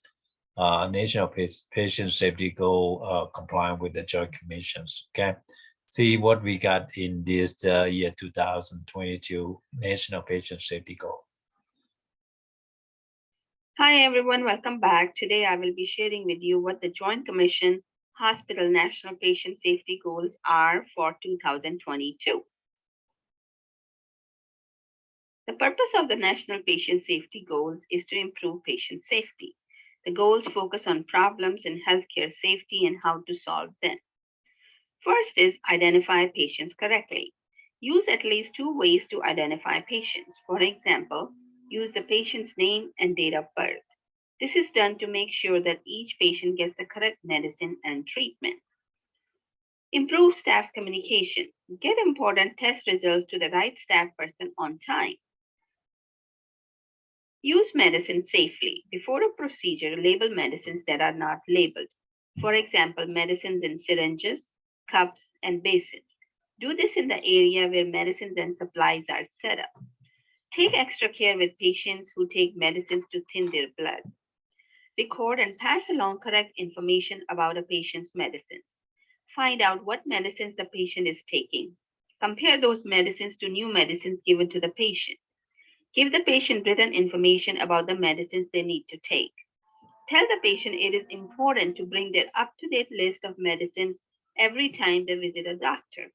national patient safety goal compliant with the Joint Commissions. Okay, see what we got in this year 2022 National Patient Safety Goal. Hi everyone, welcome back. Today I will be sharing with you what the Joint Commission Hospital National Patient Safety Goals are for 2022. The purpose of the National Patient Safety Goals is to improve patient safety. The goals focus on problems in healthcare safety and how to solve them. First is identify patients correctly. Use at least 2 ways to identify patients. For example, use the patient's name and date of birth. This is done to make sure that each patient gets the correct medicine and treatment. Improve staff communication. Get important test results to the right staff person on time. Use medicine safely. Before a procedure, label medicines that are not labeled. For example, medicines in syringes, cups, and basins. Do this in the area where medicines and supplies are set up. Take extra care with patients who take medicines to thin their blood. Record and pass along correct information about a patient's medicines. Find out what medicines the patient is taking. Compare those medicines to new medicines given to the patient. Give the patient written information about the medicines they need to take. Tell the patient it is important to bring their up-to-date list of medicines every time they visit a doctor.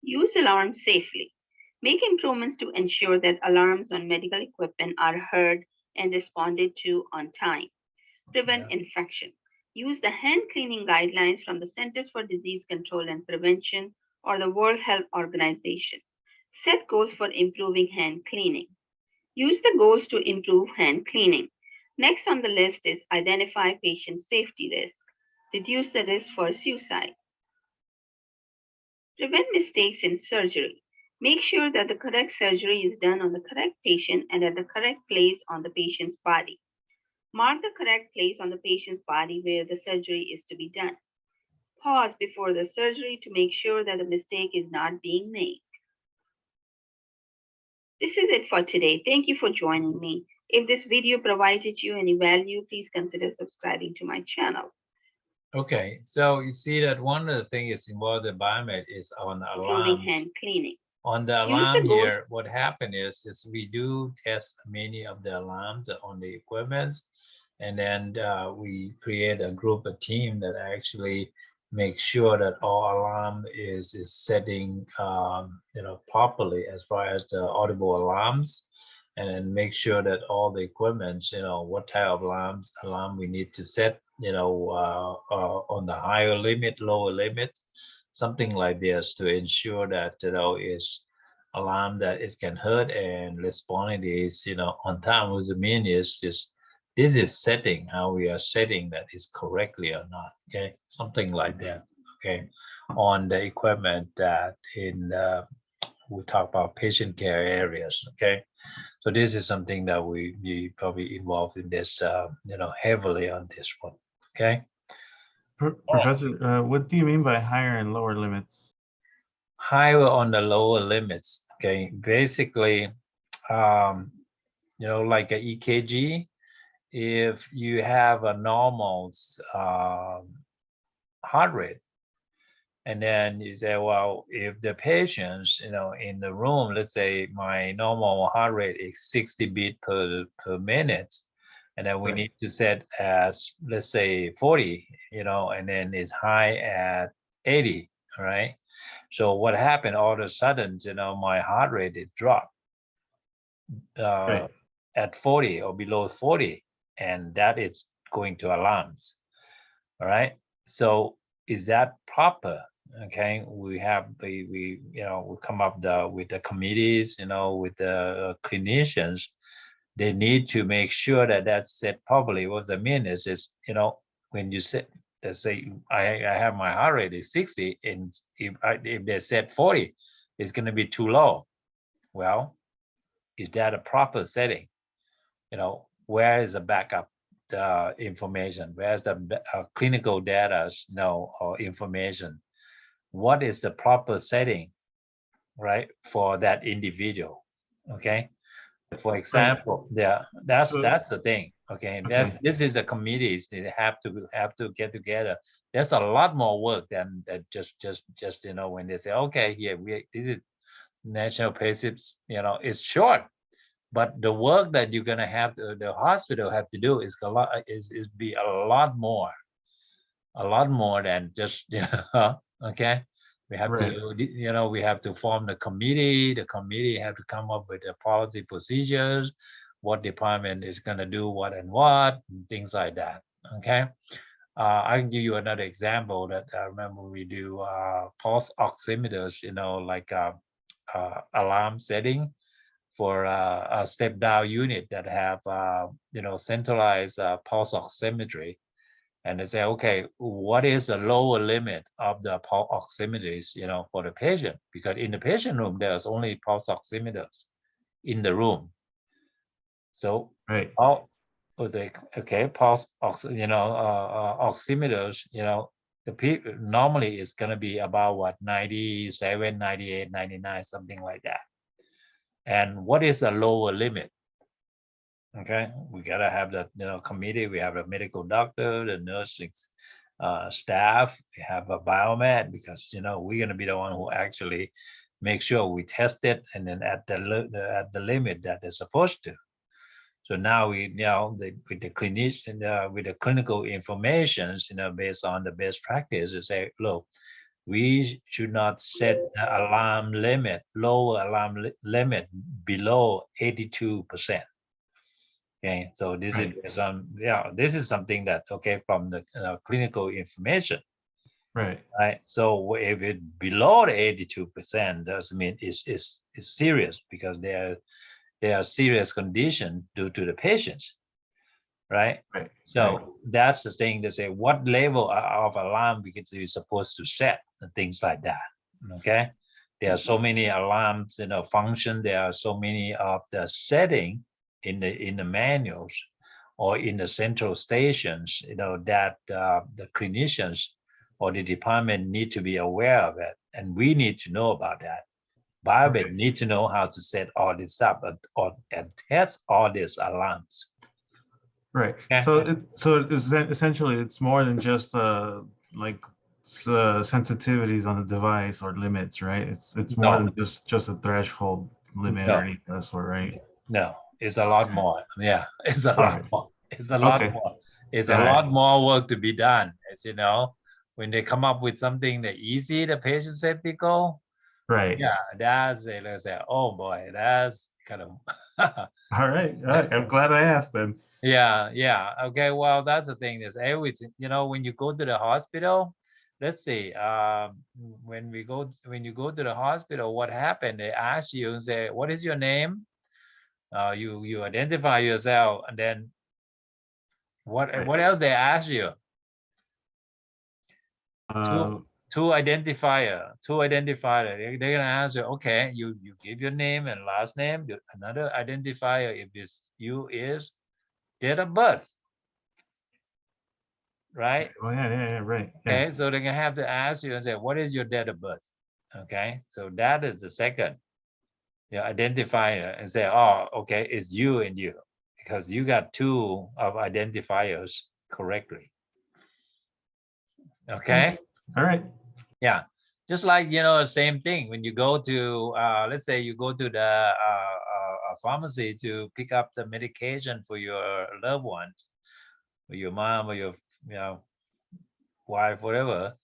Use alarms safely. Make improvements to ensure that alarms on medical equipment are heard and responded to on time. Prevent infection. Use the hand cleaning guidelines from the Centers for Disease Control and Prevention or the World Health Organization. Set goals for improving hand cleaning. Use the goals to improve hand cleaning. Next on the list is identify patient safety risk. Reduce the risk for suicide. Prevent mistakes in surgery. Make sure that the correct surgery is done on the correct patient and at the correct place on the patient's body. Mark the correct place on the patient's body where the surgery is to be done. Pause before the surgery to make sure that a mistake is not being made. This is it for today. Thank you for joining me. If this video provided you any value, please consider subscribing to my channel. Okay, so you see that one of the things involved in biomed is on Including alarms. hand cleaning. On the Use the alarm goal- here, what happened is we do test many of the alarms on the equipments, and then we create a group, a team that actually makes sure that all alarm is setting properly as far as the audible alarms, and then make sure that all the equipment, what type of alarm we need to set, on the higher limit, lower limit, something like this to ensure that is alarm that it can hurt and responding is on time. What I mean is this is setting how we are setting that is correctly or not. Okay, something like that. Okay, on the equipment that we talk about patient care areas. Okay, so this is something that we probably involved in this heavily on this one. Okay. Professor, what do you mean by higher and lower limits? Higher on the lower limits. Okay, basically, like a EKG, if you have a normal heart rate, and then you say, well, if the patients, in the room, let's say my normal heart rate is 60 beats per minute, and then we Right. need to set as, let's say 40, and then it's high at 80, right? So what happened all of a sudden, my heart rate it dropped Right. at 40 or below 40, and that is going to alarms. All right. So is that proper? Okay, we come up with the committees, with the clinicians. They need to make sure that that's set properly. What I mean is when you set, let's say I have my heart rate is 60, and if they set 40, it's going to be too low. Well, is that a proper setting? Where is the backup information? Where's the clinical data, or information? What is the proper setting, right, for that individual? Okay. For example, that's the thing. Okay, this is the committees that have to get together. There's a lot more work than just when they say, okay, here this is national PACEPs, it's short, but the work that you're gonna have the hospital have to do is be a lot more than just okay. We have to we have to form the committee have to come up with the policy procedures, what department is going to do what and things like that. Okay, I can give you another example that I remember we do pulse oximeters, like alarm setting for a step down unit that have centralized pulse oximetry. And they say, okay, what is the lower limit of the pulse oximeters, for the patient? Because in the patient room, there's only pulse oximeters in the room. So, pulse oximeters, the people normally it's going to be about what, 97, 98, 99, something like that. And what is the lower limit? Okay, we gotta have the committee. We have a medical doctor, the nursing staff. We have a biomed, because we're gonna be the one who actually make sure we test it, and then at the limit that they're supposed to. So now with the clinician, with the clinical information, based on the best practice, to say, look, we should not set the alarm limit, lower alarm limit below 82%. Okay, so this Right. is this is something that from the clinical information. Right. Right. So if it below the 82%, doesn't mean it's serious, because there are serious condition due to the patients. Right. Right. So that's the thing to say, what level of alarm you're supposed to set and things like that. Okay. There are so many alarms, function. There are so many of the setting in the manuals or in the central stations, that the clinicians or the department need to be aware of it, and we need to know about that. Biomed need to know how to set all this up and test all these alarms. Right. Okay. So essentially, it's more than just like sensitivities on the device or limits, right? It's more than just a threshold limit or anything of that sort, right? No, it's a lot more. Yeah, it's a lot more. It's a lot more. It's a All lot more work to be done. As you know, when they come up with something that easy, the patient safety goal. Right. Yeah, that's it. Let's say, oh boy, that's kind of. All right. I'm glad I asked then. Yeah. Okay. Well, that's the thing is everything, when you go to the hospital, let's see, when you go to the hospital, what happened? They ask you and say, what is your name? You identify yourself, and then what else they ask you? Two identifier. They're gonna ask you, okay, you give your name and last name. Another identifier, if it's you, is date of birth. Right? Oh yeah, right. Yeah. Okay, so they're gonna have to ask you and say, what is your date of birth? Okay, so that is the second identifier, and say, oh, okay, it's you and you, because you got two of identifiers correctly. Okay. All right. Yeah, just like same thing when you go to let's say you go to the pharmacy to pick up the medication for your loved ones, or your mom, or your wife, whatever.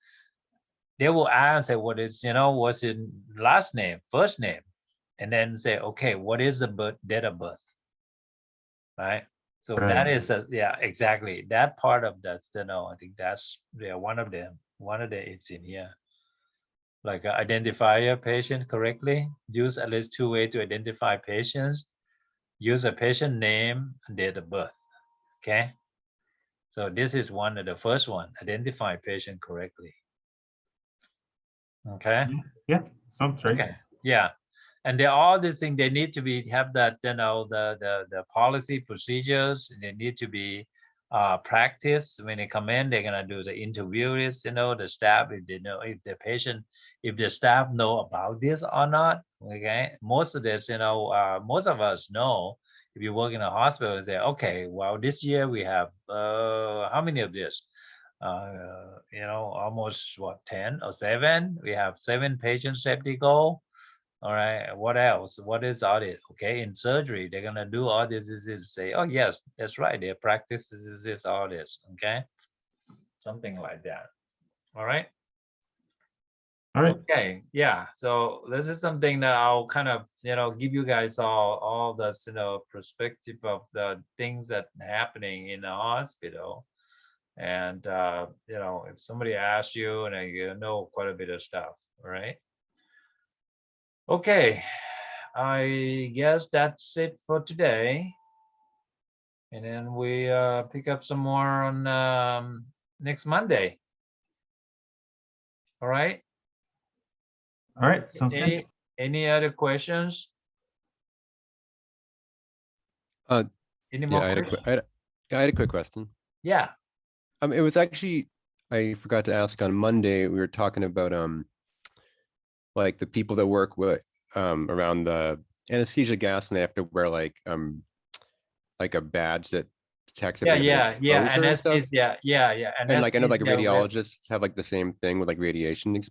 They will ask what is what's your last name, first name, and then say, okay, what is the date of birth, right? So that is exactly that part of that. I think that's one of them. One of the it's in here. Like identify a patient correctly. Use at least two ways to identify patients. Use a patient name and date of birth. Okay. So this is one of the first one. Identify patient correctly. Okay. Yeah, sounds right. Okay. Yeah. And they're all these things, they need to have that, the policy procedures. They need to be practiced. When they come in, they're gonna do the interviews, the staff, if they know, if the patient, if the staff know about this or not. Okay. Most of this, most of us know, if you work in a hospital and say, okay, well, this year we have how many of this? Almost 10 or 7. We have 7 patient safety goal. All right, what else? What is audit? Okay, in surgery, they're gonna do all this. Is say, oh yes, that's right. Their practice is all this. Okay, something like that. All right. All right. Okay. Yeah. So this is something that I'll kind of give you guys all the perspective of the things that are happening in the hospital, and if somebody asks you, and you know quite a bit of stuff. All right. Okay, I guess that's it for today. And then we pick up some more on next Monday. All right. All right. Sounds good. Any other questions? Any more questions? I had a quick question. Yeah. It was actually, I forgot to ask on Monday, we were talking about like the people that work with around the anesthesia gas, and they have to wear like a badge that detects Yeah. And like I know like yeah. radiologists have like the same thing with like radiation